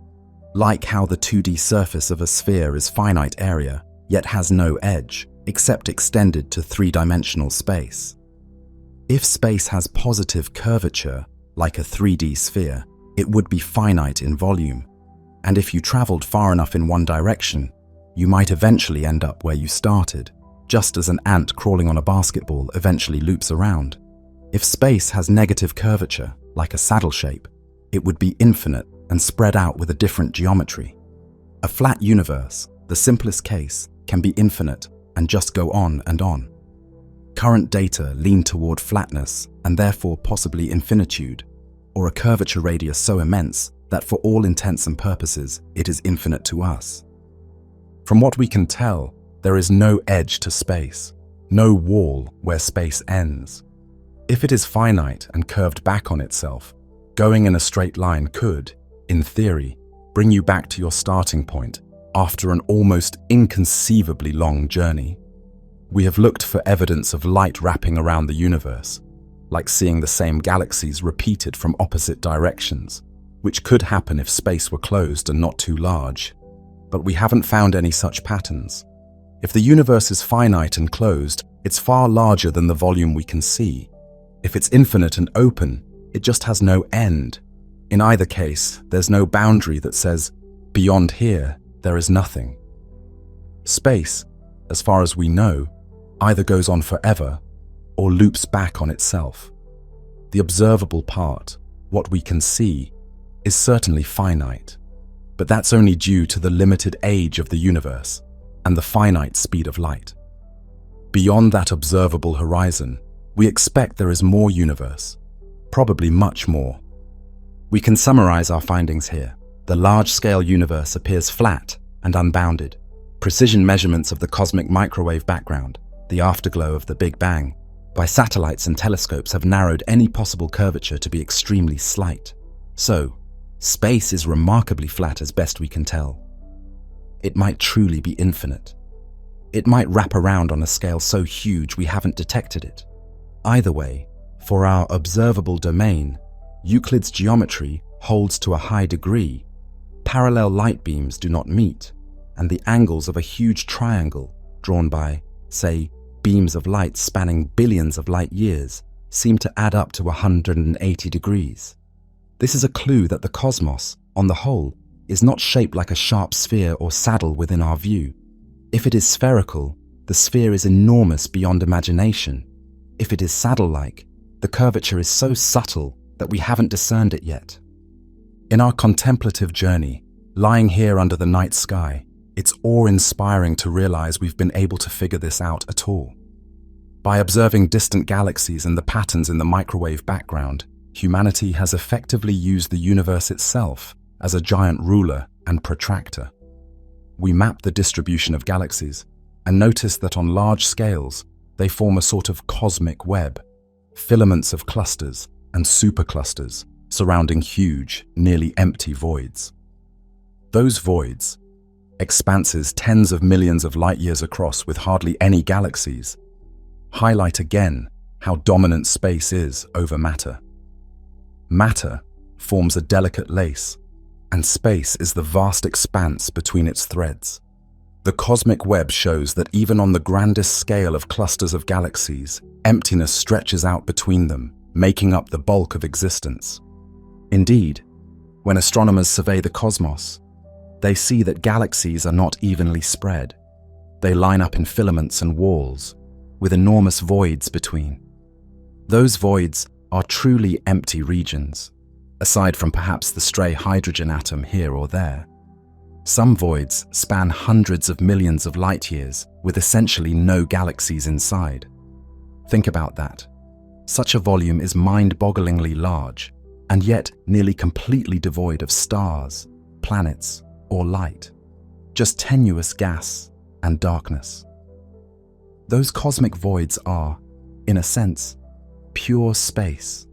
like how the 2D surface of a sphere is finite area, yet has no edge, except extended to three-dimensional space. If space has positive curvature, like a 3D sphere, it would be finite in volume, and if you traveled far enough in one direction, you might eventually end up where you started, just as an ant crawling on a basketball eventually loops around. If space has negative curvature, like a saddle shape, it would be infinite and spread out with a different geometry. A flat universe, the simplest case, can be infinite and just go on and on. Current data lean toward flatness and therefore possibly infinitude, or a curvature radius so immense that for all intents and purposes it is infinite to us. From what we can tell, there is no edge to space, no wall where space ends. If it is finite and curved back on itself, going in a straight line could, in theory, bring you back to your starting point after an almost inconceivably long journey. We have looked for evidence of light wrapping around the universe, like seeing the same galaxies repeated from opposite directions, which could happen if space were closed and not too large. But we haven't found any such patterns. If the universe is finite and closed, it's far larger than the volume we can see. If it's infinite and open, it just has no end. In either case, there's no boundary that says, beyond here, there is nothing. Space, as far as we know, either goes on forever or loops back on itself. The observable part, what we can see, is certainly finite, but that's only due to the limited age of the universe and the finite speed of light. Beyond that observable horizon, we expect there is more universe, probably much more. We can summarize our findings here. The large-scale universe appears flat and unbounded. Precision measurements of the cosmic microwave background, the afterglow of the Big Bang, by satellites and telescopes have narrowed any possible curvature to be extremely slight. So, space is remarkably flat as best we can tell. It might truly be infinite. It might wrap around on a scale so huge we haven't detected it. Either way, for our observable domain, Euclid's geometry holds to a high degree. Parallel light beams do not meet, and the angles of a huge triangle drawn by, say, beams of light spanning billions of light years seem to add up to 180 degrees. This is a clue that the cosmos, on the whole, is not shaped like a sharp sphere or saddle within our view. If it is spherical, the sphere is enormous beyond imagination. If it is saddle-like, the curvature is so subtle that we haven't discerned it yet. In our contemplative journey, lying here under the night sky, it's awe-inspiring to realize we've been able to figure this out at all. By observing distant galaxies and the patterns in the microwave background, humanity has effectively used the universe itself as a giant ruler and protractor. We map the distribution of galaxies and notice that on large scales, they form a sort of cosmic web, filaments of clusters and superclusters surrounding huge, nearly empty voids. Those voids, expanses tens of millions of light-years across with hardly any galaxies, highlight again how dominant space is over matter. Matter forms a delicate lace, and space is the vast expanse between its threads. The cosmic web shows that even on the grandest scale of clusters of galaxies, emptiness stretches out between them, making up the bulk of existence. Indeed, when astronomers survey the cosmos, they see that galaxies are not evenly spread. They line up in filaments and walls, with enormous voids between. Those voids are truly empty regions, aside from perhaps the stray hydrogen atom here or there. Some voids span hundreds of millions of light years with essentially no galaxies inside. Think about that. Such a volume is mind-bogglingly large, and yet nearly completely devoid of stars, planets, or light. Just tenuous gas and darkness. Those cosmic voids are, in a sense, pure space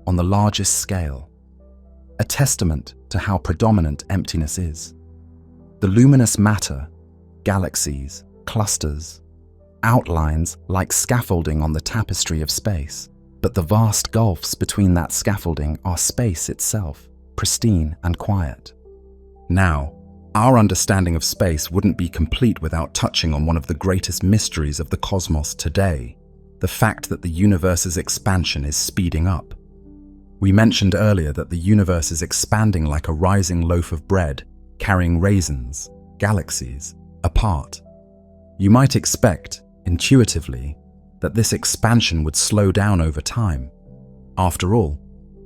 on the largest scale, a testament to how predominant emptiness is. The luminous matter, galaxies, clusters, outlines like scaffolding on the tapestry of space, but the vast gulfs between that scaffolding are space itself, pristine and quiet. Now, our understanding of space wouldn't be complete without touching on one of the greatest mysteries of the cosmos today, the fact that the universe's expansion is speeding up. We mentioned earlier that the universe is expanding like a rising loaf of bread, carrying raisins, galaxies, apart. You might expect, intuitively, that this expansion would slow down over time. After all,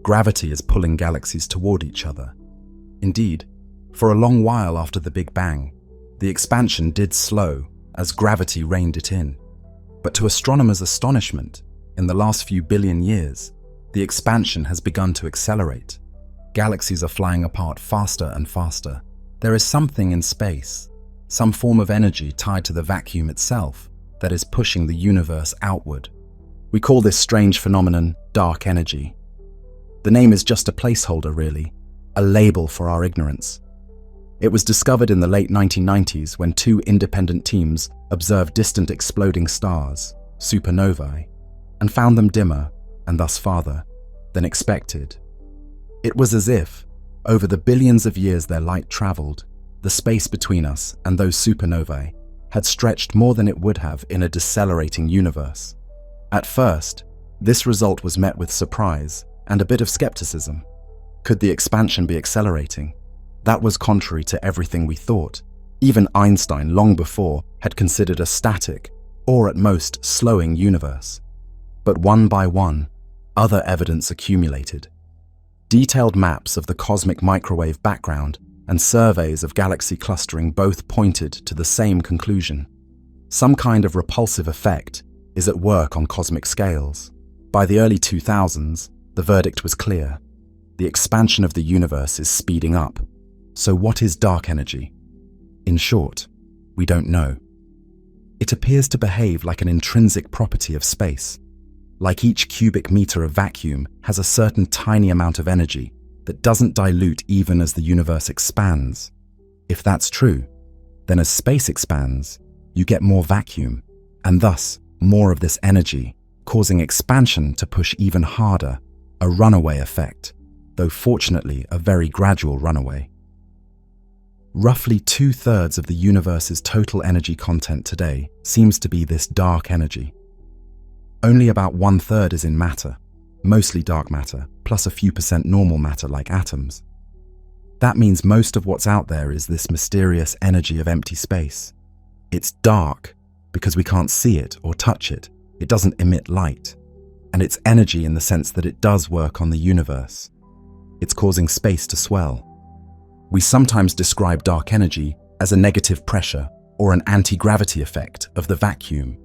gravity is pulling galaxies toward each other. Indeed, for a long while after the Big Bang, the expansion did slow as gravity reined it in. But to astronomers' astonishment, in the last few billion years, the expansion has begun to accelerate. Galaxies are flying apart faster and faster. There is something in space, some form of energy tied to the vacuum itself, that is pushing the universe outward. We call this strange phenomenon dark energy. The name is just a placeholder, really, a label for our ignorance. It was discovered in the late 1990s when two independent teams observed distant exploding stars, supernovae, and found them dimmer, and thus farther, than expected. It was as if, over the billions of years their light traveled, the space between us and those supernovae had stretched more than it would have in a decelerating universe. At first, this result was met with surprise and a bit of skepticism. Could the expansion be accelerating? That was contrary to everything we thought. Even Einstein, long before, had considered a static, or at most slowing universe. But one by one, other evidence accumulated. Detailed maps of the cosmic microwave background and surveys of galaxy clustering both pointed to the same conclusion. Some kind of repulsive effect is at work on cosmic scales. By the early 2000s, the verdict was clear. The expansion of the universe is speeding up. So what is dark energy? In short, we don't know. It appears to behave like an intrinsic property of space. Like each cubic meter of vacuum has a certain tiny amount of energy that doesn't dilute even as the universe expands. If that's true, then as space expands, you get more vacuum, and thus more of this energy, causing expansion to push even harder, a runaway effect, though fortunately a very gradual runaway. Roughly 2/3 of the universe's total energy content today seems to be this dark energy. Only about 1/3 is in matter, mostly dark matter, plus a few percent normal matter like atoms. That means most of what's out there is this mysterious energy of empty space. It's dark because we can't see it or touch it. It doesn't emit light. And it's energy in the sense that it does work on the universe. It's causing space to swell. We sometimes describe dark energy as a negative pressure or an anti-gravity effect of the vacuum.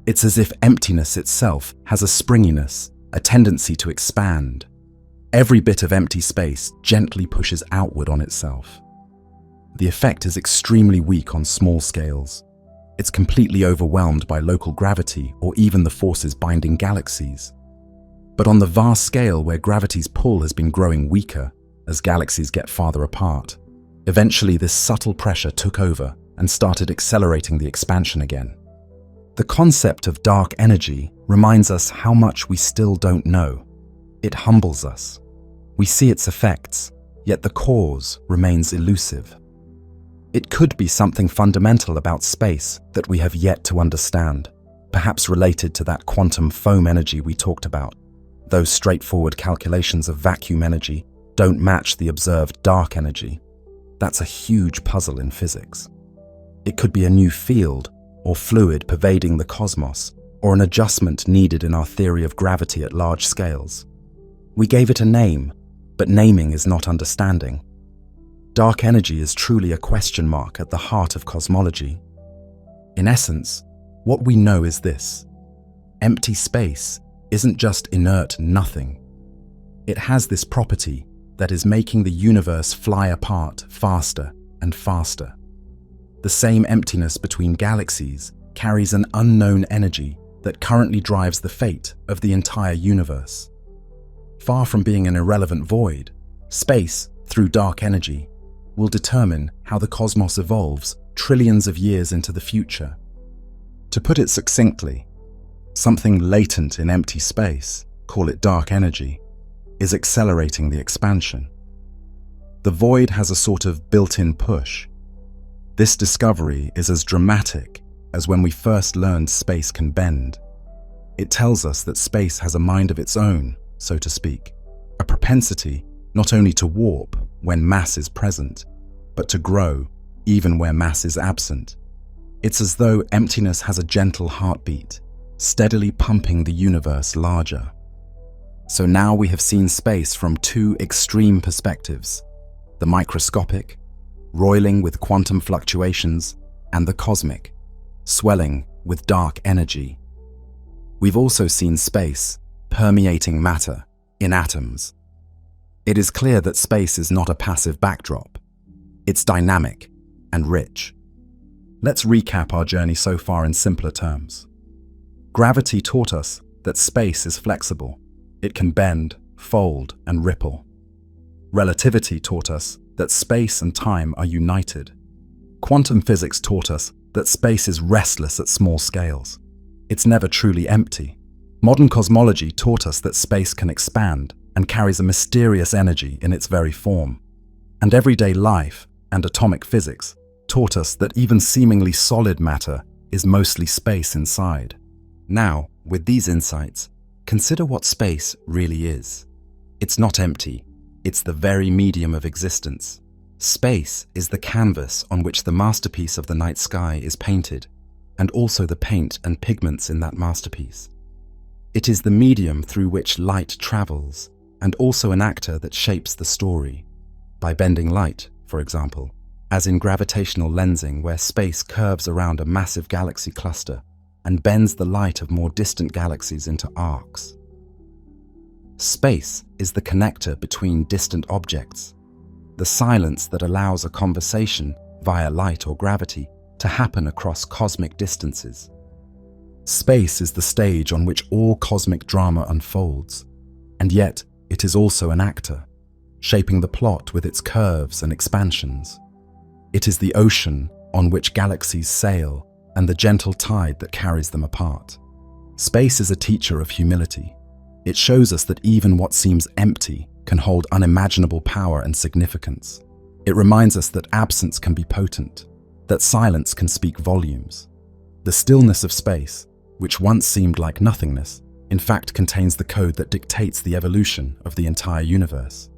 It's as if emptiness itself has a springiness, a tendency to expand. Every bit of empty space gently pushes outward on itself. The effect is extremely weak on small scales. It's completely overwhelmed by local gravity or even the forces binding galaxies. But on the vast scale where gravity's pull has been growing weaker as galaxies get farther apart, eventually this subtle pressure took over and started accelerating the expansion again. The concept of dark energy reminds us how much we still don't know. It humbles us. We see its effects, yet the cause remains elusive. It could be something fundamental about space that we have yet to understand, perhaps related to that quantum foam energy we talked about. Those straightforward calculations of vacuum energy don't match the observed dark energy. That's a huge puzzle in physics. It could be a new field or fluid pervading the cosmos, or an adjustment needed in our theory of gravity at large scales. We gave it a name, but naming is not understanding. Dark energy is truly a question mark at the heart of cosmology. In essence, what we know is this: empty space isn't just inert nothing. It has this property that is making the universe fly apart faster and faster. The same emptiness between galaxies carries an unknown energy that currently drives the fate of the entire universe. Far from being an irrelevant void, space, through dark energy, will determine how the cosmos evolves trillions of years into the future. To put it succinctly, something latent in empty space, call it dark energy, is accelerating the expansion. The void has a sort of built-in push. This discovery is as dramatic as when we first learned space can bend. It tells us that space has a mind of its own, so to speak, a propensity not only to warp when mass is present, but to grow even where mass is absent. It's as though emptiness has a gentle heartbeat, steadily pumping the universe larger. So now we have seen space from two extreme perspectives: the microscopic, roiling with quantum fluctuations, and the cosmic, swelling with dark energy. We've also seen space permeating matter in atoms. It is clear that space is not a passive backdrop. It's dynamic and rich. Let's recap our journey so far in simpler terms. Gravity taught us that space is flexible. It can bend, fold, and ripple. Relativity taught us that space and time are united. Quantum physics taught us that space is restless at small scales. It's never truly empty. Modern cosmology taught us that space can expand and carries a mysterious energy in its very form. And everyday life and atomic physics taught us that even seemingly solid matter is mostly space inside. Now, with these insights, consider what space really is. It's not empty. It's the very medium of existence. Space is the canvas on which the masterpiece of the night sky is painted, and also the paint and pigments in that masterpiece. It is the medium through which light travels, and also an actor that shapes the story. By bending light, for example, as in gravitational lensing, where space curves around a massive galaxy cluster and bends the light of more distant galaxies into arcs. Space is the connector between distant objects, the silence that allows a conversation via light or gravity to happen across cosmic distances. Space is the stage on which all cosmic drama unfolds, and yet it is also an actor, shaping the plot with its curves and expansions. It is the ocean on which galaxies sail and the gentle tide that carries them apart. Space is a teacher of humility. It shows us that even what seems empty can hold unimaginable power and significance. It reminds us that absence can be potent, that silence can speak volumes. The stillness of space, which once seemed like nothingness, in fact contains the code that dictates the evolution of the entire universe.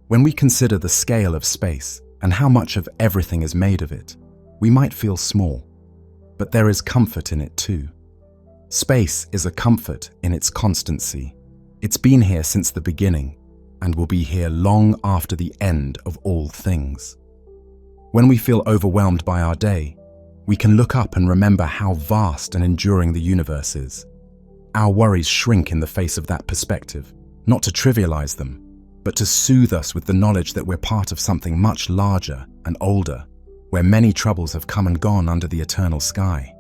When we consider the scale of space and how much of everything is made of it, we might feel small, but there is comfort in it too. Space is a comfort in its constancy. It's been here since the beginning and will be here long after the end of all things. When we feel overwhelmed by our day, we can look up and remember how vast and enduring the universe is. Our worries shrink in the face of that perspective, not to trivialize them, but to soothe us with the knowledge that we're part of something much larger and older, where many troubles have come and gone under the eternal sky.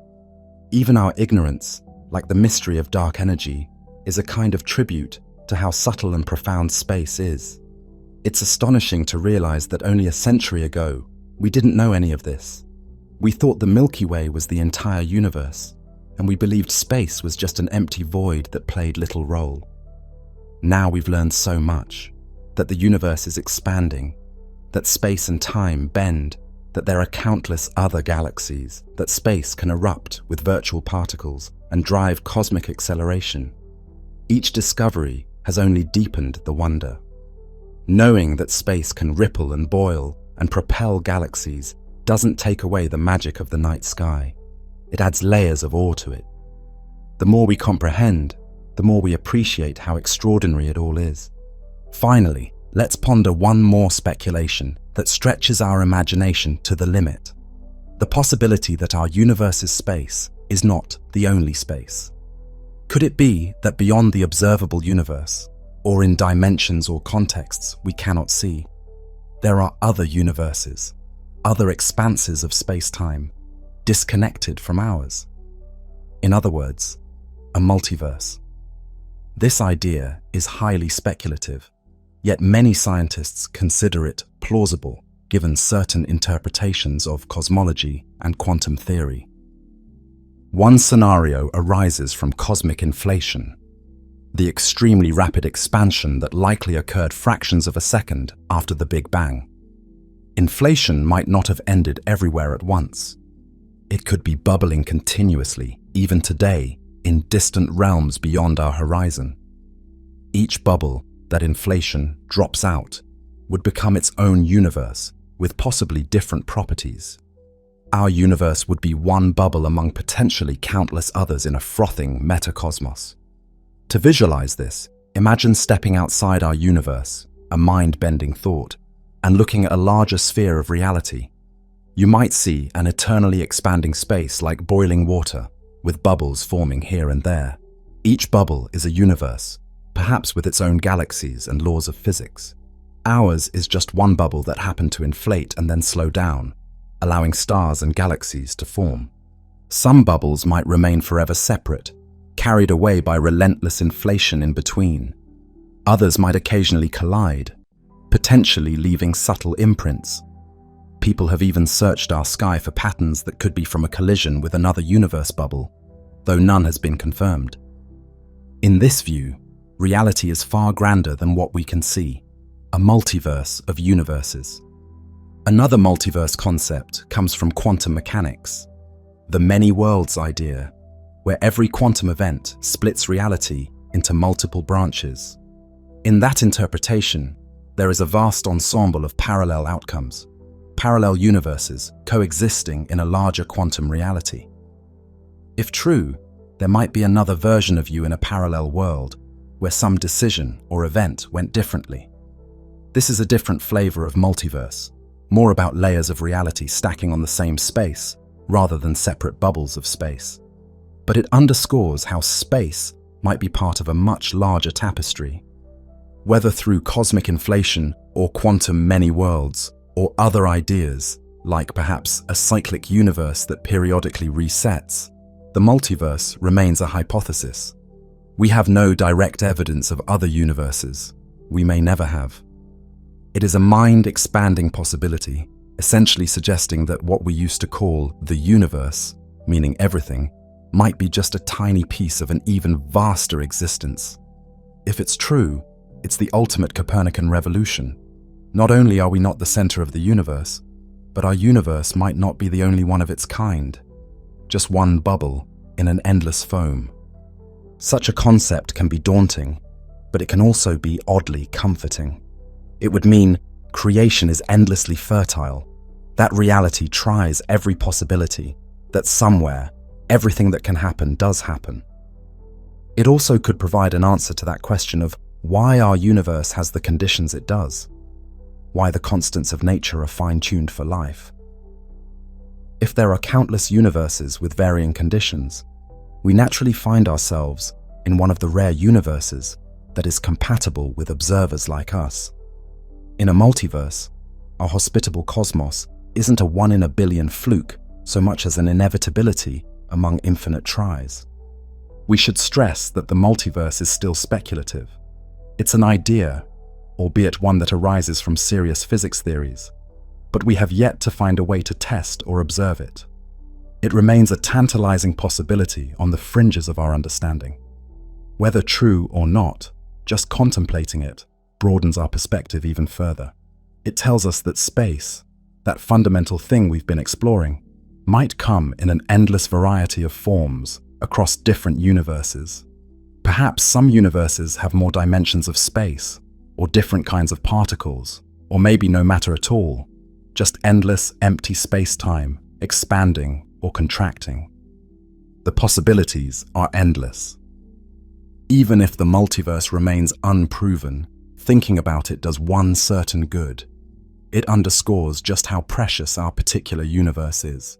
Even our ignorance, like the mystery of dark energy, is a kind of tribute to how subtle and profound space is. It's astonishing to realize that only a century ago, we didn't know any of this. We thought the Milky Way was the entire universe, and we believed space was just an empty void that played little role. Now we've learned so much, that the universe is expanding, that space and time bend, that there are countless other galaxies, that space can erupt with virtual particles and drive cosmic acceleration. Each discovery has only deepened the wonder. Knowing that space can ripple and boil and propel galaxies doesn't take away the magic of the night sky. It adds layers of awe to it. The more we comprehend, the more we appreciate how extraordinary it all is. Finally, let's ponder one more speculation that stretches our imagination to the limit. The possibility that our universe's space is not the only space. Could it be that beyond the observable universe, or in dimensions or contexts we cannot see, there are other universes, other expanses of space-time, disconnected from ours? In other words, a multiverse. This idea is highly speculative, yet many scientists consider it plausible given certain interpretations of cosmology and quantum theory. One scenario arises from cosmic inflation, the extremely rapid expansion that likely occurred fractions of a second after the Big Bang. Inflation might not have ended everywhere at once. It could be bubbling continuously, even today, in distant realms beyond our horizon. Each bubble that inflation drops out would become its own universe with possibly different properties. Our universe would be one bubble among potentially countless others in a frothing metacosmos. To visualize this, imagine stepping outside our universe, a mind-bending thought, and looking at a larger sphere of reality. You might see an eternally expanding space like boiling water, with bubbles forming here and there. Each bubble is a universe, perhaps with its own galaxies and laws of physics. Ours is just one bubble that happened to inflate and then slow down, allowing stars and galaxies to form. Some bubbles might remain forever separate, carried away by relentless inflation in between. Others might occasionally collide, potentially leaving subtle imprints. People have even searched our sky for patterns that could be from a collision with another universe bubble, though none has been confirmed. In this view, reality is far grander than what we can see, a multiverse of universes. Another multiverse concept comes from quantum mechanics, the many worlds idea, where every quantum event splits reality into multiple branches. In that interpretation, there is a vast ensemble of parallel outcomes, parallel universes coexisting in a larger quantum reality. If true, there might be another version of you in a parallel world where some decision or event went differently. This is a different flavor of multiverse, more about layers of reality stacking on the same space rather than separate bubbles of space. But it underscores how space might be part of a much larger tapestry. Whether through cosmic inflation or quantum many worlds, or other ideas, like perhaps a cyclic universe that periodically resets, the multiverse remains a hypothesis. We have no direct evidence of other universes. We may never have. It is a mind-expanding possibility, essentially suggesting that what we used to call the universe, meaning everything, might be just a tiny piece of an even vaster existence. If it's true, it's the ultimate Copernican revolution. Not only are we not the center of the universe, but our universe might not be the only one of its kind, just one bubble in an endless foam. Such a concept can be daunting, but it can also be oddly comforting. It would mean creation is endlessly fertile, that reality tries every possibility, that somewhere, everything that can happen does happen. It also could provide an answer to that question of why our universe has the conditions it does, why the constants of nature are fine-tuned for life. If there are countless universes with varying conditions, we naturally find ourselves in one of the rare universes that is compatible with observers like us. In a multiverse, our hospitable cosmos isn't a 1 in a billion fluke so much as an inevitability among infinite tries. We should stress that the multiverse is still speculative. It's an idea, albeit one that arises from serious physics theories, but we have yet to find a way to test or observe it. It remains a tantalizing possibility on the fringes of our understanding. Whether true or not, just contemplating it broadens our perspective even further. It tells us that space, that fundamental thing we've been exploring, might come in an endless variety of forms across different universes. Perhaps some universes have more dimensions of space, or different kinds of particles, or maybe no matter at all, just endless, empty space-time, expanding or contracting. The possibilities are endless. Even if the multiverse remains unproven, thinking about it does one certain good. It underscores just how precious our particular universe is.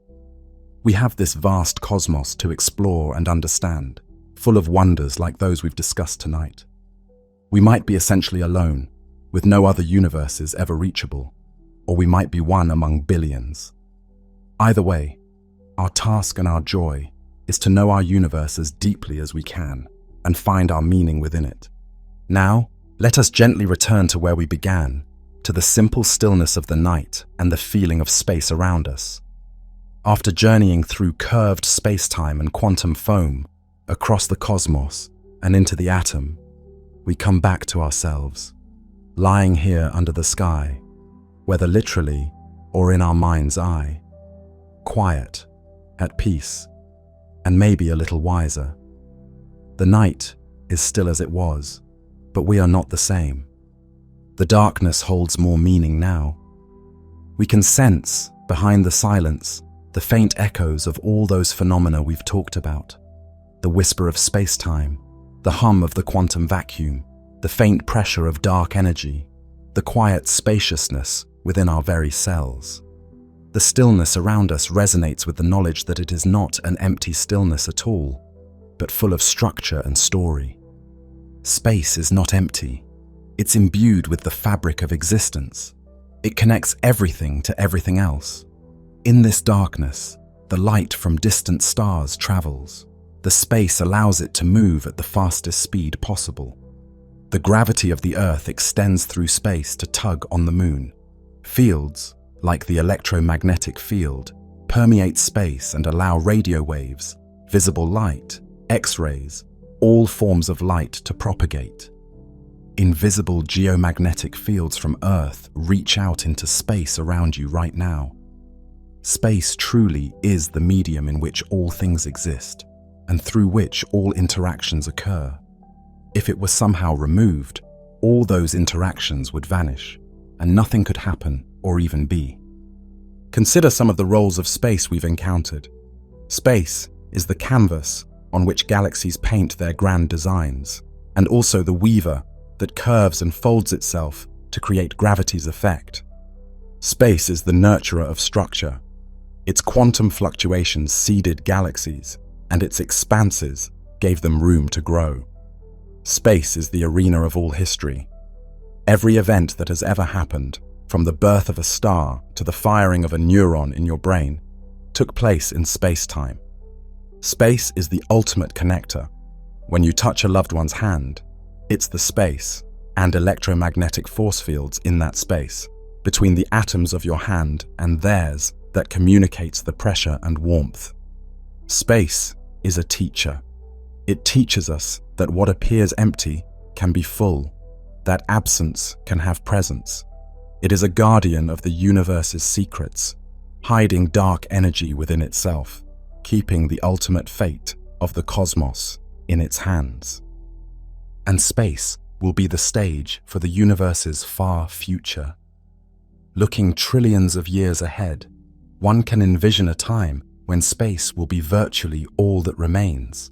We have this vast cosmos to explore and understand, full of wonders like those we've discussed tonight. We might be essentially alone, with no other universes ever reachable, or we might be one among billions. Either way, our task and our joy is to know our universe as deeply as we can and find our meaning within it. Now, let us gently return to where we began, to the simple stillness of the night and the feeling of space around us. After journeying through curved space-time and quantum foam, across the cosmos and into the atom, we come back to ourselves, lying here under the sky, whether literally or in our mind's eye, quiet, at peace, and maybe a little wiser. The night is still as it was, but we are not the same. The darkness holds more meaning now. We can sense, behind the silence, the faint echoes of all those phenomena we've talked about. The whisper of space-time, the hum of the quantum vacuum, the faint pressure of dark energy, the quiet spaciousness within our very cells. The stillness around us resonates with the knowledge that it is not an empty stillness at all, but full of structure and story. Space is not empty. It's imbued with the fabric of existence. It connects everything to everything else. In this darkness, the light from distant stars travels. The space allows it to move at the fastest speed possible. The gravity of the Earth extends through space to tug on the moon. Fields, like the electromagnetic field, permeate space and allow radio waves, visible light, X-rays, all forms of light to propagate. Invisible geomagnetic fields from Earth reach out into space around you right now. Space truly is the medium in which all things exist, and through which all interactions occur. If it were somehow removed, all those interactions would vanish, and nothing could happen or even be. Consider some of the roles of space we've encountered. Space is the canvas on which galaxies paint their grand designs, and also the weaver that curves and folds itself to create gravity's effect. Space is the nurturer of structure. Its quantum fluctuations seeded galaxies, and its expanses gave them room to grow. Space is the arena of all history. Every event that has ever happened, from the birth of a star to the firing of a neuron in your brain, took place in space-time. Space is the ultimate connector. When you touch a loved one's hand, it's the space and electromagnetic force fields in that space, between the atoms of your hand and theirs, that communicates the pressure and warmth. Space is a teacher. It teaches us that what appears empty can be full, that absence can have presence. It is a guardian of the universe's secrets, hiding dark energy within itself, keeping the ultimate fate of the cosmos in its hands. And space will be the stage for the universe's far future. Looking trillions of years ahead, one can envision a time when space will be virtually all that remains.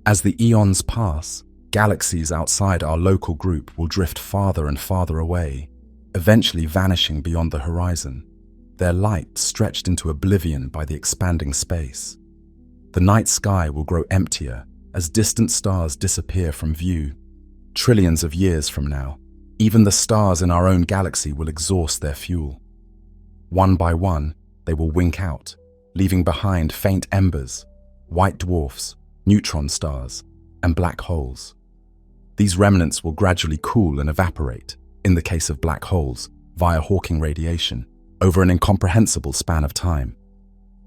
As the eons pass, galaxies outside our local group will drift farther and farther away, eventually vanishing beyond the horizon, their light stretched into oblivion by the expanding space. The night sky will grow emptier as distant stars disappear from view. Trillions of years from now, even the stars in our own galaxy will exhaust their fuel. One by one, they will wink out, leaving behind faint embers, white dwarfs, neutron stars, and black holes. These remnants will gradually cool and evaporate, in the case of black holes, via Hawking radiation, over an incomprehensible span of time.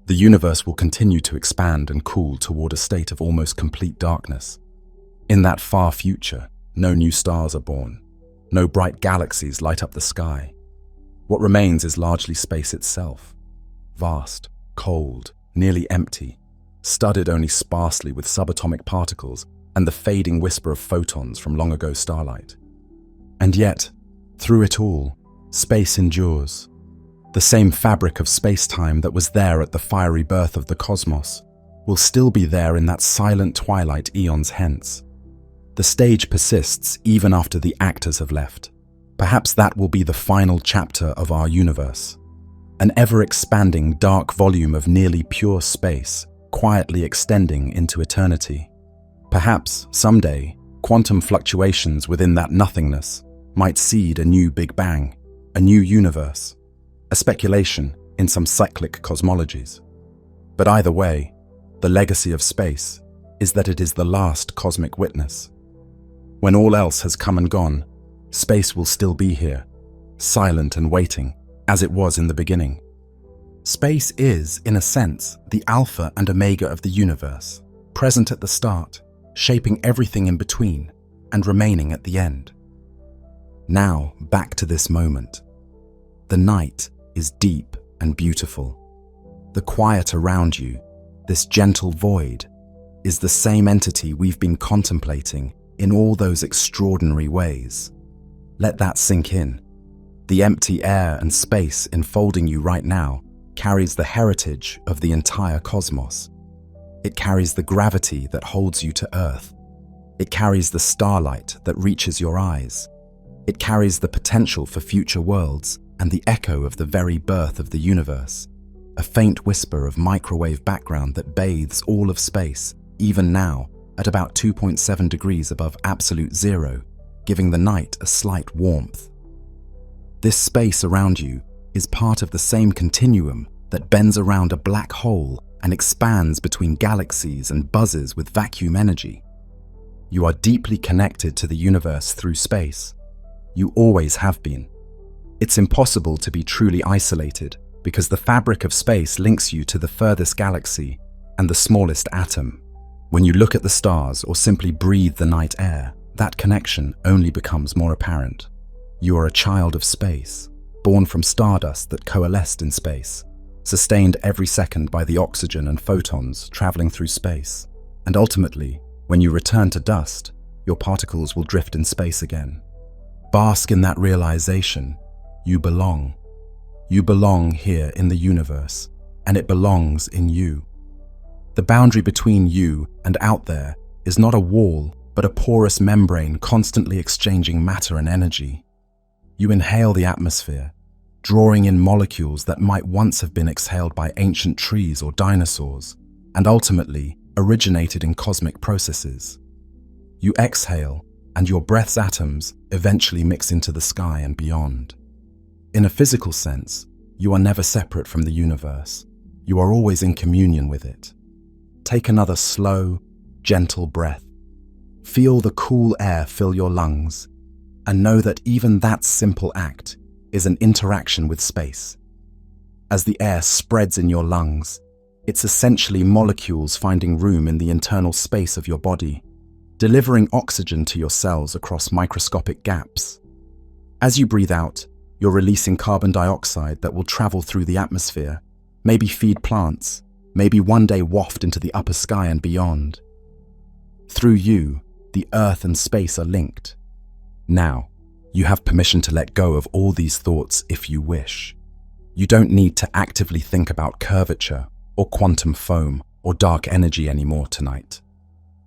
The universe will continue to expand and cool toward a state of almost complete darkness. In that far future, no new stars are born. No bright galaxies light up the sky. What remains is largely space itself. Vast, cold, nearly empty, studded only sparsely with subatomic particles and the fading whisper of photons from long ago starlight. And yet, through it all, space endures. The same fabric of space-time that was there at the fiery birth of the cosmos will still be there in that silent twilight eons hence. The stage persists even after the actors have left. Perhaps that will be the final chapter of our universe. An ever-expanding dark volume of nearly pure space, quietly extending into eternity. Perhaps, someday, quantum fluctuations within that nothingness might seed a new Big Bang, a new universe, a speculation in some cyclic cosmologies. But either way, the legacy of space is that it is the last cosmic witness. When all else has come and gone, space will still be here, silent and waiting, as it was in the beginning. Space is, in a sense, the alpha and omega of the universe, present at the start, shaping everything in between, and remaining at the end. Now, back to this moment. The night is deep and beautiful. The quiet around you, this gentle void, is the same entity we've been contemplating in all those extraordinary ways. Let that sink in. The empty air and space enfolding you right now carries the heritage of the entire cosmos. It carries the gravity that holds you to Earth. It carries the starlight that reaches your eyes. It carries the potential for future worlds and the echo of the very birth of the universe, a faint whisper of microwave background that bathes all of space, even now, at about 2.7 degrees above absolute zero, giving the night a slight warmth. This space around you is part of the same continuum that bends around a black hole and expands between galaxies and buzzes with vacuum energy. You are deeply connected to the universe through space. You always have been. It's impossible to be truly isolated because the fabric of space links you to the furthest galaxy and the smallest atom. When you look at the stars or simply breathe the night air, that connection only becomes more apparent. You are a child of space, born from stardust that coalesced in space, sustained every second by the oxygen and photons traveling through space. And ultimately, when you return to dust, your particles will drift in space again. Bask in that realization. You belong. You belong here in the universe, and it belongs in you. The boundary between you and out there is not a wall, but a porous membrane constantly exchanging matter and energy. You inhale the atmosphere, drawing in molecules that might once have been exhaled by ancient trees or dinosaurs, and ultimately originated in cosmic processes. You exhale, and your breath's atoms eventually mix into the sky and beyond. In a physical sense, you are never separate from the universe. You are always in communion with it. Take another slow, gentle breath. Feel the cool air fill your lungs, and know that even that simple act is an interaction with space. As the air spreads in your lungs, it's essentially molecules finding room in the internal space of your body, delivering oxygen to your cells across microscopic gaps. As you breathe out, you're releasing carbon dioxide that will travel through the atmosphere, maybe feed plants, maybe one day waft into the upper sky and beyond. Through you, the Earth and space are linked. Now, you have permission to let go of all these thoughts if you wish. You don't need to actively think about curvature or quantum foam or dark energy anymore tonight.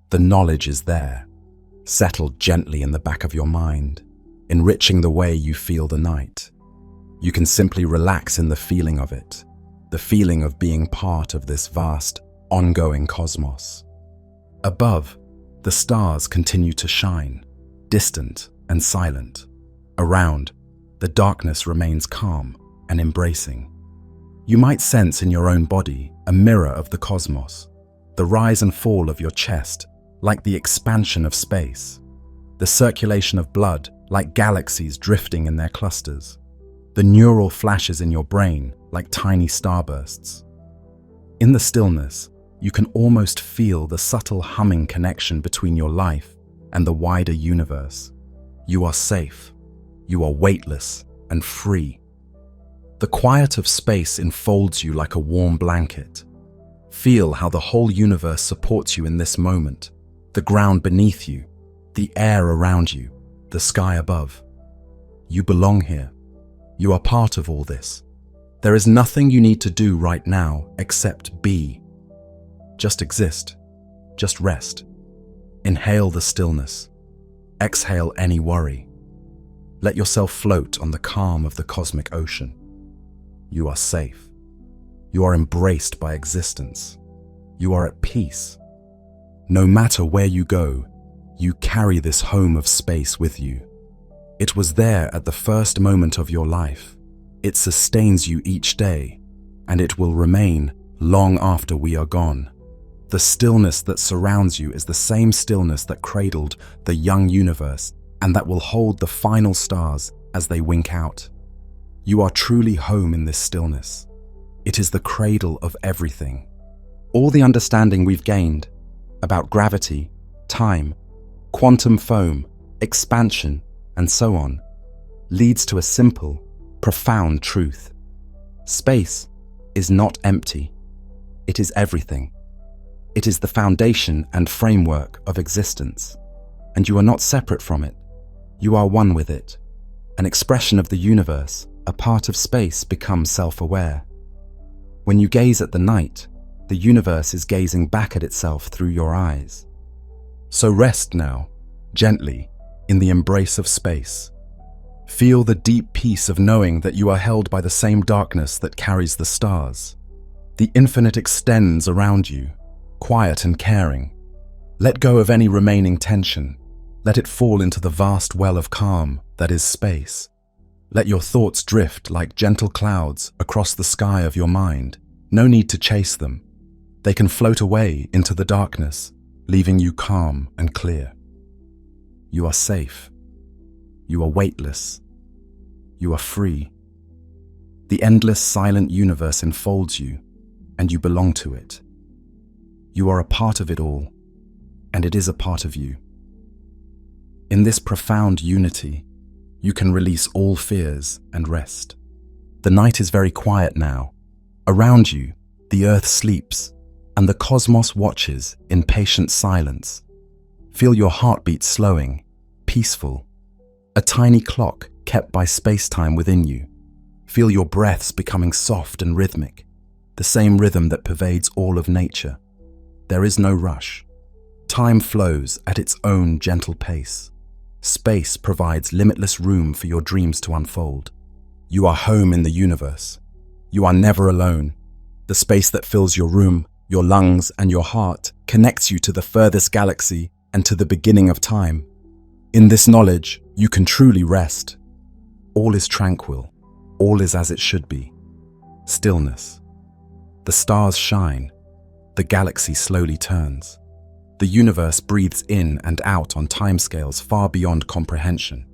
The knowledge is there, settled gently in the back of your mind, enriching the way you feel the night. You can simply relax in the feeling of it, the feeling of being part of this vast, ongoing cosmos. Above, the stars continue to shine, distant and silent. Around, the darkness remains calm and embracing. You might sense in your own body a mirror of the cosmos, the rise and fall of your chest like the expansion of space, the circulation of blood like galaxies drifting in their clusters, the neural flashes in your brain like tiny starbursts. In the stillness, you can almost feel the subtle humming connection between your life and the wider universe. You are safe, you are weightless and free. The quiet of space enfolds you like a warm blanket. Feel how the whole universe supports you in this moment. The ground beneath you, the air around you, the sky above. You belong here. You are part of all this. There is nothing you need to do right now except be. Just exist. Just rest. Inhale the stillness. Exhale any worry. Let yourself float on the calm of the cosmic ocean. You are safe. You are embraced by existence. You are at peace. No matter where you go, you carry this home of space with you. It was there at the first moment of your life. It sustains you each day, and it will remain long after we are gone. The stillness that surrounds you is the same stillness that cradled the young universe and that will hold the final stars as they wink out. You are truly home in this stillness. It is the cradle of everything. All the understanding we've gained about gravity, time, quantum foam, expansion, and so on, leads to a simple, profound truth. Space is not empty. It is everything. It is the foundation and framework of existence, and you are not separate from it. You are one with it. An expression of the universe, a part of space, becomes self-aware. When you gaze at the night, the universe is gazing back at itself through your eyes. So rest now, gently, in the embrace of space. Feel the deep peace of knowing that you are held by the same darkness that carries the stars. The infinite extends around you, quiet and caring. Let go of any remaining tension. Let it fall into the vast well of calm that is space. Let your thoughts drift like gentle clouds across the sky of your mind. No need to chase them. They can float away into the darkness, leaving you calm and clear. You are safe. You are weightless. You are free. The endless silent universe enfolds you, and you belong to it. You are a part of it all, and it is a part of you. In this profound unity, you can release all fears and rest. The night is very quiet now. Around you, the earth sleeps, and the cosmos watches in patient silence. Feel your heartbeat slowing, peaceful. A tiny clock kept by space-time within you. Feel your breaths becoming soft and rhythmic, the same rhythm that pervades all of nature. There is no rush. Time flows at its own gentle pace. Space provides limitless room for your dreams to unfold. You are home in the universe. You are never alone. The space that fills your room, your lungs, and your heart connects you to the furthest galaxy and to the beginning of time. In this knowledge, you can truly rest. All is tranquil. All is as it should be. Stillness. The stars shine. The galaxy slowly turns. The universe breathes in and out on timescales far beyond comprehension.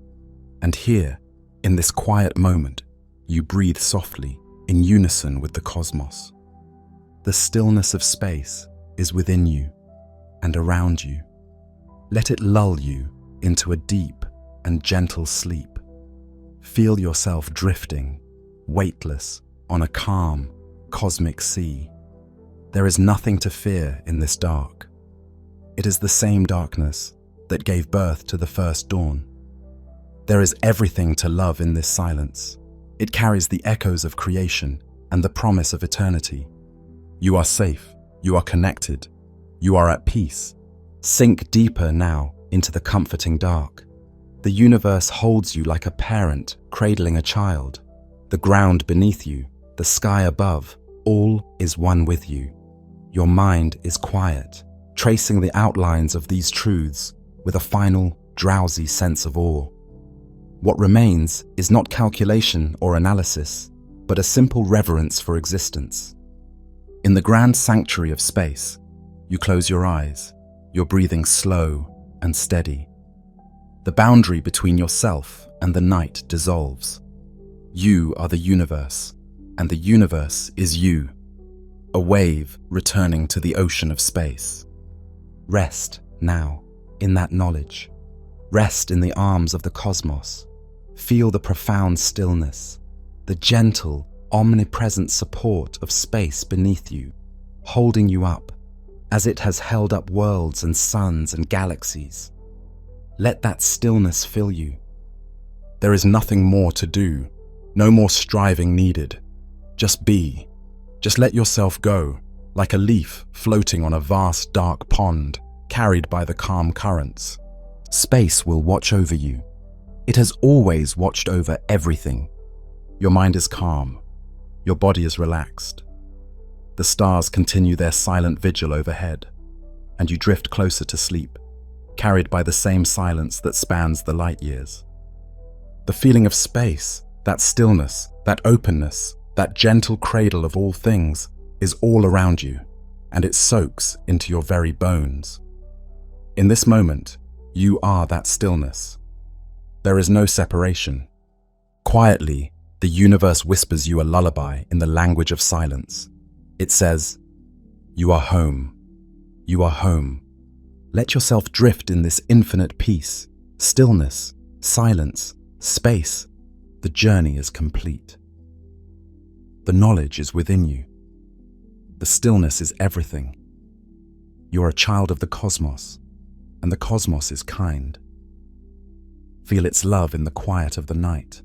And here, in this quiet moment, you breathe softly, in unison with the cosmos. The stillness of space is within you and around you. Let it lull you into a deep and gentle sleep. Feel yourself drifting, weightless, on a calm, cosmic sea. There is nothing to fear in this dark. It is the same darkness that gave birth to the first dawn. There is everything to love in this silence. It carries the echoes of creation and the promise of eternity. You are safe. You are connected. You are at peace. Sink deeper now into the comforting dark. The universe holds you like a parent cradling a child. The ground beneath you, the sky above, all is one with you. Your mind is quiet, tracing the outlines of these truths with a final, drowsy sense of awe. What remains is not calculation or analysis, but a simple reverence for existence. In the grand sanctuary of space, you close your eyes, your breathing slow and steady. The boundary between yourself and the night dissolves. You are the universe, and the universe is you. a wave returning to the ocean of space. Rest now in that knowledge. Rest in the arms of the cosmos. Feel the profound stillness, the gentle, omnipresent support of space beneath you, holding you up as it has held up worlds and suns and galaxies. Let that stillness fill you. There is nothing more to do, no more striving needed. Just be. Just let yourself go, like a leaf floating on a vast dark pond, carried by the calm currents. Space will watch over you. It has always watched over everything. Your mind is calm. Your body is relaxed. The stars continue their silent vigil overhead, and you drift closer to sleep, carried by the same silence that spans the light years. The feeling of space, that stillness, that openness, that gentle cradle of all things is all around you, and it soaks into your very bones. In this moment, you are that stillness. There is no separation. Quietly, the universe whispers you a lullaby in the language of silence. It says, "You are home. You are home." Let yourself drift in this infinite peace, stillness, silence, space. The journey is complete. The knowledge is within you. The stillness is everything. You are a child of the cosmos, and the cosmos is kind. Feel its love in the quiet of the night.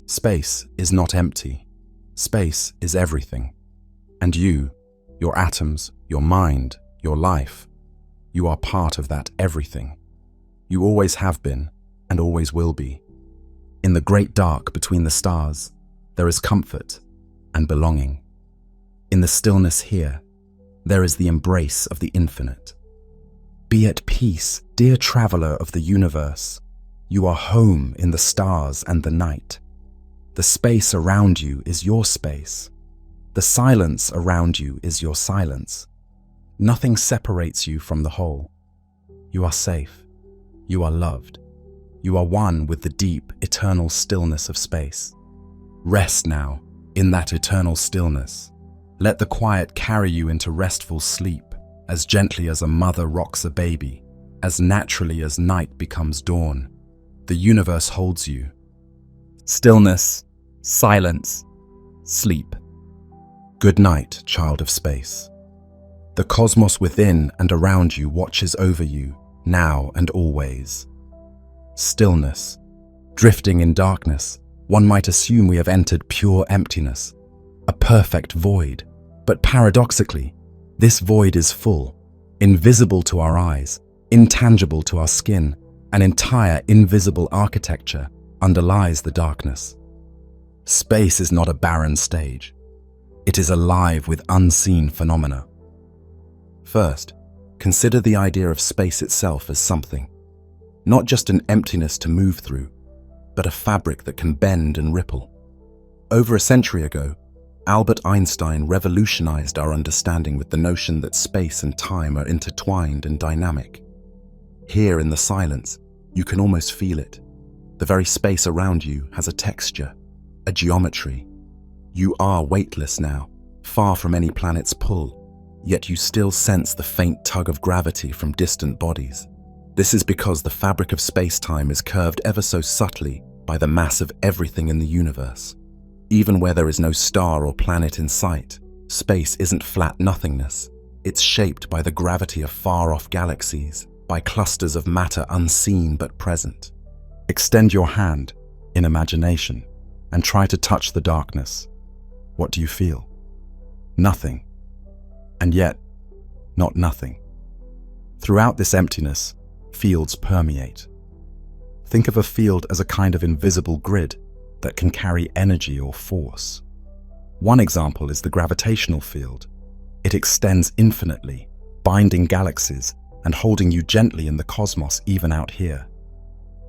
Space is not empty. Space is everything. And you, your atoms, your mind, your life, you are part of that everything. You always have been and always will be. In the great dark between the stars, there is comfort and belonging. In the stillness here, there is the embrace of the infinite. Be at peace, dear traveler of the universe. You are home in the stars and the night. The space around you is your space. The silence around you is your silence. Nothing separates you from the whole. You are safe. You are loved. You are one with the deep, eternal stillness of space. Rest now in that eternal stillness. Let the quiet carry you into restful sleep, as gently as a mother rocks a baby, as naturally as night becomes dawn. The universe holds you. Stillness, silence, sleep. Good night, child of space. The cosmos within and around you watches over you, now and always. Stillness. Drifting in darkness, one might assume we have entered pure emptiness, a perfect void. But paradoxically, this void is full, invisible to our eyes, intangible to our skin. An entire invisible architecture underlies the darkness. Space is not a barren stage. It is alive with unseen phenomena. First, consider the idea of space itself as something, not just an emptiness to move through, but a fabric that can bend and ripple. Over a century ago, Albert Einstein revolutionized our understanding with the notion that space and time are intertwined and dynamic. Here in the silence, you can almost feel it. The very space around you has a texture, a geometry. You are weightless now, far from any planet's pull, yet you still sense the faint tug of gravity from distant bodies. This is because the fabric of space-time is curved ever so subtly by the mass of everything in the universe. Even where there is no star or planet in sight, space isn't flat nothingness. It's shaped by the gravity of far-off galaxies, by clusters of matter unseen but present. Extend your hand, in imagination, and try to touch the darkness. What do you feel? Nothing. And yet, not nothing. Throughout this emptiness, fields permeate. Think of a field as a kind of invisible grid that can carry energy or force. One example is the gravitational field. It extends infinitely, binding galaxies and holding you gently in the cosmos even out here.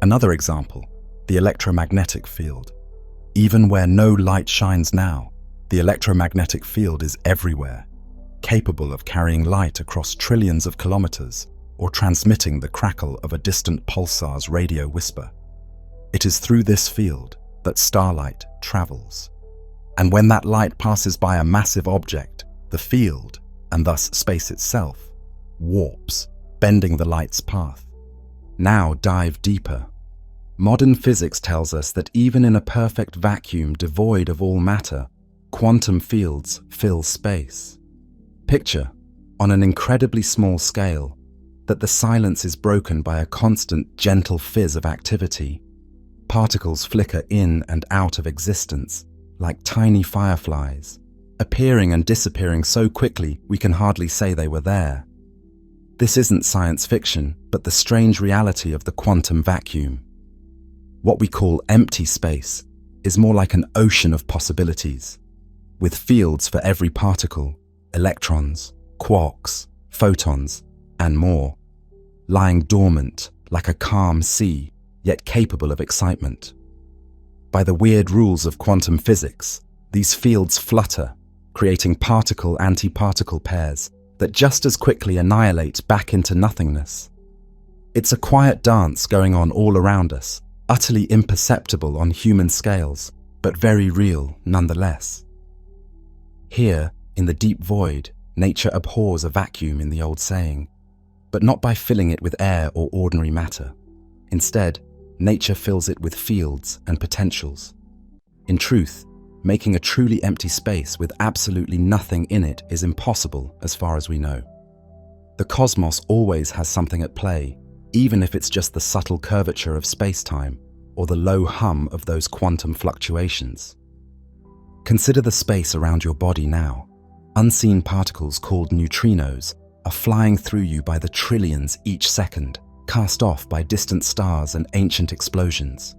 Another example, the electromagnetic field. Even where no light shines now, the electromagnetic field is everywhere, capable of carrying light across trillions of kilometers or transmitting the crackle of a distant pulsar's radio whisper. It is through this field that starlight travels. And when that light passes by a massive object, the field, and thus space itself, warps, bending the light's path. Now dive deeper. Modern physics tells us that even in a perfect vacuum devoid of all matter, quantum fields fill space. Picture, on an incredibly small scale, that the silence is broken by a constant, gentle fizz of activity. Particles flicker in and out of existence, like tiny fireflies, appearing and disappearing so quickly we can hardly say they were there. This isn't science fiction, but the strange reality of the quantum vacuum. What we call empty space is more like an ocean of possibilities, with fields for every particle, electrons, quarks, photons, and more, lying dormant like a calm sea, yet capable of excitement. By the weird rules of quantum physics, these fields flutter, creating particle-antiparticle pairs that just as quickly annihilate back into nothingness. It's a quiet dance going on all around us, utterly imperceptible on human scales, but very real nonetheless. Here, in the deep void, nature abhors a vacuum in the old saying, but not by filling it with air or ordinary matter. Instead, nature fills it with fields and potentials. In truth, making a truly empty space with absolutely nothing in it is impossible as far as we know. The cosmos always has something at play, even if it's just the subtle curvature of spacetime or the low hum of those quantum fluctuations. Consider the space around your body now. Unseen particles called neutrinos are flying through you by the trillions each second, cast off by distant stars and ancient explosions.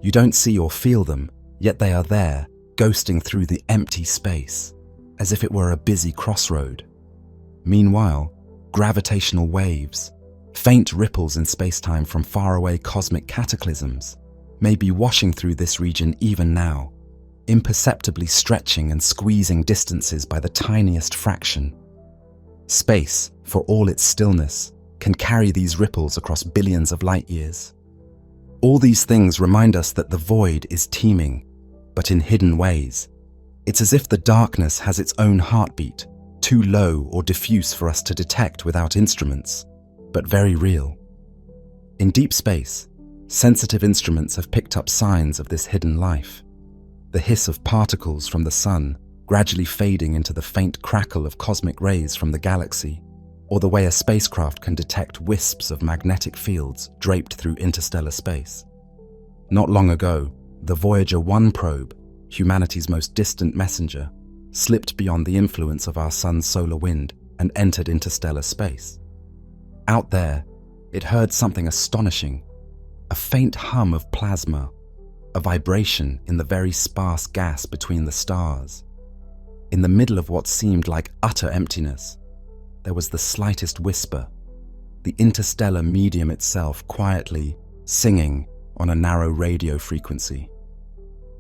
You don't see or feel them, yet they are there, ghosting through the empty space, as if it were a busy crossroad. Meanwhile, gravitational waves, faint ripples in spacetime from faraway cosmic cataclysms, may be washing through this region even now, imperceptibly stretching and squeezing distances by the tiniest fraction. Space, for all its stillness, can carry these ripples across billions of light years. All these things remind us that the void is teeming, but in hidden ways. It's as if the darkness has its own heartbeat, too low or diffuse for us to detect without instruments, but very real. In deep space, sensitive instruments have picked up signs of this hidden life. The hiss of particles from the sun gradually fading into the faint crackle of cosmic rays from the galaxy, or the way a spacecraft can detect wisps of magnetic fields draped through interstellar space. Not long ago, the Voyager 1 probe, humanity's most distant messenger, slipped beyond the influence of our sun's solar wind and entered interstellar space. Out there, it heard something astonishing, a faint hum of plasma, a vibration in the very sparse gas between the stars. In the middle of what seemed like utter emptiness, there was the slightest whisper, the interstellar medium itself quietly singing on a narrow radio frequency.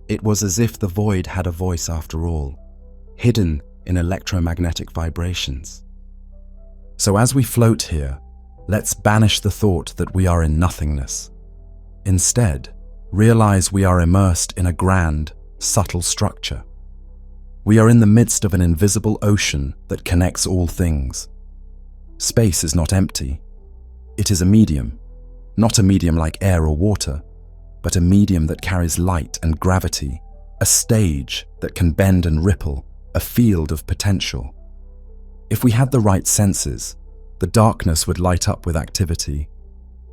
It was as if the void had a voice after all, hidden in electromagnetic vibrations. So as we float here, let's banish the thought that we are in nothingness. Instead, realize we are immersed in a grand, subtle structure. We are in the midst of an invisible ocean that connects all things. Space is not empty. It is a medium, not a medium like air or water, but a medium that carries light and gravity, a stage that can bend and ripple, a field of potential. If we had the right senses, the darkness would light up with activity.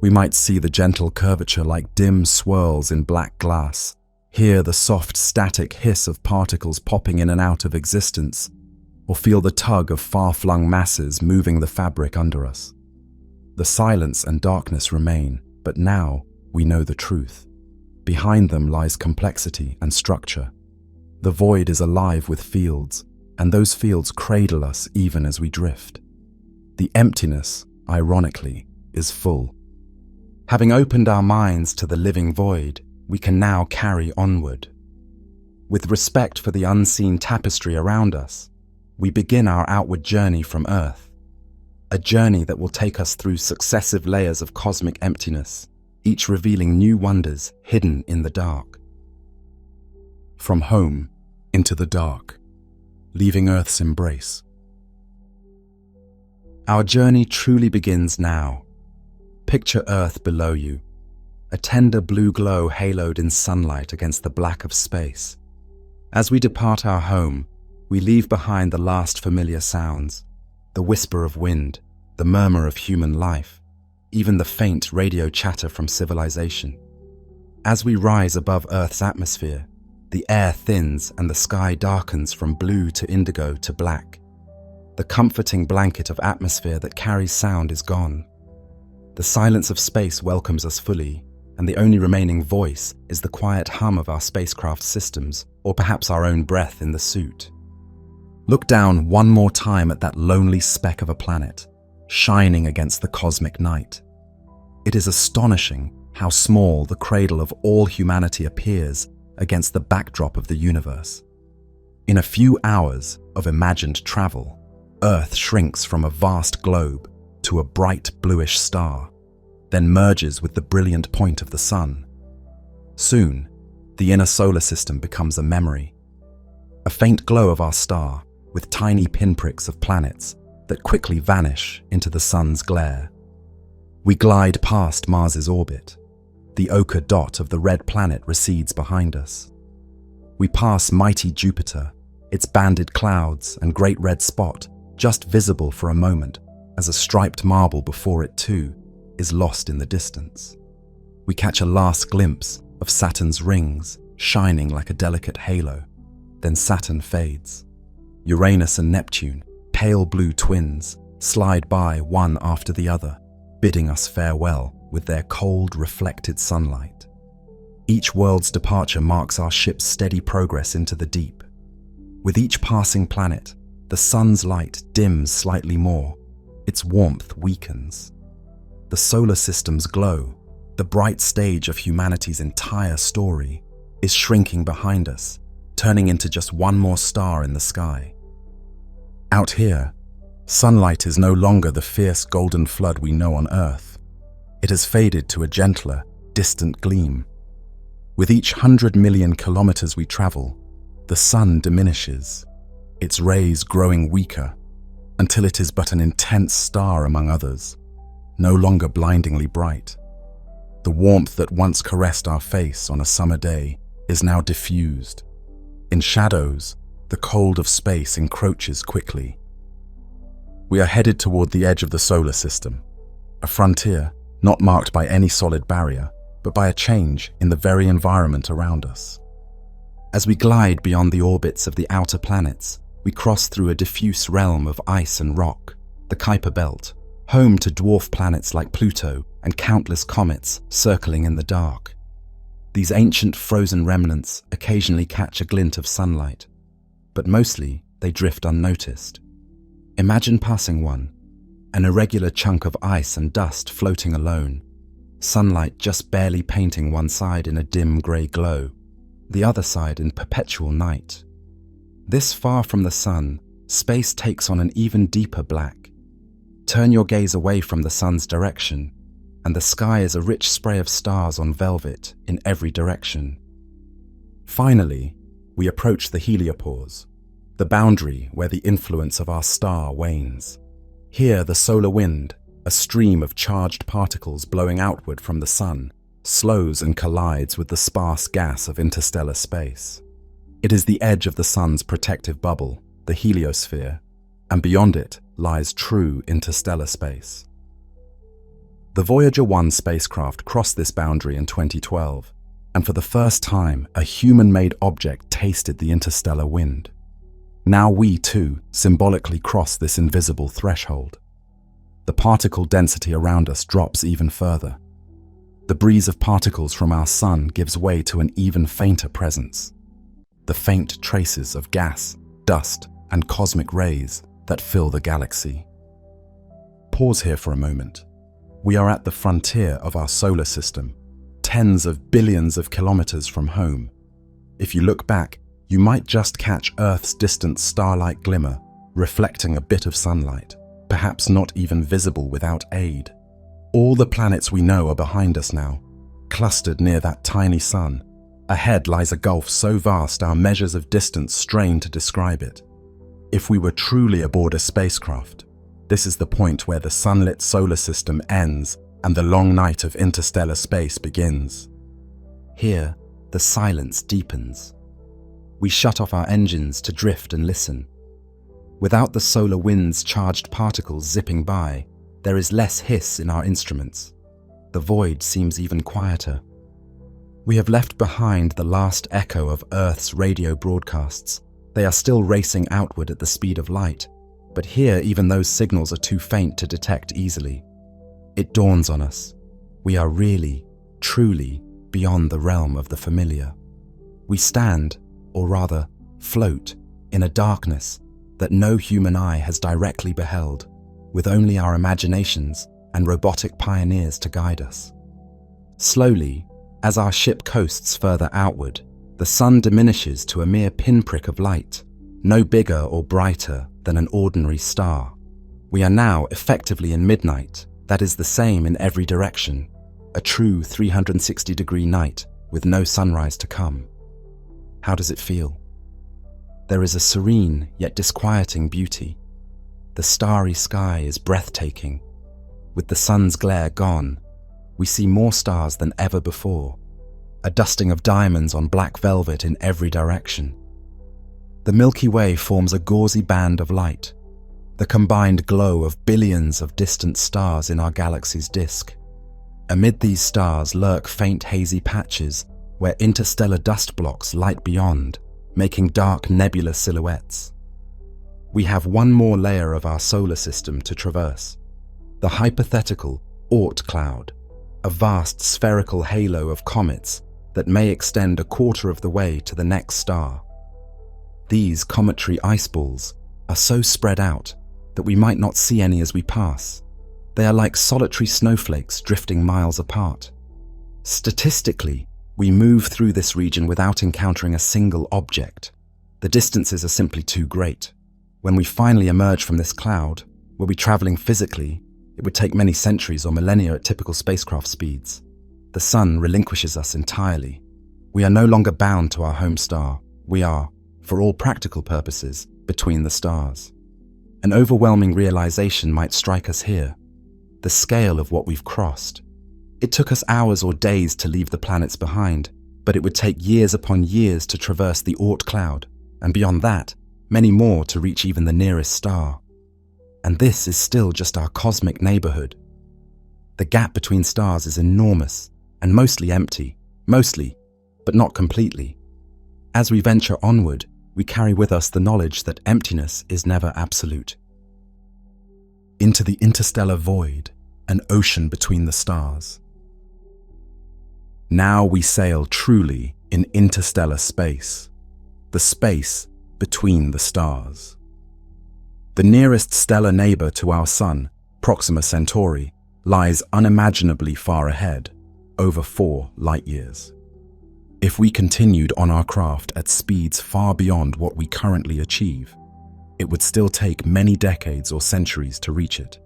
We might see the gentle curvature like dim swirls in black glass, hear the soft static hiss of particles popping in and out of existence, or feel the tug of far-flung masses moving the fabric under us. The silence and darkness remain, but now we know the truth. Behind them lies complexity and structure. The void is alive with fields, and those fields cradle us even as we drift. The emptiness, ironically, is full. Having opened our minds to the living void, we can now carry onward. With respect for the unseen tapestry around us, we begin our outward journey from Earth, a journey that will take us through successive layers of cosmic emptiness, each revealing new wonders hidden in the dark. From home, into the dark, leaving Earth's embrace. Our journey truly begins now. Picture Earth below you, a tender blue glow haloed in sunlight against the black of space. As we depart our home, we leave behind the last familiar sounds, the whisper of wind, the murmur of human life, even the faint radio chatter from civilization. As we rise above Earth's atmosphere, the air thins and the sky darkens from blue to indigo to black. The comforting blanket of atmosphere that carries sound is gone. The silence of space welcomes us fully, and the only remaining voice is the quiet hum of our spacecraft systems, or perhaps our own breath in the suit. Look down one more time at that lonely speck of a planet, shining against the cosmic night. It is astonishing how small the cradle of all humanity appears against the backdrop of the universe. In a few hours of imagined travel, Earth shrinks from a vast globe to a bright bluish star, then merges with the brilliant point of the sun. Soon, the inner solar system becomes a memory, a faint glow of our star with tiny pinpricks of planets that quickly vanish into the sun's glare. We glide past Mars's orbit. The ochre dot of the red planet recedes behind us. We pass mighty Jupiter, its banded clouds and great red spot just visible for a moment as a striped marble before it too is lost in the distance. We catch a last glimpse of Saturn's rings shining like a delicate halo. Then Saturn fades. Uranus and Neptune, pale blue twins, slide by one after the other, bidding us farewell with their cold, reflected sunlight. Each world's departure marks our ship's steady progress into the deep. With each passing planet, the sun's light dims slightly more, its warmth weakens. The solar system's glow, the bright stage of humanity's entire story, is shrinking behind us, turning into just one more star in the sky. Out here, sunlight is no longer the fierce golden flood we know on Earth. It has faded to a gentler, distant gleam. With each 100 million kilometers we travel, the sun diminishes, its rays growing weaker, until it is but an intense star among others, no longer blindingly bright. The warmth that once caressed our face on a summer day is now diffused. In shadows, the cold of space encroaches quickly. We are headed toward the edge of the solar system, a frontier not marked by any solid barrier, but by a change in the very environment around us. As we glide beyond the orbits of the outer planets, we cross through a diffuse realm of ice and rock, the Kuiper Belt, home to dwarf planets like Pluto and countless comets circling in the dark. These ancient frozen remnants occasionally catch a glint of sunlight, but mostly they drift unnoticed. Imagine passing one, an irregular chunk of ice and dust floating alone, sunlight just barely painting one side in a dim grey glow, the other side in perpetual night. This far from the sun, space takes on an even deeper black. Turn your gaze away from the sun's direction, and the sky is a rich spray of stars on velvet in every direction. Finally, we approach the heliopause, the boundary where the influence of our star wanes. Here, the solar wind, a stream of charged particles blowing outward from the sun, slows and collides with the sparse gas of interstellar space. It is the edge of the sun's protective bubble, the heliosphere, and beyond it lies true interstellar space. The Voyager 1 spacecraft crossed this boundary in 2012, and for the first time, a human-made object tasted the interstellar wind. Now we, too, symbolically cross this invisible threshold. The particle density around us drops even further. The breeze of particles from our sun gives way to an even fainter presence. The faint traces of gas, dust, and cosmic rays that fill the galaxy. Pause here for a moment. We are at the frontier of our solar system, tens of billions of kilometers from home. If you look back, you might just catch Earth's distant star-like glimmer, reflecting a bit of sunlight, perhaps not even visible without aid. All the planets we know are behind us now, clustered near that tiny sun, Ahead lies a gulf so vast our measures of distance strain to describe it. If we were truly aboard a spacecraft, this is the point where the sunlit solar system ends and the long night of interstellar space begins. Here, the silence deepens. We shut off our engines to drift and listen. Without the solar wind's charged particles zipping by, there is less hiss in our instruments. The void seems even quieter. We have left behind the last echo of Earth's radio broadcasts. They are still racing outward at the speed of light, but here even those signals are too faint to detect easily. It dawns on us. We are really, truly beyond the realm of the familiar. We stand, or rather, float, in a darkness that no human eye has directly beheld, with only our imaginations and robotic pioneers to guide us. Slowly, as our ship coasts further outward, the sun diminishes to a mere pinprick of light, no bigger or brighter than an ordinary star. We are now effectively in midnight, that is the same in every direction, a true 360-degree night with no sunrise to come. How does it feel? There is a serene yet disquieting beauty. The starry sky is breathtaking. With the sun's glare gone, we see more stars than ever before, a dusting of diamonds on black velvet in every direction. The Milky Way forms a gauzy band of light, the combined glow of billions of distant stars in our galaxy's disk. Amid these stars lurk faint hazy patches where interstellar dust blocks light beyond, making dark nebulous silhouettes. We have one more layer of our solar system to traverse, the hypothetical Oort cloud, a vast spherical halo of comets that may extend a quarter of the way to the next star. These cometary ice balls are so spread out that we might not see any as we pass. They are like solitary snowflakes drifting miles apart. Statistically, we move through this region without encountering a single object. The distances are simply too great. When we finally emerge from this cloud, were we traveling physically, it would take many centuries or millennia at typical spacecraft speeds. The sun relinquishes us entirely. We are no longer bound to our home star. We are, for all practical purposes, between the stars. An overwhelming realization might strike us here. The scale of what we've crossed. It took us hours or days to leave the planets behind, but it would take years upon years to traverse the Oort cloud, and beyond that, many more to reach even the nearest star. And this is still just our cosmic neighborhood. The gap between stars is enormous and mostly empty, mostly, but not completely. As we venture onward, we carry with us the knowledge that emptiness is never absolute. Into the interstellar void, an ocean between the stars. Now we sail truly in interstellar space, the space between the stars. The nearest stellar neighbor to our Sun, Proxima Centauri, lies unimaginably far ahead, over 4 light-years. If we continued on our craft at speeds far beyond what we currently achieve, it would still take many decades or centuries to reach it.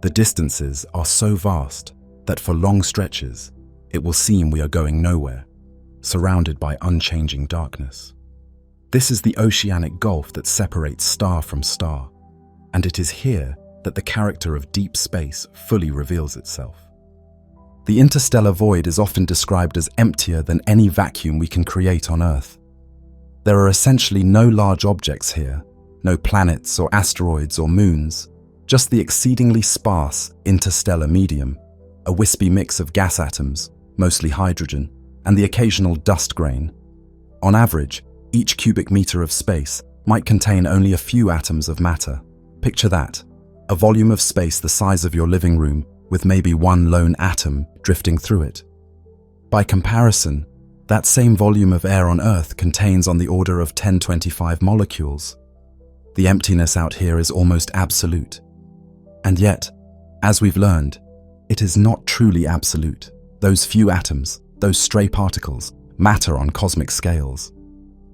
The distances are so vast that for long stretches, it will seem we are going nowhere, surrounded by unchanging darkness. This is the oceanic gulf that separates star from star, and it is here that the character of deep space fully reveals itself. The interstellar void is often described as emptier than any vacuum we can create on Earth. There are essentially no large objects here, no planets or asteroids or moons, just the exceedingly sparse interstellar medium, a wispy mix of gas atoms, mostly hydrogen, and the occasional dust grain. On average, each cubic meter of space might contain only a few atoms of matter. Picture that, a volume of space the size of your living room with maybe one lone atom drifting through it. By comparison, that same volume of air on Earth contains on the order of 1025 molecules. The emptiness out here is almost absolute. And yet, as we've learned, it is not truly absolute. Those few atoms, those stray particles, matter on cosmic scales.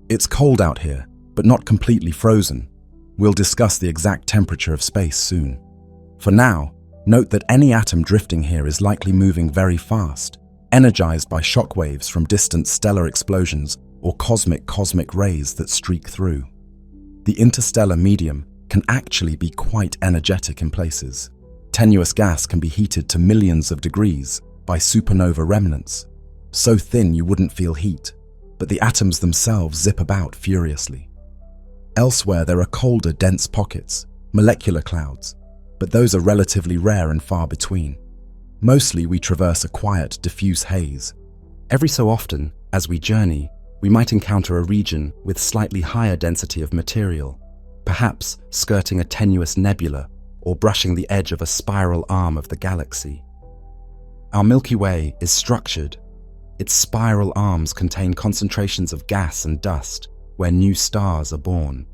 It's cold out here, but not completely frozen. We'll discuss the exact temperature of space soon. For now, note that any atom drifting here is likely moving very fast, energized by shockwaves from distant stellar explosions or cosmic rays that streak through. The interstellar medium can actually be quite energetic in places. Tenuous gas can be heated to millions of degrees by supernova remnants, so thin you wouldn't feel heat, but the atoms themselves zip about furiously. Elsewhere, there are colder, dense pockets, molecular clouds, but those are relatively rare and far between. Mostly we traverse a quiet, diffuse haze. Every so often, as we journey, we might encounter a region with slightly higher density of material, perhaps skirting a tenuous nebula or brushing the edge of a spiral arm of the galaxy. Our Milky Way is structured. Its spiral arms contain concentrations of gas and dust where new stars are born.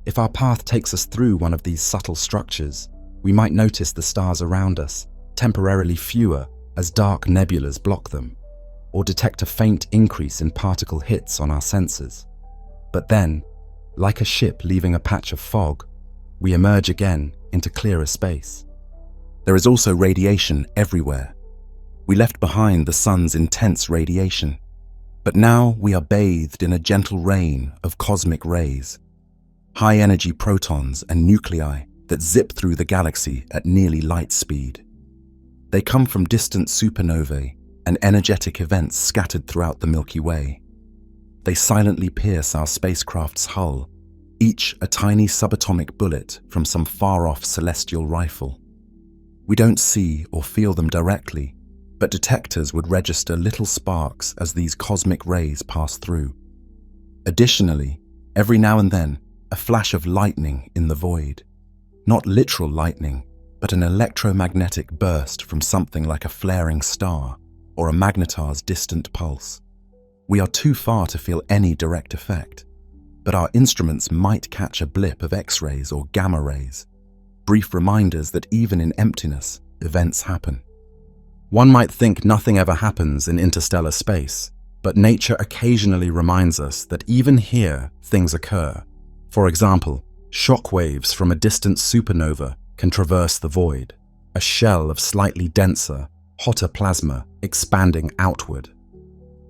If our path takes us through one of these subtle structures, we might notice the stars around us temporarily fewer as dark nebulas block them, or detect a faint increase in particle hits on our sensors. But then, like a ship leaving a patch of fog, we emerge again into clearer space. There is also radiation everywhere. We left behind the sun's intense radiation, but now we are bathed in a gentle rain of cosmic rays, high-energy protons and nuclei that zip through the galaxy at nearly light speed. They come from distant supernovae and energetic events scattered throughout the Milky Way. They silently pierce our spacecraft's hull, each a tiny subatomic bullet from some far-off celestial rifle. We don't see or feel them directly, but detectors would register little sparks as these cosmic rays pass through. Additionally, every now and then, a flash of lightning in the void. Not literal lightning, but an electromagnetic burst from something like a flaring star or a magnetar's distant pulse. We are too far to feel any direct effect, but our instruments might catch a blip of X-rays or gamma rays, brief reminders that even in emptiness, events happen. One might think nothing ever happens in interstellar space, but nature occasionally reminds us that even here, things occur. For example, shock waves from a distant supernova can traverse the void, a shell of slightly denser, hotter plasma expanding outward.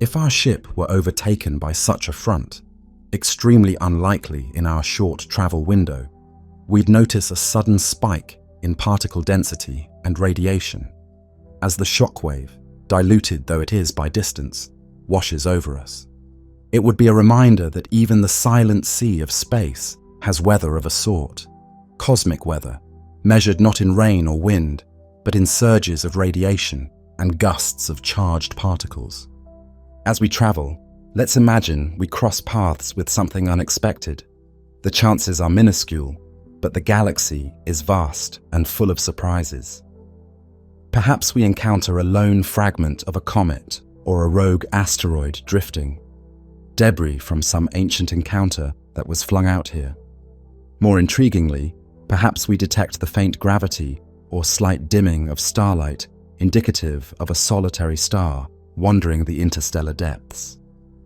If our ship were overtaken by such a front, extremely unlikely in our short travel window, we'd notice a sudden spike in particle density and radiation as the shockwave, diluted though it is by distance, washes over us. It would be a reminder that even the silent sea of space has weather of a sort, cosmic weather, measured not in rain or wind, but in surges of radiation and gusts of charged particles. As we travel, let's imagine we cross paths with something unexpected. The chances are minuscule, but the galaxy is vast and full of surprises. Perhaps we encounter a lone fragment of a comet or a rogue asteroid drifting, debris from some ancient encounter that was flung out here. More intriguingly, perhaps we detect the faint gravity or slight dimming of starlight indicative of a solitary star wandering the interstellar depths.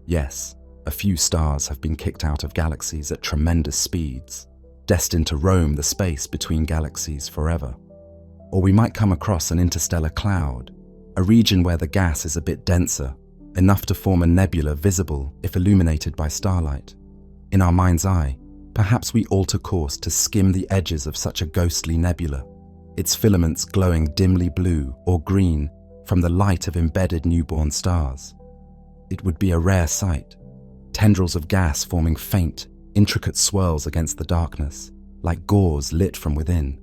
Yes, a few stars have been kicked out of galaxies at tremendous speeds, destined to roam the space between galaxies forever. Or we might come across an interstellar cloud, a region where the gas is a bit denser, enough to form a nebula visible if illuminated by starlight. In our mind's eye, perhaps we alter course to skim the edges of such a ghostly nebula, its filaments glowing dimly blue or green from the light of embedded newborn stars. It would be a rare sight, tendrils of gas forming faint, intricate swirls against the darkness, like gauze lit from within.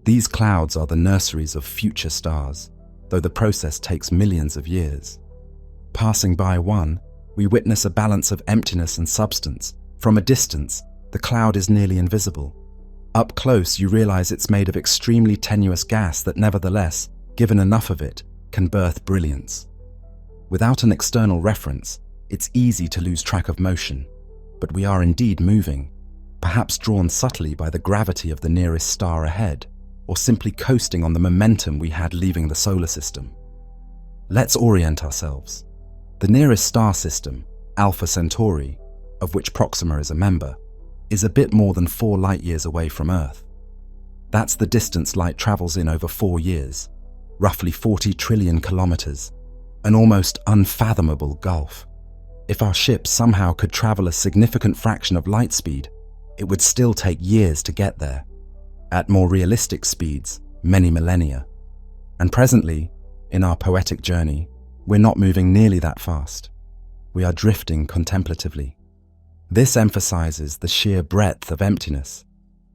These clouds are the nurseries of future stars, though the process takes millions of years. Passing by one, we witness a balance of emptiness and substance. From a distance, the cloud is nearly invisible. Up close, you realize it's made of extremely tenuous gas that nevertheless, given enough of it, can birth brilliance. Without an external reference, it's easy to lose track of motion, but we are indeed moving, perhaps drawn subtly by the gravity of the nearest star ahead, or simply coasting on the momentum we had leaving the solar system. Let's orient ourselves. The nearest star system, Alpha Centauri, of which Proxima is a member, is a bit more than 4 light-years away from Earth. That's the distance light travels in over 4 years, roughly 40 trillion kilometers. an almost unfathomable gulf. If our ship somehow could travel a significant fraction of light speed, it would still take years to get there. At more realistic speeds, many millennia. And presently, in our poetic journey, we're not moving nearly that fast. We are drifting contemplatively. This emphasizes the sheer breadth of emptiness.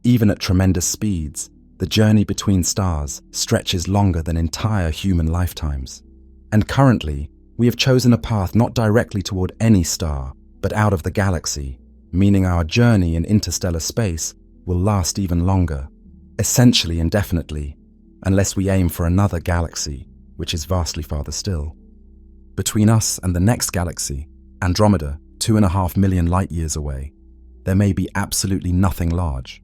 Even at tremendous speeds, the journey between stars stretches longer than entire human lifetimes. And currently, we have chosen a path not directly toward any star, but out of the galaxy, meaning our journey in interstellar space will last even longer, essentially indefinitely, unless we aim for another galaxy, which is vastly farther still. Between us and the next galaxy, Andromeda, 2.5 million light-years away, there may be absolutely nothing large.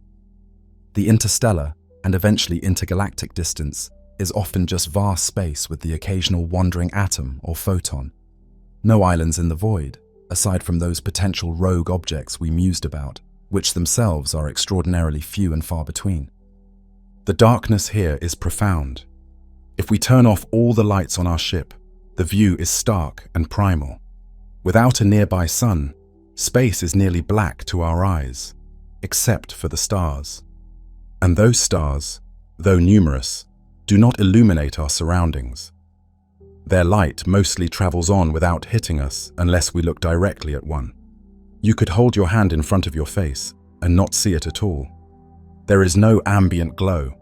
The interstellar and eventually intergalactic distance is often just vast space with the occasional wandering atom or photon. No islands in the void, aside from those potential rogue objects we mused about, which themselves are extraordinarily few and far between. The darkness here is profound. If we turn off all the lights on our ship, the view is stark and primal. Without a nearby sun, space is nearly black to our eyes, except for the stars. And those stars, though numerous, do not illuminate our surroundings. Their light mostly travels on without hitting us unless we look directly at one. You could hold your hand in front of your face and not see it at all. There is no ambient glow,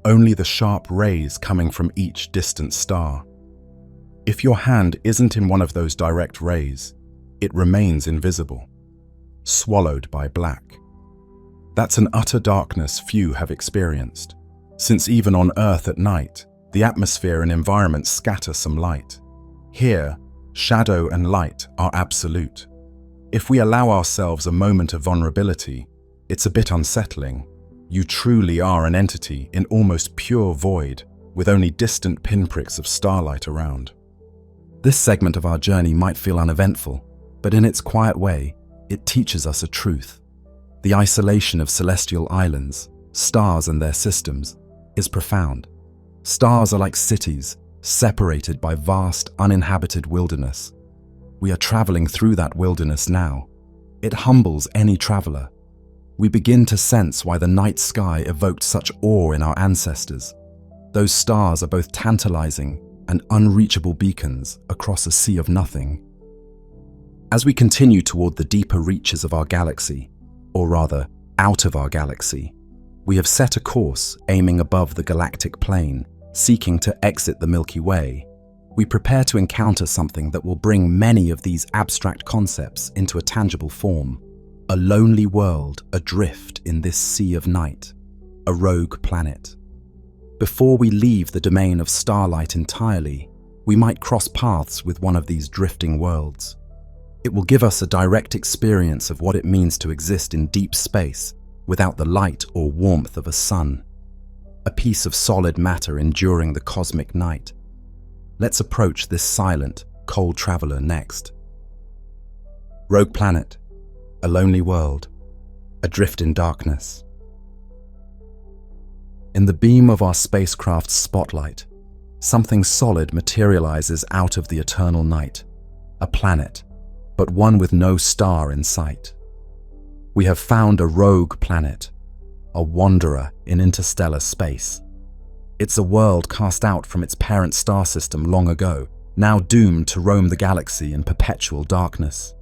only the sharp rays coming from each distant star. If your hand isn't in one of those direct rays, it remains invisible, swallowed by black. That's an utter darkness few have experienced, since even on Earth at night, the atmosphere and environment scatter some light. Here, shadow and light are absolute. If we allow ourselves a moment of vulnerability, it's a bit unsettling. You truly are an entity in almost pure void, with only distant pinpricks of starlight around. This segment of our journey might feel uneventful, but in its quiet way, it teaches us a truth. The isolation of celestial islands, stars and their systems, is profound. Stars are like cities, separated by vast, uninhabited wilderness. We are traveling through that wilderness now. It humbles any traveler. We begin to sense why the night sky evoked such awe in our ancestors. Those stars are both tantalizing and unreachable beacons across a sea of nothing. As we continue toward the deeper reaches of our galaxy, or rather, out of our galaxy, we have set a course aiming above the galactic plane, seeking to exit the Milky Way. We prepare to encounter something that will bring many of these abstract concepts into a tangible form. A lonely world adrift in this sea of night, a rogue planet. Before we leave the domain of starlight entirely, we might cross paths with one of these drifting worlds. It will give us a direct experience of what it means to exist in deep space without the light or warmth of a sun, a piece of solid matter enduring the cosmic night. Let's approach this silent, cold traveler next. Rogue planet, a lonely world, adrift in darkness. In the beam of our spacecraft's spotlight, something solid materializes out of the eternal night, a planet, but one with no star in sight. We have found a rogue planet, a wanderer in interstellar space. It's a world cast out from its parent star system long ago, now doomed to roam the galaxy in perpetual darkness.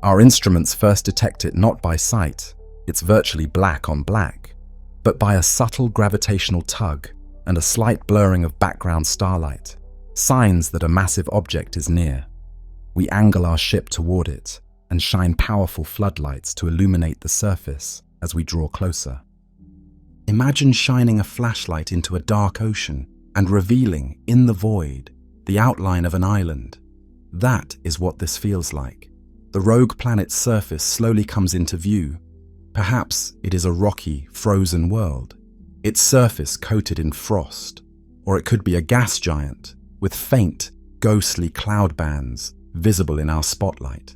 Our instruments first detect it not by sight, it's virtually black on black, but by a subtle gravitational tug and a slight blurring of background starlight, signs that a massive object is near. We angle our ship toward it and shine powerful floodlights to illuminate the surface as we draw closer. Imagine shining a flashlight into a dark ocean and revealing, in the void, the outline of an island. That is what this feels like. The rogue planet's surface slowly comes into view. Perhaps it is a rocky, frozen world, its surface coated in frost, or it could be a gas giant with faint, ghostly cloud bands visible in our spotlight.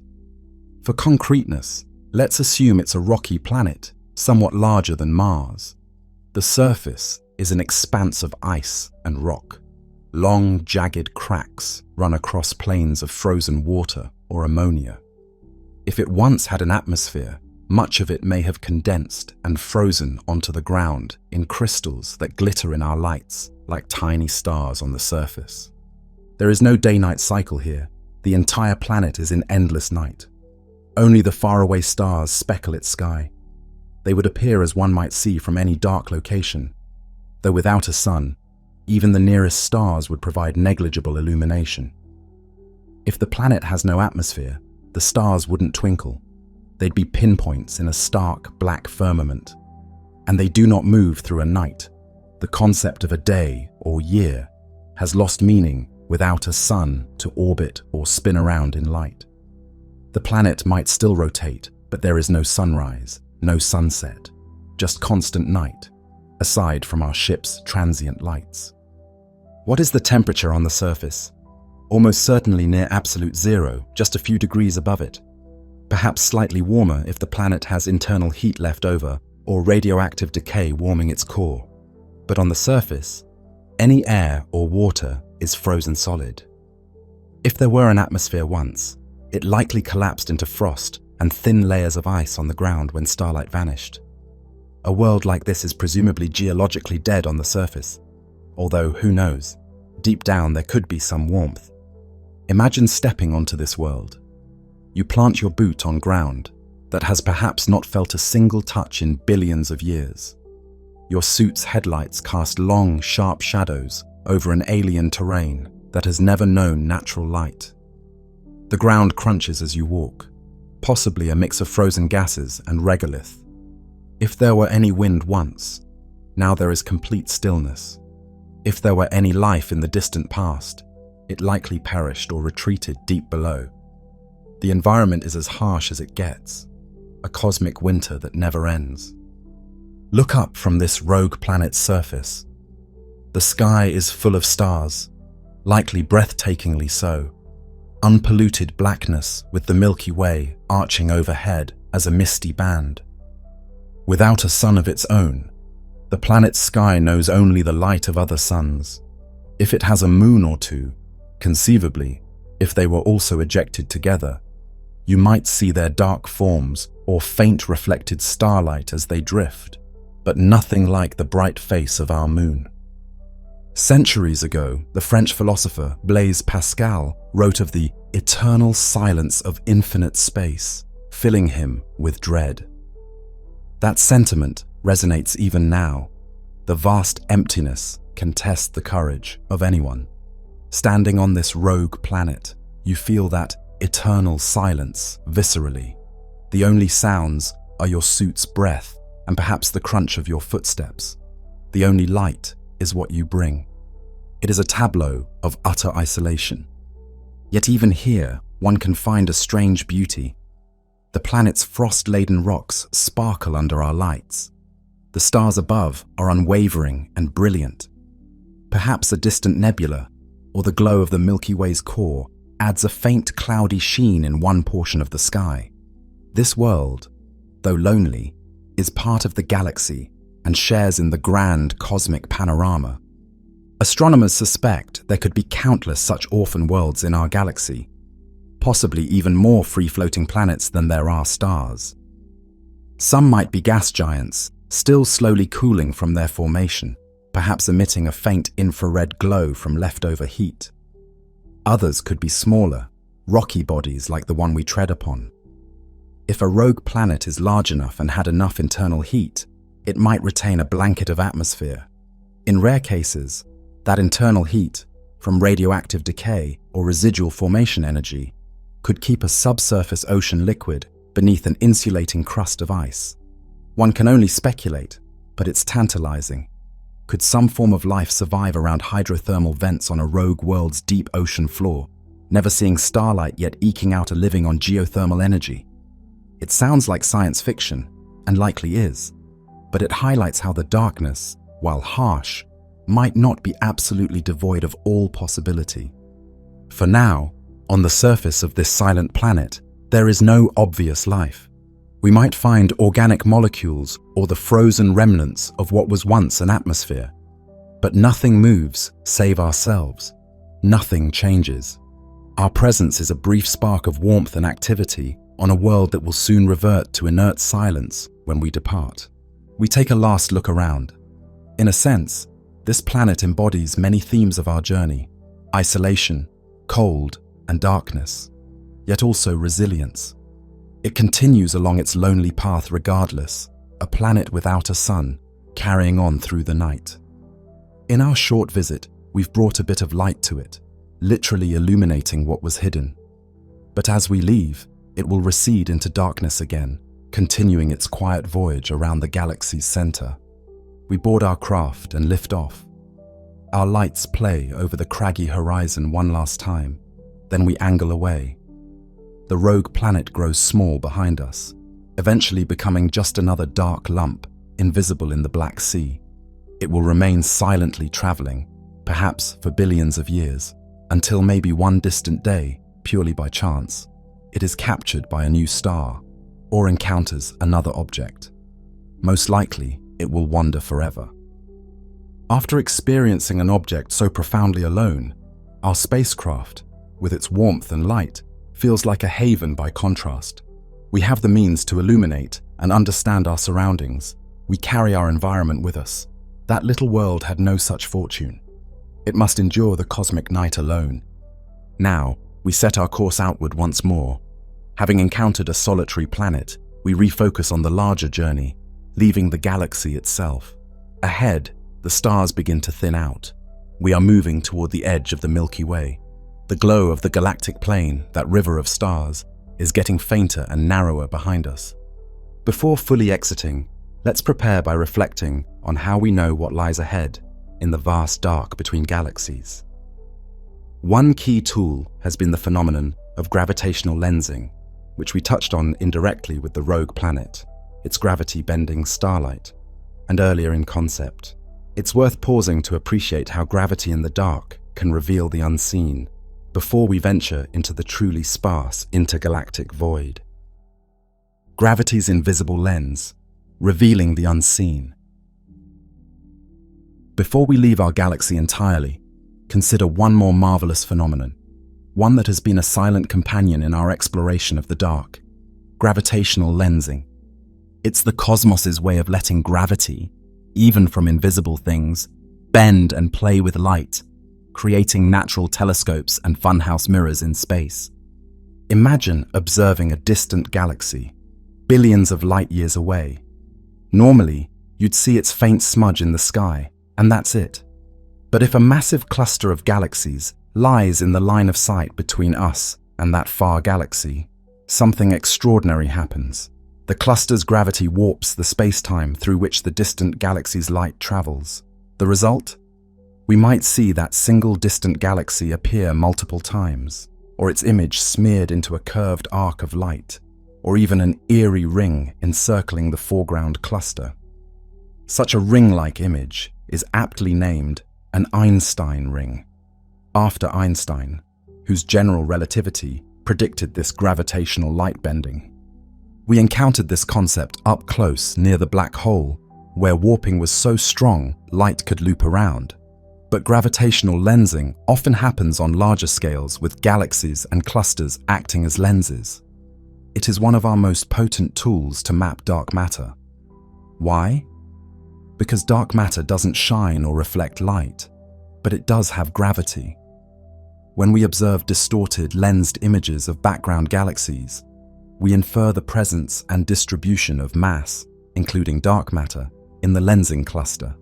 For concreteness, let's assume it's a rocky planet, somewhat larger than Mars. The surface is an expanse of ice and rock. Long, jagged cracks run across plains of frozen water or ammonia. If it once had an atmosphere, much of it may have condensed and frozen onto the ground in crystals that glitter in our lights like tiny stars on the surface. There is no day-night cycle here. The entire planet is in endless night. Only the faraway stars speckle its sky. They would appear as one might see from any dark location, though without a sun, even the nearest stars would provide negligible illumination. If the planet has no atmosphere, the stars wouldn't twinkle. They'd be pinpoints in a stark black firmament. And they do not move through a night. The concept of a day or year has lost meaning without a sun to orbit or spin around in light. The planet might still rotate, but there is no sunrise, no sunset, just constant night, aside from our ship's transient lights. What is the temperature on the surface? Almost certainly near absolute zero, just a few degrees above it. Perhaps slightly warmer if the planet has internal heat left over or radioactive decay warming its core. But on the surface, any air or water is frozen solid. If there were an atmosphere once, it likely collapsed into frost and thin layers of ice on the ground when starlight vanished. A world like this is presumably geologically dead on the surface, although who knows, deep down there could be some warmth. Imagine stepping onto this world. You plant your boot on ground that has perhaps not felt a single touch in billions of years. Your suit's headlights cast long, sharp shadows over an alien terrain that has never known natural light. The ground crunches as you walk, possibly a mix of frozen gases and regolith. If there were any wind once, now there is complete stillness. If there were any life in the distant past, it likely perished or retreated deep below. The environment is as harsh as it gets, a cosmic winter that never ends. Look up from this rogue planet's surface. The sky is full of stars, likely breathtakingly so. Unpolluted blackness with the Milky Way arching overhead as a misty band. Without a sun of its own, the planet's sky knows only the light of other suns. If it has a moon or two, conceivably, if they were also ejected together, you might see their dark forms or faint reflected starlight as they drift, but nothing like the bright face of our moon. Centuries ago, the French philosopher Blaise Pascal wrote of the eternal silence of infinite space, filling him with dread. That sentiment resonates even now. The vast emptiness can test the courage of anyone. Standing on this rogue planet, you feel that eternal silence viscerally. The only sounds are your suit's breath and perhaps the crunch of your footsteps. The only light is what you bring. It is a tableau of utter isolation. Yet even here, one can find a strange beauty. The planet's frost-laden rocks sparkle under our lights. The stars above are unwavering and brilliant. Perhaps a distant nebula, or the glow of the Milky Way's core, adds a faint cloudy sheen in one portion of the sky. This world, though lonely, is part of the galaxy and shares in the grand cosmic panorama. Astronomers suspect there could be countless such orphan worlds in our galaxy, possibly even more free-floating planets than there are stars. Some might be gas giants, still slowly cooling from their formation, perhaps emitting a faint infrared glow from leftover heat. Others could be smaller, rocky bodies like the one we tread upon. If a rogue planet is large enough and had enough internal heat, it might retain a blanket of atmosphere. In rare cases, that internal heat, from radioactive decay or residual formation energy, could keep a subsurface ocean liquid beneath an insulating crust of ice. One can only speculate, but it's tantalizing. Could some form of life survive around hydrothermal vents on a rogue world's deep ocean floor, never seeing starlight yet eking out a living on geothermal energy? It sounds like science fiction, and likely is, but it highlights how the darkness, while harsh, might not be absolutely devoid of all possibility. For now, on the surface of this silent planet, there is no obvious life. We might find organic molecules or the frozen remnants of what was once an atmosphere. But nothing moves save ourselves. Nothing changes. Our presence is a brief spark of warmth and activity on a world that will soon revert to inert silence when we depart. We take a last look around. In a sense, this planet embodies many themes of our journey: isolation, cold, and darkness, yet also resilience. It continues along its lonely path regardless, a planet without a sun, carrying on through the night. In our short visit, we've brought a bit of light to it, literally illuminating what was hidden. But as we leave, it will recede into darkness again, continuing its quiet voyage around the galaxy's center. We board our craft and lift off. Our lights play over the craggy horizon one last time, then we angle away. The rogue planet grows small behind us, eventually becoming just another dark lump, invisible in the Black Sea. It will remain silently traveling, perhaps for billions of years, until maybe one distant day, purely by chance, it is captured by a new star or encounters another object. Most likely, it will wander forever. After experiencing an object so profoundly alone, our spacecraft, with its warmth and light, feels like a haven by contrast. We have the means to illuminate and understand our surroundings. We carry our environment with us. That little world had no such fortune. It must endure the cosmic night alone. Now, we set our course outward once more. Having encountered a solitary planet, we refocus on the larger journey, leaving the galaxy itself. Ahead, the stars begin to thin out. We are moving toward the edge of the Milky Way. The glow of the galactic plane, that river of stars, is getting fainter and narrower behind us. Before fully exiting, let's prepare by reflecting on how we know what lies ahead in the vast dark between galaxies. One key tool has been the phenomenon of gravitational lensing, which we touched on indirectly with the rogue planet, its gravity-bending starlight, and earlier in concept. It's worth pausing to appreciate how gravity in the dark can reveal the unseen before we venture into the truly sparse intergalactic void. Gravity's invisible lens, revealing the unseen. Before we leave our galaxy entirely, consider one more marvelous phenomenon, one that has been a silent companion in our exploration of the dark: gravitational lensing. It's the cosmos's way of letting gravity, even from invisible things, bend and play with light, creating natural telescopes and funhouse mirrors in space. Imagine observing a distant galaxy, billions of light years away. Normally, you'd see its faint smudge in the sky, and that's it. But if a massive cluster of galaxies lies in the line of sight between us and that far galaxy, something extraordinary happens. The cluster's gravity warps the spacetime through which the distant galaxy's light travels. The result? We might see that single distant galaxy appear multiple times, or its image smeared into a curved arc of light, or even an eerie ring encircling the foreground cluster. Such a ring-like image is aptly named an Einstein ring, after Einstein, whose general relativity predicted this gravitational light bending. We encountered this concept up close near the black hole, where warping was so strong light could loop around. But gravitational lensing often happens on larger scales with galaxies and clusters acting as lenses. It is one of our most potent tools to map dark matter. Why? Because dark matter doesn't shine or reflect light, but it does have gravity. When we observe distorted, lensed images of background galaxies, we infer the presence and distribution of mass, including dark matter, in the lensing cluster.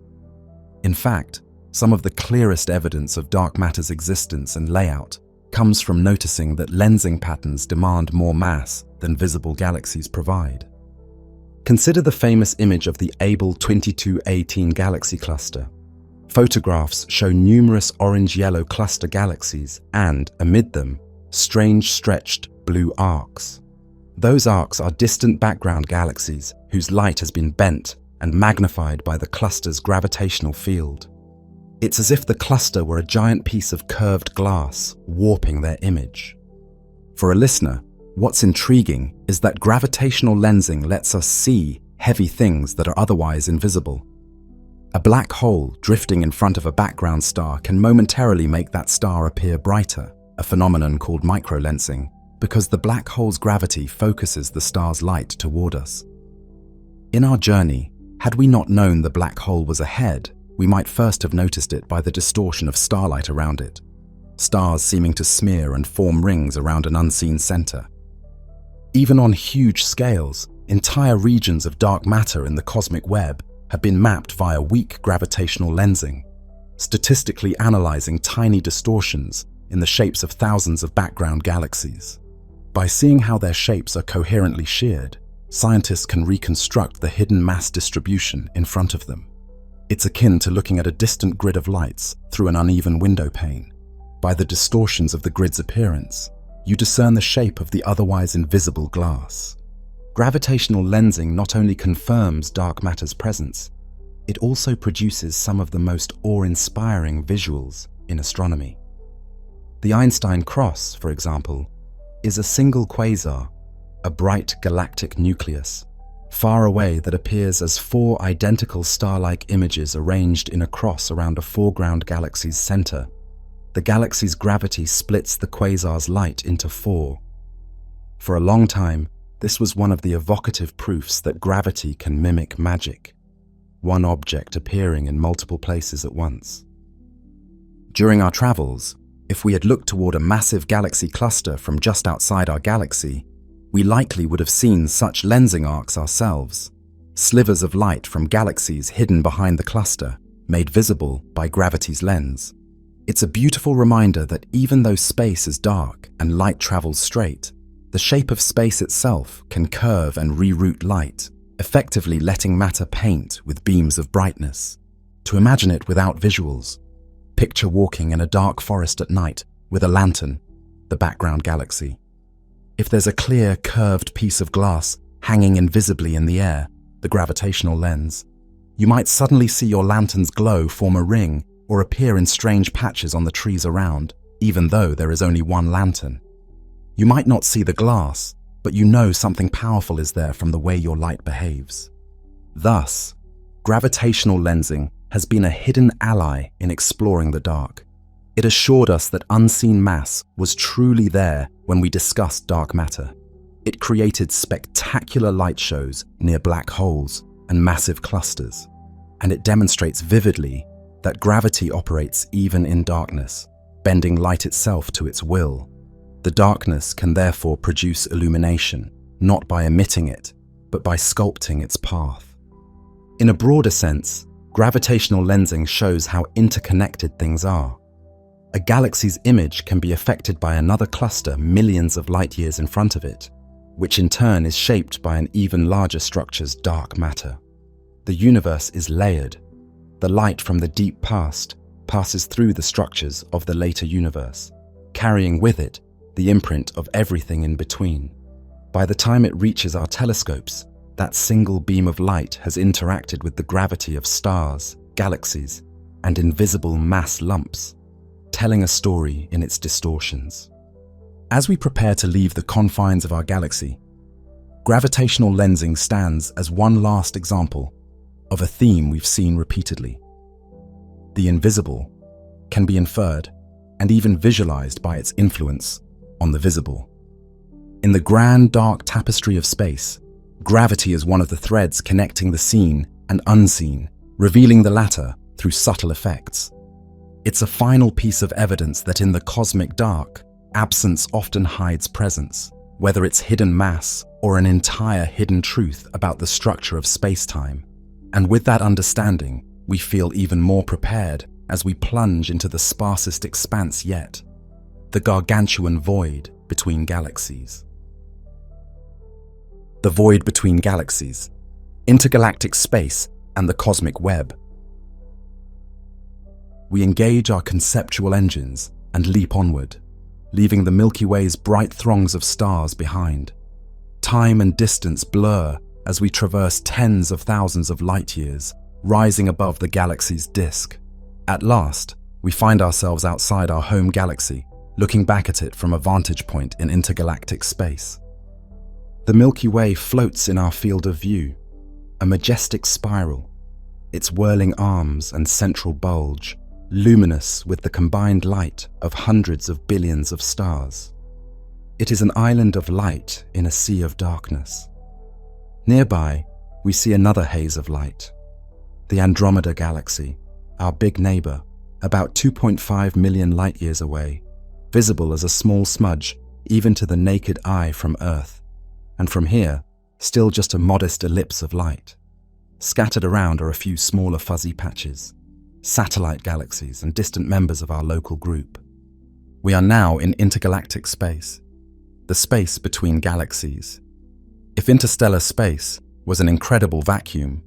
In fact, some of the clearest evidence of dark matter's existence and layout comes from noticing that lensing patterns demand more mass than visible galaxies provide. Consider the famous image of the Abell 2218 galaxy cluster. Photographs show numerous orange-yellow cluster galaxies and, amid them, strange stretched blue arcs. Those arcs are distant background galaxies whose light has been bent and magnified by the cluster's gravitational field. It's as if the cluster were a giant piece of curved glass, warping their image. For a listener, what's intriguing is that gravitational lensing lets us see heavy things that are otherwise invisible. A black hole drifting in front of a background star can momentarily make that star appear brighter, a phenomenon called microlensing, because the black hole's gravity focuses the star's light toward us. In our journey, had we not known the black hole was ahead, we might first have noticed it by the distortion of starlight around it, stars seeming to smear and form rings around an unseen center. Even on huge scales, entire regions of dark matter in the cosmic web have been mapped via weak gravitational lensing, statistically analyzing tiny distortions in the shapes of thousands of background galaxies. By seeing how their shapes are coherently sheared, scientists can reconstruct the hidden mass distribution in front of them. It's akin to looking at a distant grid of lights through an uneven window pane. By the distortions of the grid's appearance, you discern the shape of the otherwise invisible glass. Gravitational lensing not only confirms dark matter's presence, it also produces some of the most awe-inspiring visuals in astronomy. The Einstein cross, for example, is a single quasar, a bright galactic nucleus, far away that appears as four identical star-like images arranged in a cross around a foreground galaxy's center. The galaxy's gravity splits the quasar's light into four. For a long time, this was one of the evocative proofs that gravity can mimic magic, one object appearing in multiple places at once. During our travels, if we had looked toward a massive galaxy cluster from just outside our galaxy, we likely would have seen such lensing arcs ourselves, slivers of light from galaxies hidden behind the cluster, made visible by gravity's lens. It's a beautiful reminder that even though space is dark and light travels straight, the shape of space itself can curve and reroute light, effectively letting matter paint with beams of brightness. To imagine it without visuals, picture walking in a dark forest at night with a lantern, the background galaxy. If there's a clear, curved piece of glass hanging invisibly in the air, the gravitational lens, you might suddenly see your lantern's glow form a ring or appear in strange patches on the trees around, even though there is only one lantern. You might not see the glass, but you know something powerful is there from the way your light behaves. Thus, gravitational lensing has been a hidden ally in exploring the dark. It assured us that unseen mass was truly there when we discussed dark matter. It created spectacular light shows near black holes and massive clusters, and it demonstrates vividly that gravity operates even in darkness, bending light itself to its will. The darkness can therefore produce illumination, not by emitting it, but by sculpting its path. In a broader sense, gravitational lensing shows how interconnected things are. A galaxy's image can be affected by another cluster millions of light years in front of it, which in turn is shaped by an even larger structure's dark matter. The universe is layered. The light from the deep past passes through the structures of the later universe, carrying with it the imprint of everything in between. By the time it reaches our telescopes, that single beam of light has interacted with the gravity of stars, galaxies, and invisible mass lumps, telling a story in its distortions. As we prepare to leave the confines of our galaxy, gravitational lensing stands as one last example of a theme we've seen repeatedly. The invisible can be inferred and even visualized by its influence on the visible. In the grand dark tapestry of space, gravity is one of the threads connecting the seen and unseen, revealing the latter through subtle effects. It's a final piece of evidence that in the cosmic dark, absence often hides presence, whether it's hidden mass or an entire hidden truth about the structure of space-time. And with that understanding, we feel even more prepared as we plunge into the sparsest expanse yet, the gargantuan void between galaxies. The void between galaxies, intergalactic space, and the cosmic web. We engage our conceptual engines and leap onward, leaving the Milky Way's bright throngs of stars behind. Time and distance blur as we traverse tens of thousands of light years, rising above the galaxy's disk. At last, we find ourselves outside our home galaxy, looking back at it from a vantage point in intergalactic space. The Milky Way floats in our field of view, a majestic spiral, its whirling arms and central bulge, luminous with the combined light of hundreds of billions of stars. It is an island of light in a sea of darkness. Nearby, we see another haze of light, the Andromeda Galaxy, our big neighbor, about 2.5 million light-years away, visible as a small smudge even to the naked eye from Earth, and from here, still just a modest ellipse of light. Scattered around are a few smaller fuzzy patches, satellite galaxies and distant members of our local group. We are now in intergalactic space, the space between galaxies. If interstellar space was an incredible vacuum,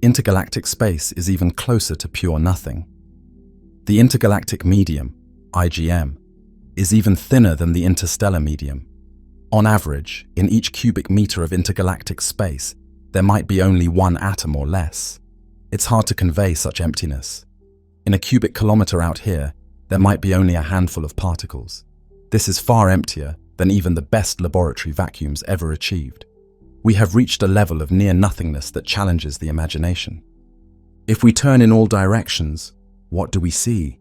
intergalactic space is even closer to pure nothing. The intergalactic medium, IgM, is even thinner than the interstellar medium. On average, in each cubic meter of intergalactic space, there might be only one atom or less. It's hard to convey such emptiness. In a cubic kilometer out here, there might be only a handful of particles. This is far emptier than even the best laboratory vacuums ever achieved. We have reached a level of near nothingness that challenges the imagination. If we turn in all directions, what do we see?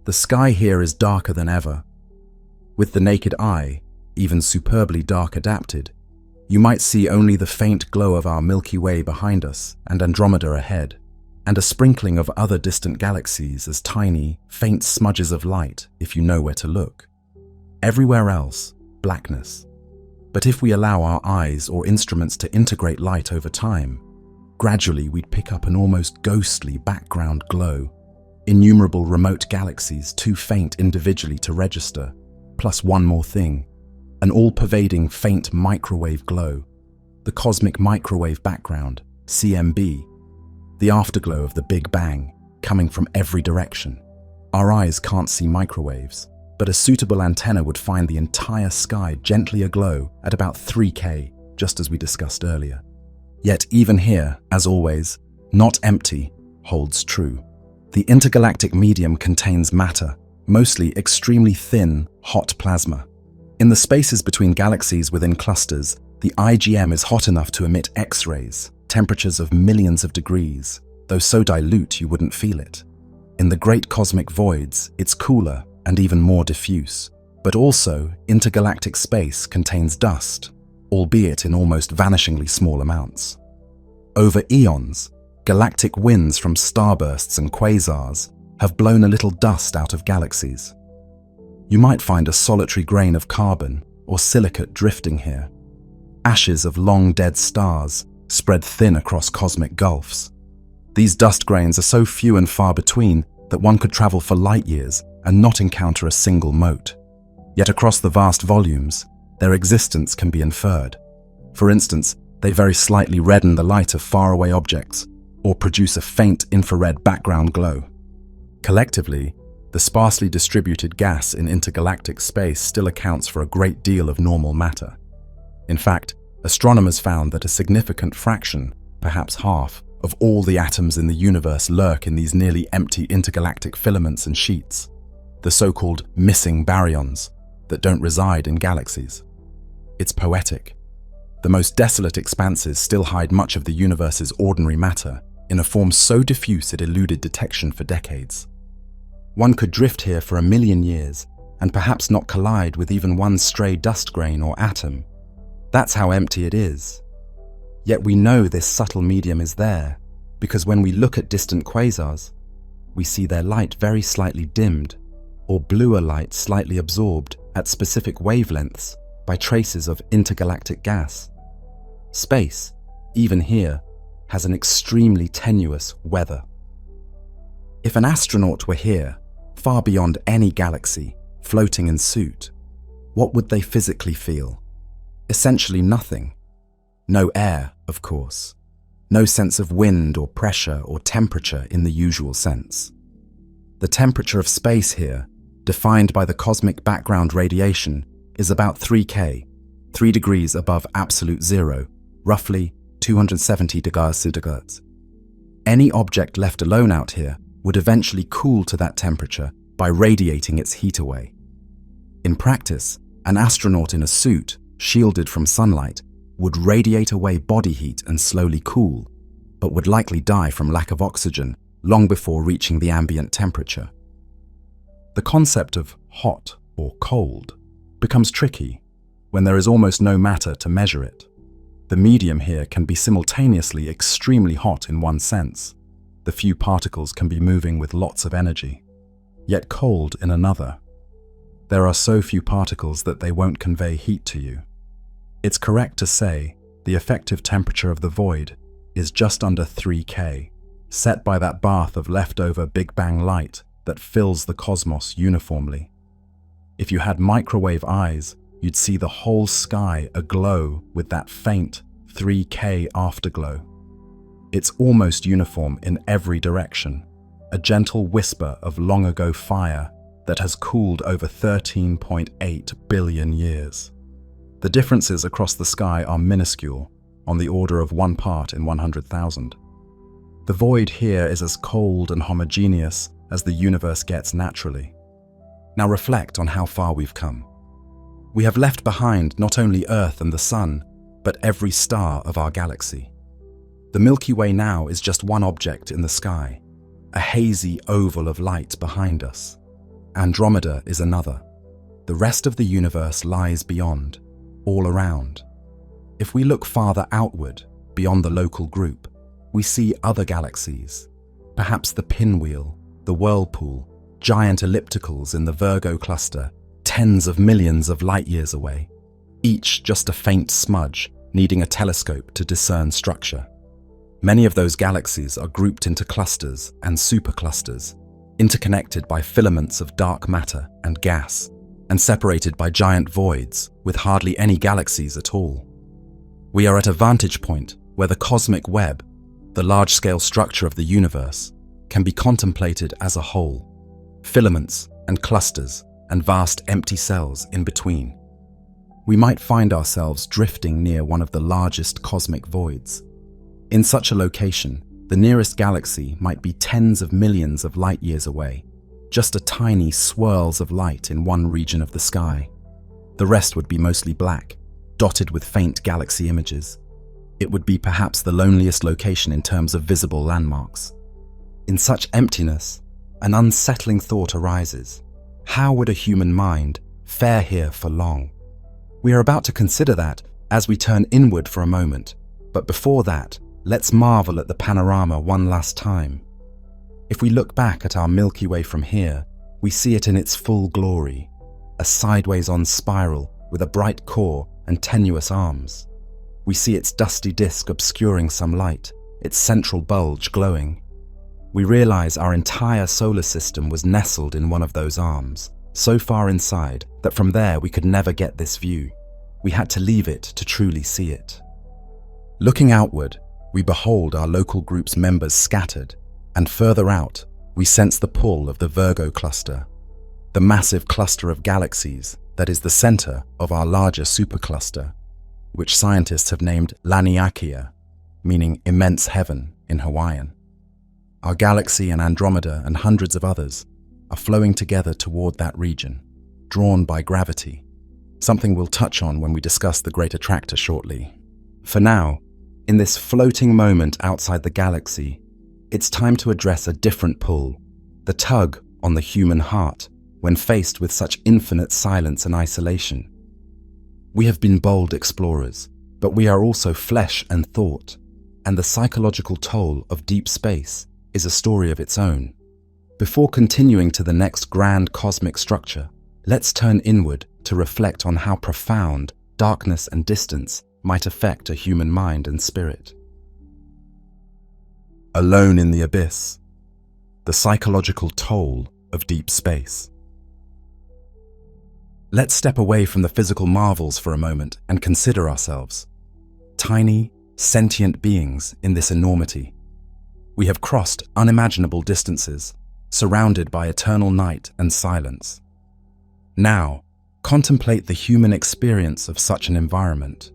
The sky here is darker than ever. With the naked eye, even superbly dark adapted, you might see only the faint glow of our Milky Way behind us and Andromeda ahead, and a sprinkling of other distant galaxies as tiny, faint smudges of light if you know where to look. Everywhere else, blackness. But if we allow our eyes or instruments to integrate light over time, gradually we'd pick up an almost ghostly background glow, innumerable remote galaxies too faint individually to register, plus one more thing, an all-pervading faint microwave glow, the cosmic microwave background, CMB, the afterglow of the Big Bang, coming from every direction. Our eyes can't see microwaves, but a suitable antenna would find the entire sky gently aglow at about 3K, just as we discussed earlier. Yet even here, as always, not empty holds true. The intergalactic medium contains matter, mostly extremely thin, hot plasma. In the spaces between galaxies within clusters, the IgM is hot enough to emit X-rays, temperatures of millions of degrees, though so dilute you wouldn't feel it. In the great cosmic voids, it's cooler and even more diffuse. But also, intergalactic space contains dust, albeit in almost vanishingly small amounts. Over eons, galactic winds from starbursts and quasars have blown a little dust out of galaxies. You might find a solitary grain of carbon or silicate drifting here. Ashes of long dead stars spread thin across cosmic gulfs. These dust grains are so few and far between that one could travel for light years and not encounter a single mote. Yet across the vast volumes, their existence can be inferred. For instance, they very slightly redden the light of faraway objects or produce a faint infrared background glow. Collectively, the sparsely distributed gas in intergalactic space still accounts for a great deal of normal matter. In fact, astronomers found that a significant fraction, perhaps half, of all the atoms in the universe lurk in these nearly empty intergalactic filaments and sheets, the so-called missing baryons that don't reside in galaxies. It's poetic. The most desolate expanses still hide much of the universe's ordinary matter in a form so diffuse it eluded detection for decades. One could drift here for 1 million years and perhaps not collide with even one stray dust grain or atom. That's how empty it is. Yet we know this subtle medium is there because when we look at distant quasars, we see their light very slightly dimmed or bluer light slightly absorbed at specific wavelengths by traces of intergalactic gas. Space, even here, has an extremely tenuous weather. If an astronaut were here, far beyond any galaxy, floating in suit, what would they physically feel? Essentially nothing. No air, of course. No sense of wind or pressure or temperature in the usual sense. The temperature of space here, defined by the cosmic background radiation, is about 3K, 3 degrees above absolute zero, roughly 270 degrees centigrade. Any object left alone out here would eventually cool to that temperature by radiating its heat away. In practice, an astronaut in a suit, shielded from sunlight, would radiate away body heat and slowly cool, but would likely die from lack of oxygen long before reaching the ambient temperature. The concept of hot or cold becomes tricky when there is almost no matter to measure it. The medium here can be simultaneously extremely hot in one sense. The few particles can be moving with lots of energy, yet cold in another. There are so few particles that they won't convey heat to you. It's correct to say the effective temperature of the void is just under 3K, set by that bath of leftover Big Bang light that fills the cosmos uniformly. If you had microwave eyes, you'd see the whole sky aglow with that faint 3K afterglow. It's almost uniform in every direction, a gentle whisper of long-ago fire that has cooled over 13.8 billion years. The differences across the sky are minuscule, on the order of 1 part in 100,000. The void here is as cold and homogeneous as the universe gets naturally. Now reflect on how far we've come. We have left behind not only Earth and the Sun, but every star of our galaxy. The Milky Way now is just one object in the sky, a hazy oval of light behind us. Andromeda is another. The rest of the universe lies beyond, all around. If we look farther outward, beyond the local group, we see other galaxies, perhaps the pinwheel, the whirlpool, giant ellipticals in the Virgo cluster, tens of millions of light years away, each just a faint smudge needing a telescope to discern structure. Many of those galaxies are grouped into clusters and superclusters, interconnected by filaments of dark matter and gas, and separated by giant voids with hardly any galaxies at all. We are at a vantage point where the cosmic web, the large-scale structure of the universe, can be contemplated as a whole, filaments and clusters and vast empty cells in between. We might find ourselves drifting near one of the largest cosmic voids. In such a location, the nearest galaxy might be tens of millions of light years away, just a tiny swirls of light in one region of the sky. The rest would be mostly black, dotted with faint galaxy images. It would be perhaps the loneliest location in terms of visible landmarks. In such emptiness, an unsettling thought arises. How would a human mind fare here for long? We are about to consider that as we turn inward for a moment, but before that, let's marvel at the panorama one last time. If we look back at our Milky Way from here, we see it in its full glory, a sideways-on spiral with a bright core and tenuous arms. We see its dusty disk obscuring some light, its central bulge glowing. We realize our entire solar system was nestled in one of those arms, so far inside that from there we could never get this view. We had to leave it to truly see it. Looking outward, we behold our local group's members scattered, and further out, we sense the pull of the Virgo cluster, the massive cluster of galaxies that is the center of our larger supercluster, which scientists have named Laniakea, meaning immense heaven in Hawaiian. Our galaxy and Andromeda and hundreds of others are flowing together toward that region, drawn by gravity, something we'll touch on when we discuss the Great Attractor shortly. For now, in this floating moment outside the galaxy, it's time to address a different pull, the tug on the human heart when faced with such infinite silence and isolation. We have been bold explorers, but we are also flesh and thought, and the psychological toll of deep space is a story of its own. Before continuing to the next grand cosmic structure, let's turn inward to reflect on how profound darkness and distance might affect a human mind and spirit. Alone in the abyss, the psychological toll of deep space. Let's step away from the physical marvels for a moment and consider ourselves. Tiny, sentient beings in this enormity. We have crossed unimaginable distances, surrounded by eternal night and silence. Now, contemplate the human experience of such an environment.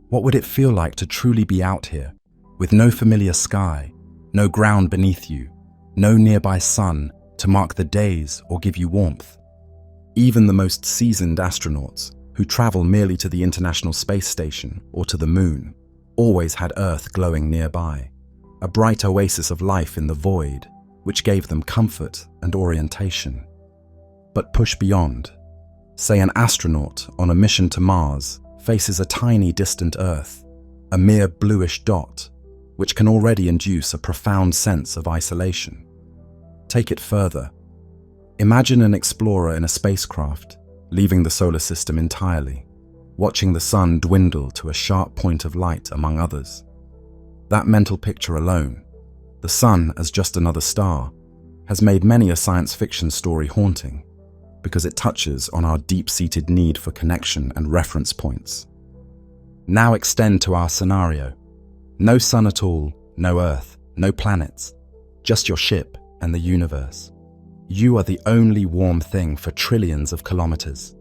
What would it feel like to truly be out here, with no familiar sky, no ground beneath you, no nearby sun to mark the days or give you warmth? Even the most seasoned astronauts, who travel merely to the International Space Station or to the Moon, always had Earth glowing nearby. a bright oasis of life in the void, which gave them comfort and orientation. But push beyond. Say an astronaut on a mission to Mars faces a tiny distant Earth, a mere bluish dot, which can already induce a profound sense of isolation. Take it further. Imagine an explorer in a spacecraft, leaving the solar system entirely, watching the sun dwindle to a sharp point of light among others. That mental picture alone, the sun as just another star, has made many a science fiction story haunting, because it touches on our deep-seated need for connection and reference points. Now extend to our scenario. No sun at all, no Earth, no planets, just your ship and the universe. You are the only warm thing for trillions of kilometers.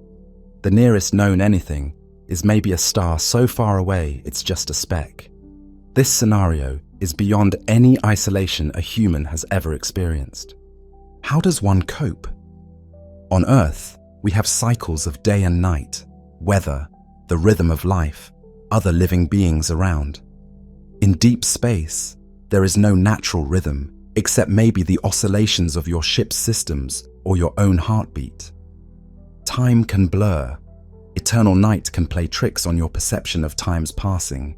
The nearest known anything is maybe a star so far away it's just a speck. This scenario is beyond any isolation a human has ever experienced. How does one cope? On Earth, we have cycles of day and night, weather, the rhythm of life, other living beings around. In deep space, there is no natural rhythm, except maybe the oscillations of your ship's systems or your own heartbeat. Time can blur. Eternal night can play tricks on your perception of time's passing.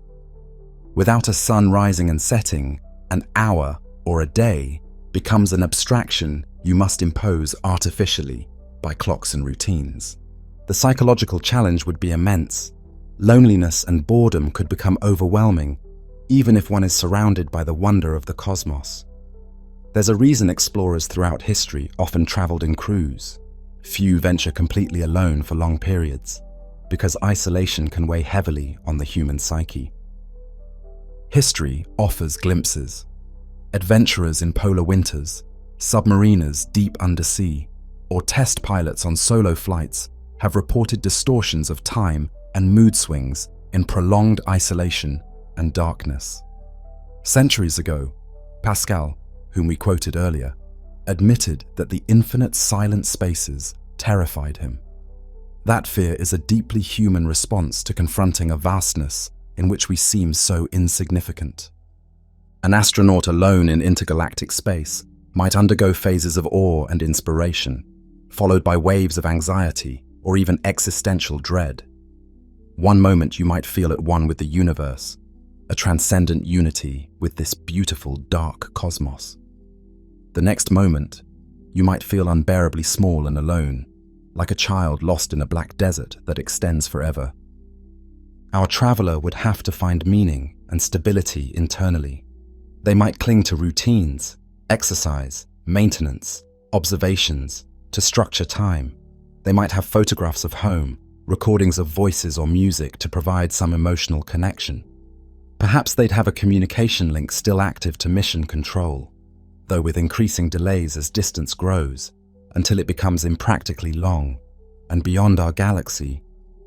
Without a sun rising and setting, an hour or a day becomes an abstraction you must impose artificially by clocks and routines. The psychological challenge would be immense. Loneliness and boredom could become overwhelming, even if one is surrounded by the wonder of the cosmos. There's a reason explorers throughout history often traveled in crews. Few venture completely alone for long periods, because isolation can weigh heavily on the human psyche. History offers glimpses. Adventurers in polar winters, submariners deep undersea, or test pilots on solo flights have reported distortions of time and mood swings in prolonged isolation and darkness. Centuries ago, Pascal, whom we quoted earlier, admitted that the infinite silent spaces terrified him. That fear is a deeply human response to confronting a vastness in which we seem so insignificant. An astronaut alone in intergalactic space might undergo phases of awe and inspiration, followed by waves of anxiety or even existential dread. One moment you might feel at one with the universe, a transcendent unity with this beautiful dark cosmos. The next moment, you might feel unbearably small and alone, like a child lost in a black desert that extends forever. Our traveler would have to find meaning and stability internally. They might cling to routines, exercise, maintenance, observations, to structure time. They might have photographs of home, recordings of voices or music to provide some emotional connection. Perhaps they'd have a communication link still active to mission control, though with increasing delays as distance grows, until it becomes impractically long, and beyond our galaxy,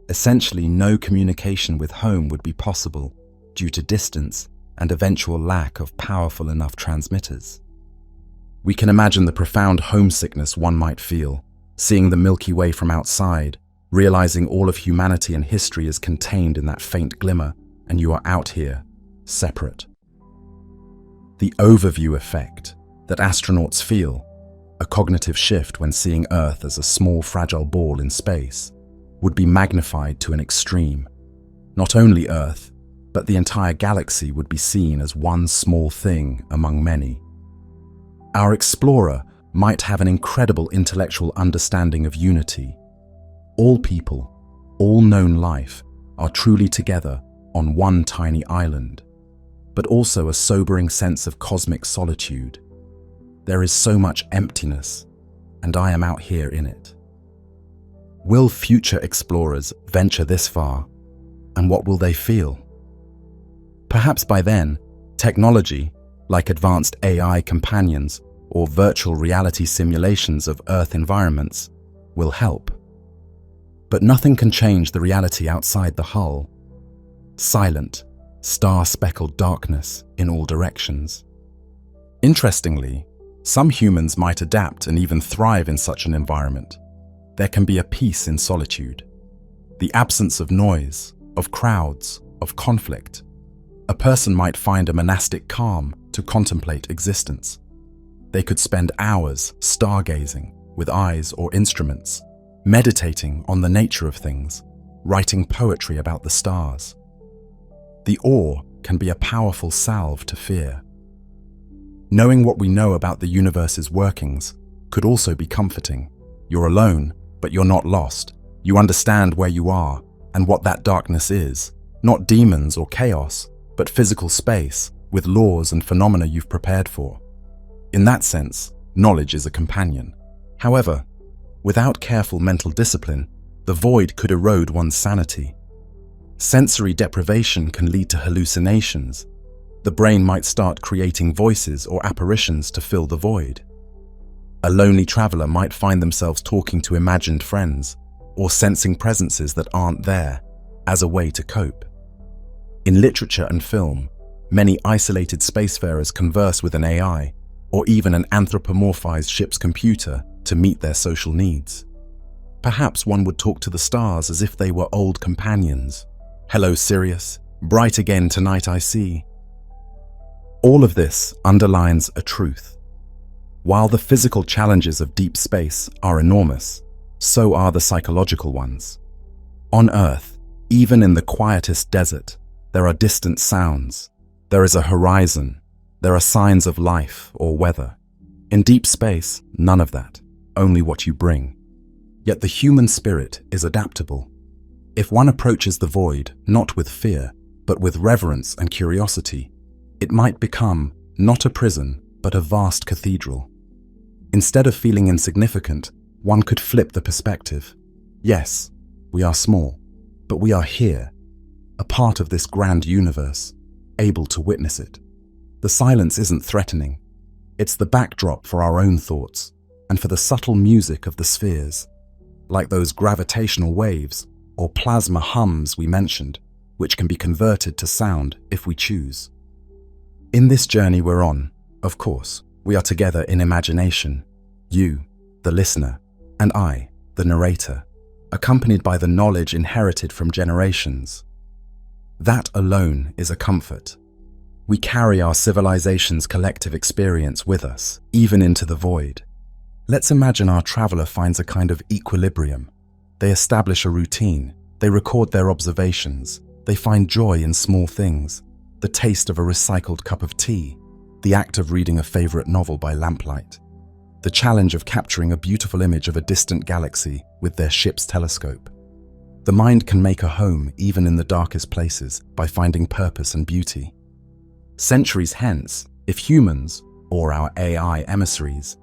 essentially no communication with home would be possible due to distance and eventual lack of powerful enough transmitters. We can imagine the profound homesickness one might feel, seeing the Milky Way from outside, realizing all of humanity and history is contained in that faint glimmer, and you are out here, separate. The overview effect that astronauts feel, a cognitive shift when seeing Earth as a small fragile ball in space, would be magnified to an extreme. Not only Earth, but the entire galaxy would be seen as one small thing among many. Our explorer might have an incredible intellectual understanding of unity. All people, all known life, are truly together on one tiny island, but also a sobering sense of cosmic solitude. There is so much emptiness, and I am out here in it. Will future explorers venture this far, and what will they feel? Perhaps by then, technology, like advanced AI companions or virtual reality simulations of Earth environments, will help. But nothing can change the reality outside the hull. Silent, star-speckled darkness in all directions. Interestingly, some humans might adapt and even thrive in such an environment. There can be a peace in solitude. The absence of noise, of crowds, of conflict. A person might find a monastic calm to contemplate existence. They could spend hours stargazing with eyes or instruments, meditating on the nature of things, writing poetry about the stars. The awe can be a powerful salve to fear. Knowing what we know about the universe's workings could also be comforting. You're alone, but you're not lost. You understand where you are and what that darkness is. Not demons or chaos, but physical space with laws and phenomena you've prepared for. In that sense, knowledge is a companion. However, without careful mental discipline, the void could erode one's sanity. Sensory deprivation can lead to hallucinations. The brain might start creating voices or apparitions to fill the void. A lonely traveler might find themselves talking to imagined friends or sensing presences that aren't there as a way to cope. In literature and film, many isolated spacefarers converse with an AI or even an anthropomorphized ship's computer to meet their social needs. Perhaps one would talk to the stars as if they were old companions. Hello, Sirius. Bright again tonight I see. All of this underlines a truth. While the physical challenges of deep space are enormous, so are the psychological ones. On Earth, even in the quietest desert, there are distant sounds. There is a horizon. There are signs of life or weather. In deep space, none of that, only what you bring. Yet the human spirit is adaptable. If one approaches the void not with fear, but with reverence and curiosity, it might become not a prison, but a vast cathedral. Instead of feeling insignificant, one could flip the perspective. Yes, we are small, but we are here, a part of this grand universe, able to witness it. The silence isn't threatening. It's the backdrop for our own thoughts and for the subtle music of the spheres, like those gravitational waves or plasma hums we mentioned, which can be converted to sound if we choose. In this journey we're on, of course, we are together in imagination, you, the listener, and I, the narrator, accompanied by the knowledge inherited from generations. That alone is a comfort. We carry our civilization's collective experience with us, even into the void. Let's imagine our traveler finds a kind of equilibrium. They establish a routine, they record their observations, they find joy in small things, the taste of a recycled cup of tea, the act of reading a favorite novel by lamplight, the challenge of capturing a beautiful image of a distant galaxy with their ship's telescope. The mind can make a home even in the darkest places by finding purpose and beauty. Centuries hence, if humans, or our AI emissaries,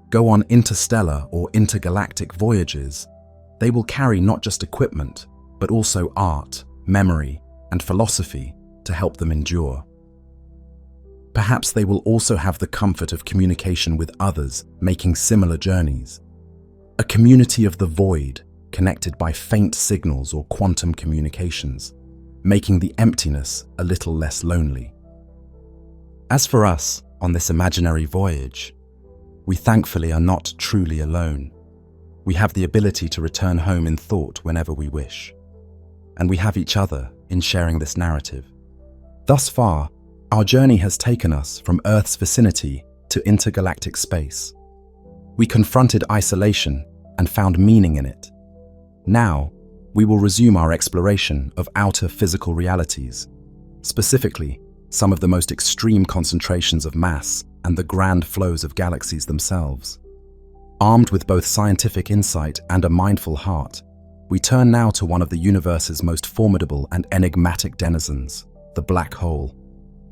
go on interstellar or intergalactic voyages, they will carry not just equipment, but also art, memory, and philosophy to help them endure. Perhaps they will also have the comfort of communication with others making similar journeys. A community of the void, connected by faint signals or quantum communications, making the emptiness a little less lonely. As for us, on this imaginary voyage, we thankfully are not truly alone. We have the ability to return home in thought whenever we wish. And we have each other in sharing this narrative. Thus far, our journey has taken us from Earth's vicinity to intergalactic space. We confronted isolation and found meaning in it. Now, we will resume our exploration of outer physical realities, specifically some of the most extreme concentrations of mass and the grand flows of galaxies themselves. Armed with both scientific insight and a mindful heart, we turn now to one of the universe's most formidable and enigmatic denizens, the black hole.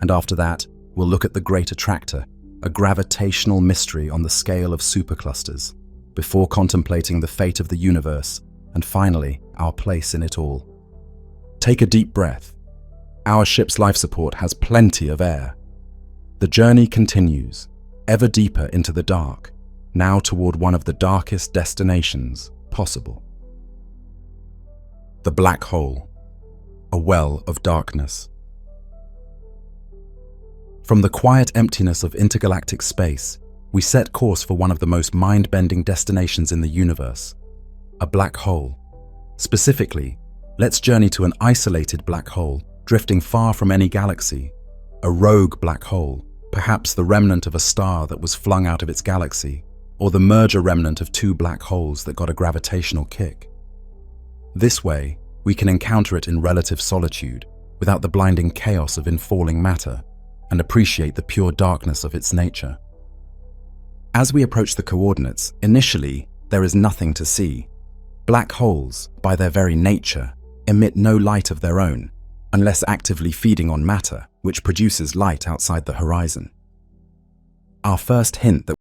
And after that, we'll look at the Great Attractor, a gravitational mystery on the scale of superclusters, before contemplating the fate of the universe and finally, our place in it all. Take a deep breath. Our ship's life support has plenty of air. The journey continues, ever deeper into the dark, now toward one of the darkest destinations possible. The black hole, a well of darkness. From the quiet emptiness of intergalactic space, we set course for one of the most mind-bending destinations in the universe, a black hole. Specifically, let's journey to an isolated black hole drifting far from any galaxy, a rogue black hole perhaps the remnant of a star that was flung out of its galaxy, or the merger remnant of two black holes that got a gravitational kick. This way, we can encounter it in relative solitude, without the blinding chaos of infalling matter, and appreciate the pure darkness of its nature. As we approach the coordinates, initially, there is nothing to see. Black holes, by their very nature, emit no light of their own, unless actively feeding on matter, which produces light outside the horizon. Our first hint that